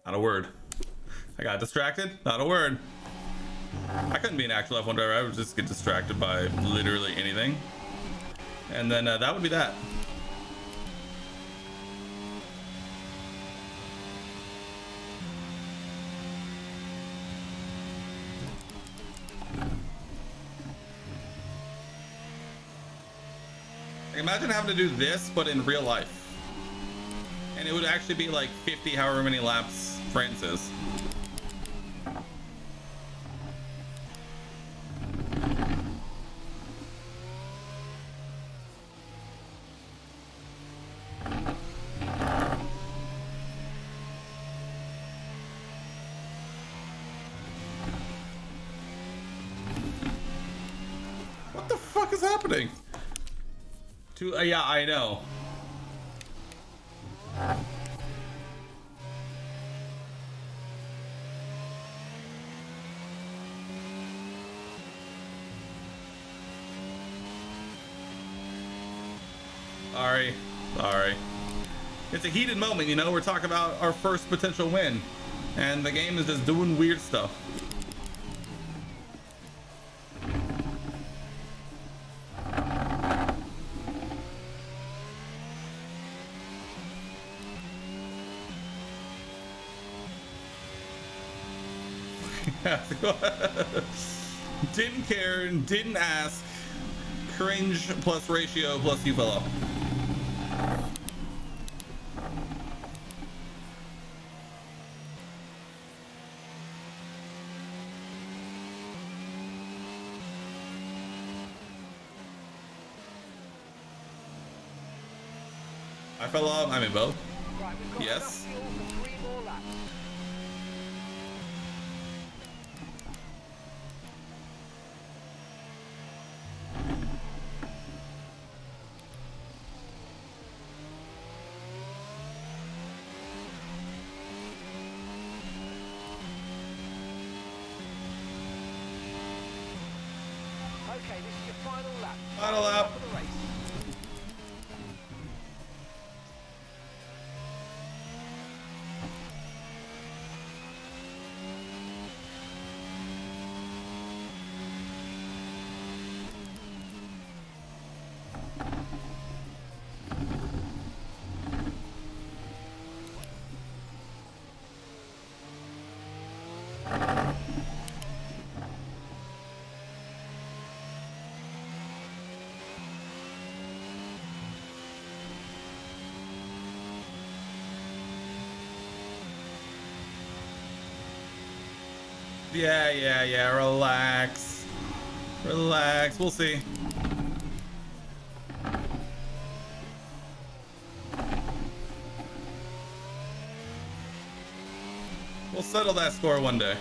Not a word. I got distracted. Not a word. I couldn't be an actual F1 driver. I would just get distracted by literally anything. And then that would be that. Like, imagine having to do this, but in real life. And it would actually be like 50 however many laps France is. What the fuck is happening? Yeah, I know. Sorry. Sorry. It's a heated moment, you know? We're talking about our first potential win. And the game is just doing weird stuff. Didn't care, didn't ask. Cringe plus ratio plus you fell off. I fell off. I'm in both. Right, we've got Yes. enough fuel for 3 more laps. Okay, this is your final lap. Final lap. For the race. Yeah. Relax. Relax. We'll see. We'll settle that score one day.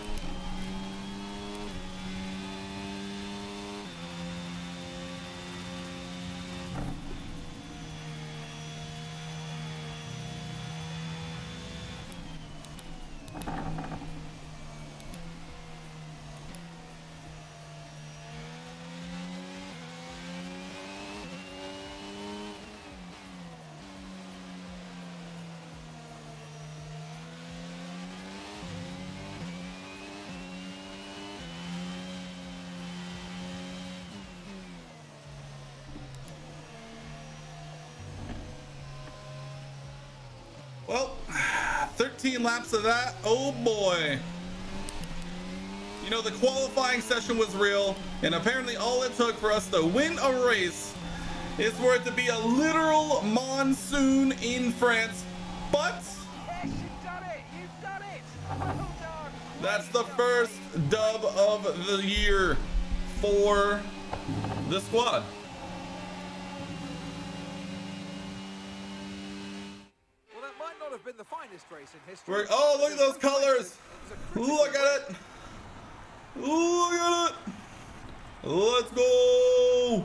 Well, 13 laps of that. Oh boy. You know, the qualifying session was real, and apparently all it took for us to win a race is for it to be a literal monsoon in France. But Yes, you've done it! You've done it! Well done! that's the first dub of the year for the squad. Well, that might not have been the finest race in history. Oh, look at those colors. Look at it. Look at it. Let's go.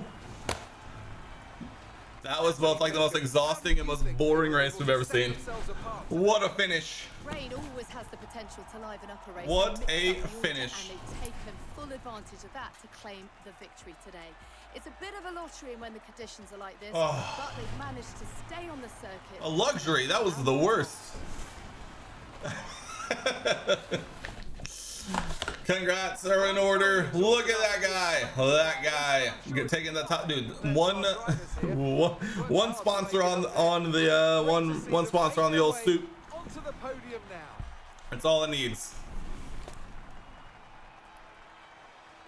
That was both like the most exhausting and most boring race we've ever seen. What a finish. Rain always has the potential to liven up a race. What and mix a up the order, finish. And they've taken full advantage of that to claim the victory today. It's a bit of a lottery when the conditions are like this, but they've managed to stay on the circuit. A luxury. That was the worst. Congrats, they're in order. Look at that guy. That guy taking the top, dude. One sponsor on the one sponsor on the old suit. Onto the podium now. That's all it needs.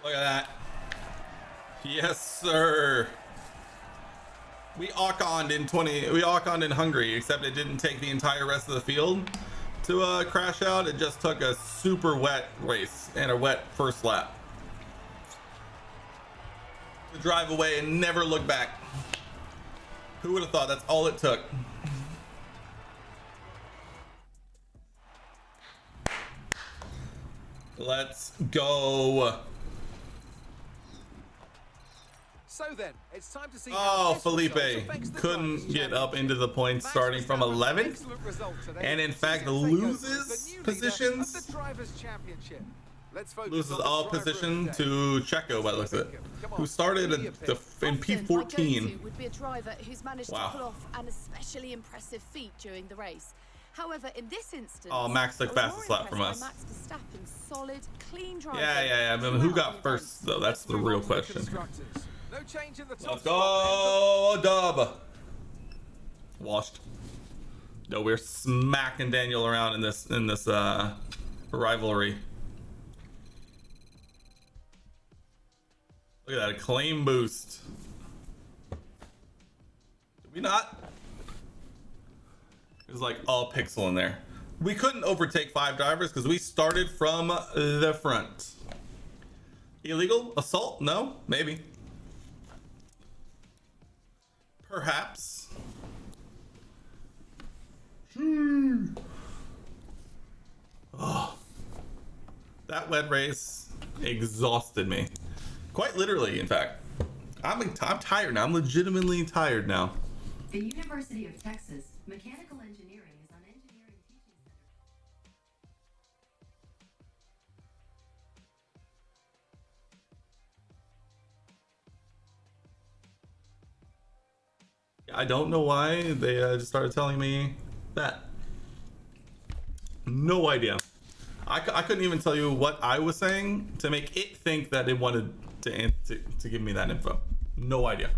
Look at that. Yes, sir. We Oconed in Hungary, except it didn't take the entire rest of the field to crash out. It just took a super wet race and a wet first lap to drive away and never look back. Who would have thought that's all it took? Let's go. So then, it's time to see Oh, this Felipe result affects the couldn't Drivers' get up Championship. into the points Max starting from Verstappen's 11th, excellent result today and in sees fact him take over as loses the new leader positions. of the Drivers' Championship. Let's focus Loses on the all driver of the position day. to Checo by the looks of it, Come on, who started give me in, a pick. in Often, my P14. go-to would be a driver who's managed Wow. to pull off an especially impressive feat during the race. However, in this instance, Oh, Max took I was fastest more lap from impressed us. by Max Verstappen's solid, clean driving. Yeah. I mean, who got first though? That's the Move real on to the question. constructors. No change in the top Let's spot go, Dub. Washed. No, we're smacking Daniel around in this rivalry. Look at that, a claim boost. Did we not? There's like all pixel in there. We couldn't overtake 5 drivers because we started from the front. Illegal assault? No, maybe. Perhaps. Oh, that wet race exhausted me. Quite literally, in fact. I'm tired now. I'm legitimately tired now. The University of Texas Mechanical Engineering is an engineering teaching center. I don't know why they just started telling me that. No idea. I couldn't even tell you what I was saying to make it think that it wanted to give me that info. No idea.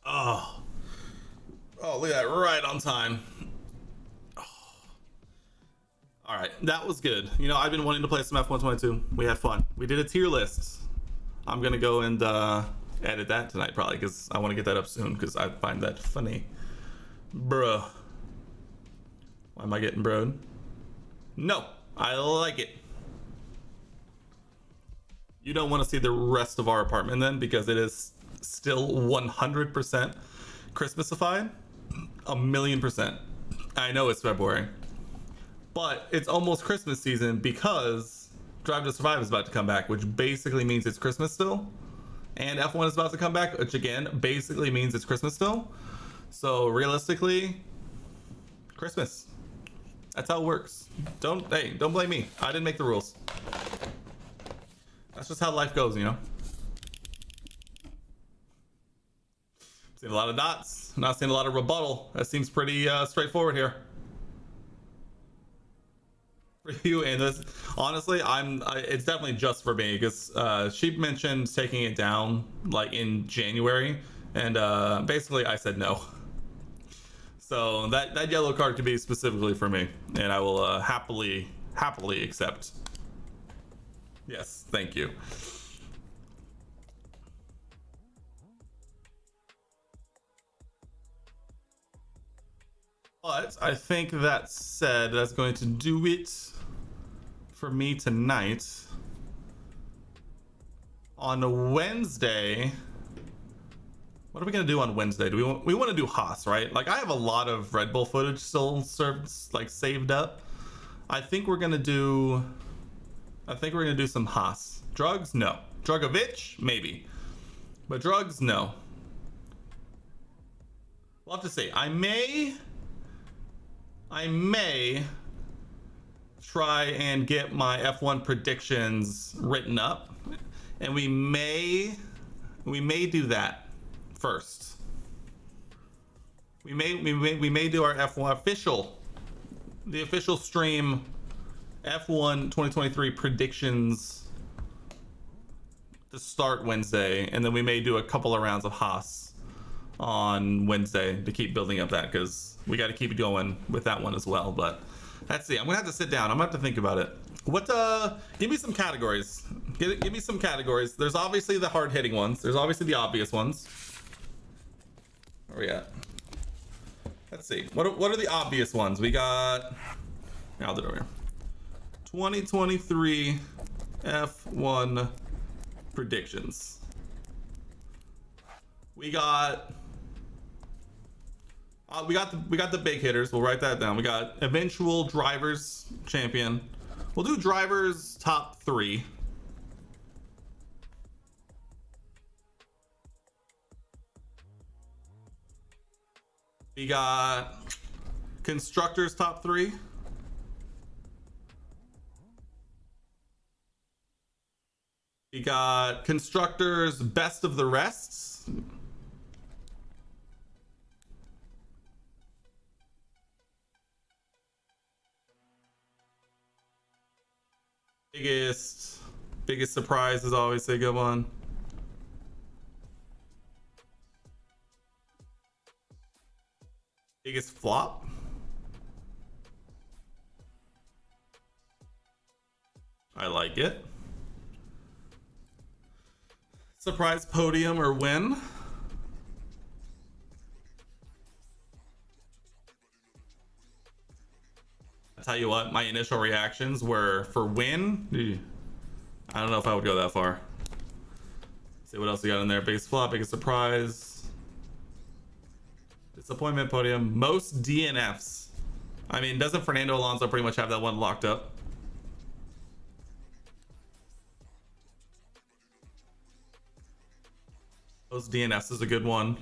Oh, look at that, right on time. Oh. All right, that was good. You know, I've been wanting to play some F122. We had fun. We did a tier list. I'm gonna go and edit that tonight probably because I want to get that up soon because I find that funny. Bruh. Why am I getting broed? No, I like it. You don't want to see the rest of our apartment then because it is still 100% Christmasified. 1,000,000%. I know it's February, but it's almost Christmas season because Drive to Survive is about to come back, which basically means it's Christmas still. And F1 is about to come back, which again basically means it's Christmas still. So realistically, Christmas. That's how it works. Don't blame me. I didn't make the rules. That's just how life goes, you know. Seen a lot of dots. Not seeing a lot of rebuttal. That seems pretty straightforward here. For you, and this, honestly, it's definitely just for me because she mentioned taking it down like in January, and basically I said no. So that yellow card could be specifically for me, and I will happily accept. Yes, thank you. But I think that said, that's going to do it for me tonight. On Wednesday, what are we gonna do on Wednesday? We want to do Haas, right? Like I have a lot of Red Bull footage still saved up. I think we're gonna do some Haas. Drugs, no. Drugovich, maybe. But drugs, no. We'll have to see. I may try and get my F1 predictions written up, and we may do that first. We may do our F1 the official stream F1 2023 predictions to start Wednesday, and then we may do a couple of rounds of Haas on Wednesday to keep building up that because we got to keep it going with that one as well. But let's see. I'm gonna have to sit down. I'm gonna have to think about it. Give me some categories. Give me some categories. There's obviously the hard hitting ones. There's obviously the obvious ones. Where are we at? Let's see. What are the obvious ones? We got. Now that over here. 2023 F1 predictions. We got the big hitters. We'll write that down. We got eventual drivers champion. We'll do drivers top 3. We got constructors top 3. We got constructors, best of the rests. Biggest surprise is always a good one. Biggest flop. I like it. Surprise podium or win. I'll tell you what, my initial reactions were for win. I don't know if I would go that far. See what else we got in there. Biggest flop, biggest surprise. Disappointment podium. Most DNFs. I mean, doesn't Fernando Alonso pretty much have that one locked up? Most DNFs is a good one.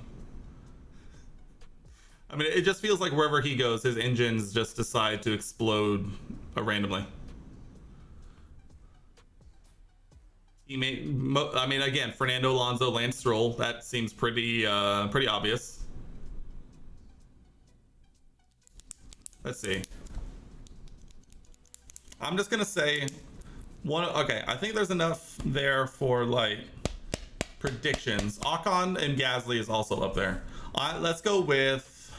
I mean, it just feels like wherever he goes, his engines just decide to explode randomly. Teammate, I mean, again, Fernando Alonso, Lance Stroll. That seems pretty obvious. Let's see. I'm just gonna say one. Okay, I think there's enough there for like predictions. Ocon and Gasly is also up there. Let's go with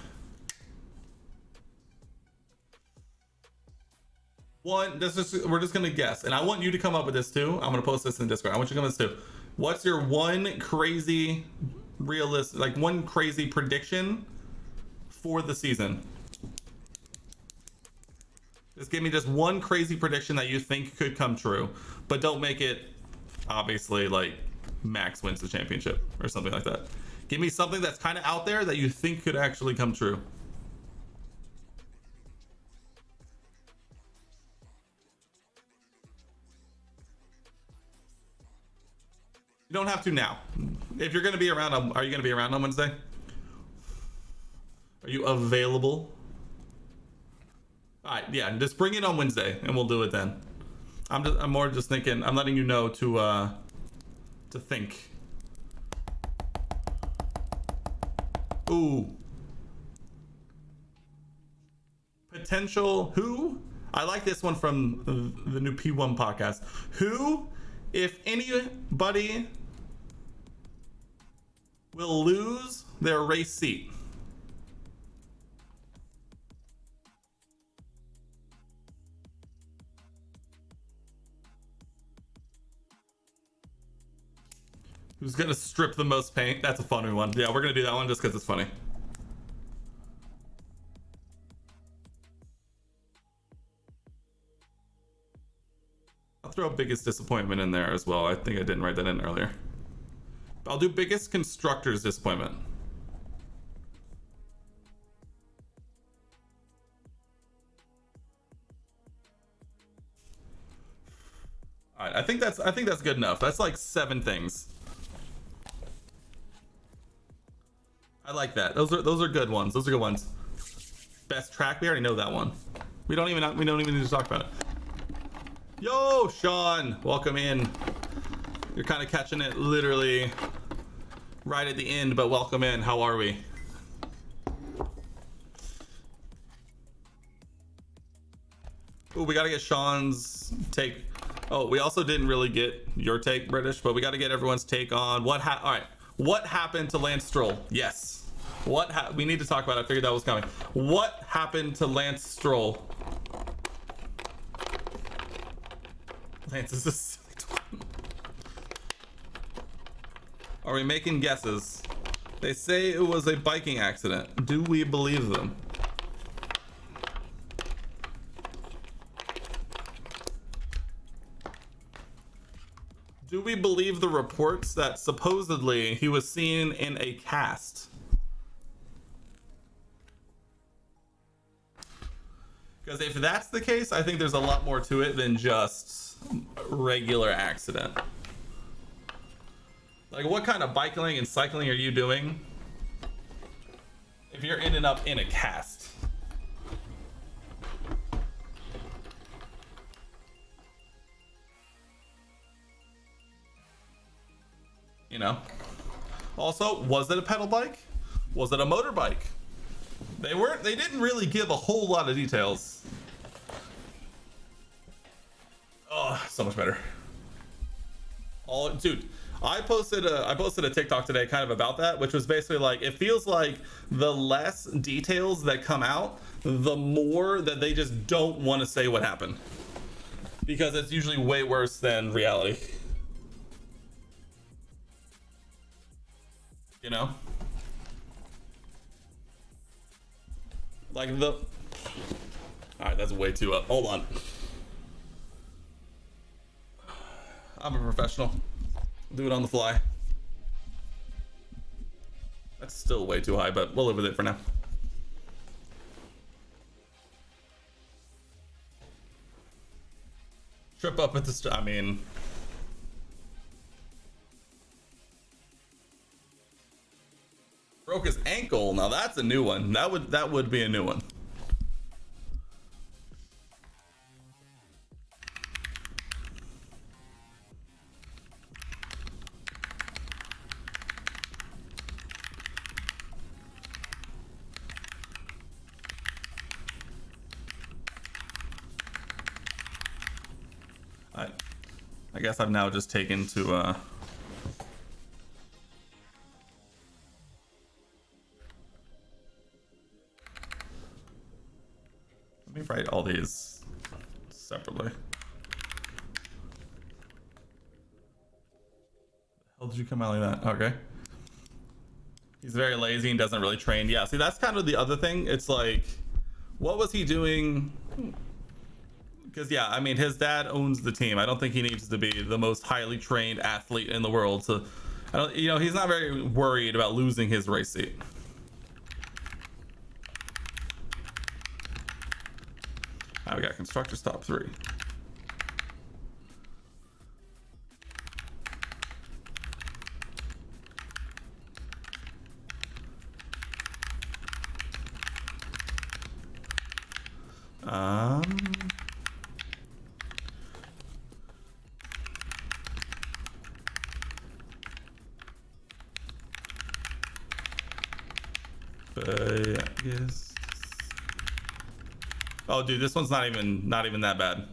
one. We're just gonna guess, and I want you to come up with this too. I'm gonna post this in Discord. I want you to come up with this too. What's your one crazy, realistic, like one crazy prediction for the season? Just give me just one crazy prediction that you think could come true, but don't make it obviously like Max wins the championship or something like that. Give me something that's kind of out there that you think could actually come true. You don't have to now. If you're going to be around, are you going to be around on Wednesday? Are you available? All right, yeah, just bring it on Wednesday and we'll do it then. I'm more just thinking, I'm letting you know to think. Ooh. Potential who? I like this one from the new P1 podcast. Who, if anybody, will lose their race seat? Who's gonna strip the most paint? That's a funny one. Yeah, we're gonna do that one just because it's funny. I'll throw biggest disappointment in there as well. I think I didn't write that in earlier. I'll do biggest constructor's disappointment. All right, I think that's good enough. That's like 7 things. I like that. Those are good ones. Those are good ones. Best track, we already know that one. We don't even need to talk about it. Yo, Sean, welcome in. You're kind of catching it literally right at the end, but welcome in. How are we? Ooh, we got to get Sean's take. Oh, we also didn't really get your take, British, but we got to get everyone's take on all right. What happened to Lance Stroll? Yes. We need to talk about it. I figured that was coming. What happened to Lance Stroll? Lance is a silly twin. Are we making guesses? They say it was a biking accident. Do we believe them? Do we believe the reports that supposedly he was seen in a cast? Because if that's the case, I think there's a lot more to it than just regular accident. Like, what kind of biking and cycling are you doing if you're ending up in a cast? You know. Also, was it a pedal bike? Was it a motorbike? They didn't really give a whole lot of details. Oh, so much better. Dude, I posted a TikTok today kind of about that, which was basically like, it feels like the less details that come out, the more that they just don't want to say what happened, because it's usually way worse than reality. You know? Like the... Alright, that's way too up. Hold on. I'm a professional. Do it on the fly. That's still way too high, but we'll live with it for now. Trip up at the I mean... Broke his ankle. Now that's a new one. That would be a new one. I guess I've now just taken to let me write all these separately. How did you come out like that? Okay. He's very lazy and doesn't really train. Yeah, see, that's kind of the other thing. It's like, what was he doing? Because yeah, I mean, his dad owns the team. I don't think he needs to be the most highly trained athlete in the world. So, I don't, you know, he's not very worried about losing his race seat. All right, we got constructors top 3. I guess. Oh, dude, this one's not even that bad.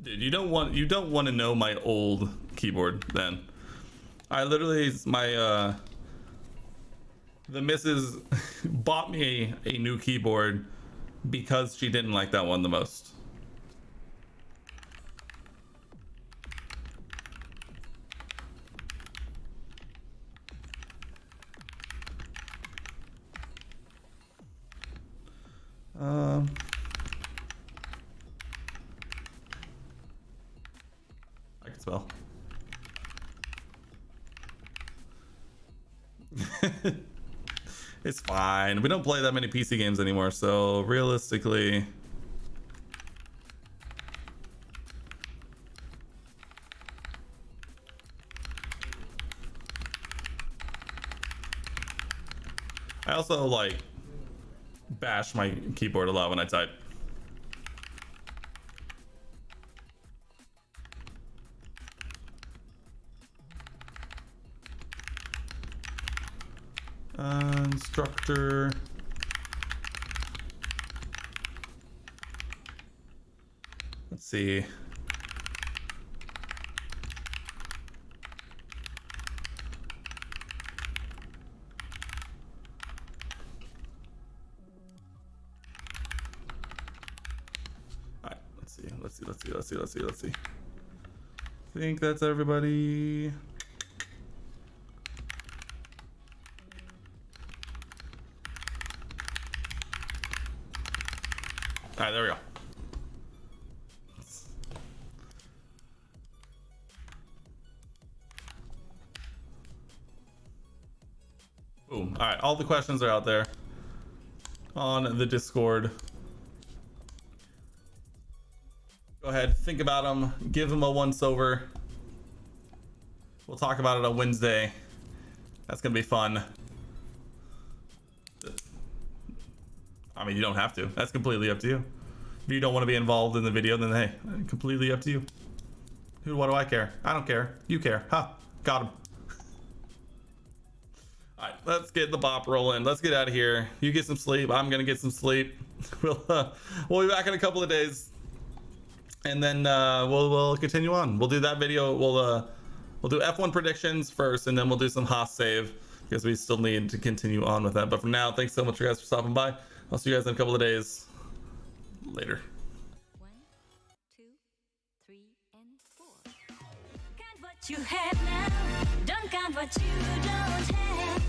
Dude, you don't want to know my old keyboard. Then I literally the missus bought me a new keyboard because she didn't like that one the most. I can spell. It's fine. We don't play that many PC games anymore, so realistically... I also, like, bash my keyboard a lot when I type. Instructor. Let's see. All right, let's see. I think that's everybody. All right, there we go. Boom. All right, all the questions are out there on the Discord. Go ahead, think about them, give them a once over. We'll talk about it on Wednesday. That's gonna be fun. I mean, you don't have to. That's completely up to you. If you don't want to be involved in the video, then hey, completely up to you. What do I care? I don't care. You care. Huh? Got him. All right, let's get the bop rolling. Let's get out of here. You get some sleep. I'm gonna get some sleep. We'll be back in a couple of days, and then we'll continue on. We'll do that video. We'll do F1 predictions first, and then we'll do some Haas save because we still need to continue on with that. But for now, thanks so much, guys, for stopping by. I'll see you guys in a couple of days. Later. 1, 2, 3, and 4. Count what you have now. Don't count what you don't have.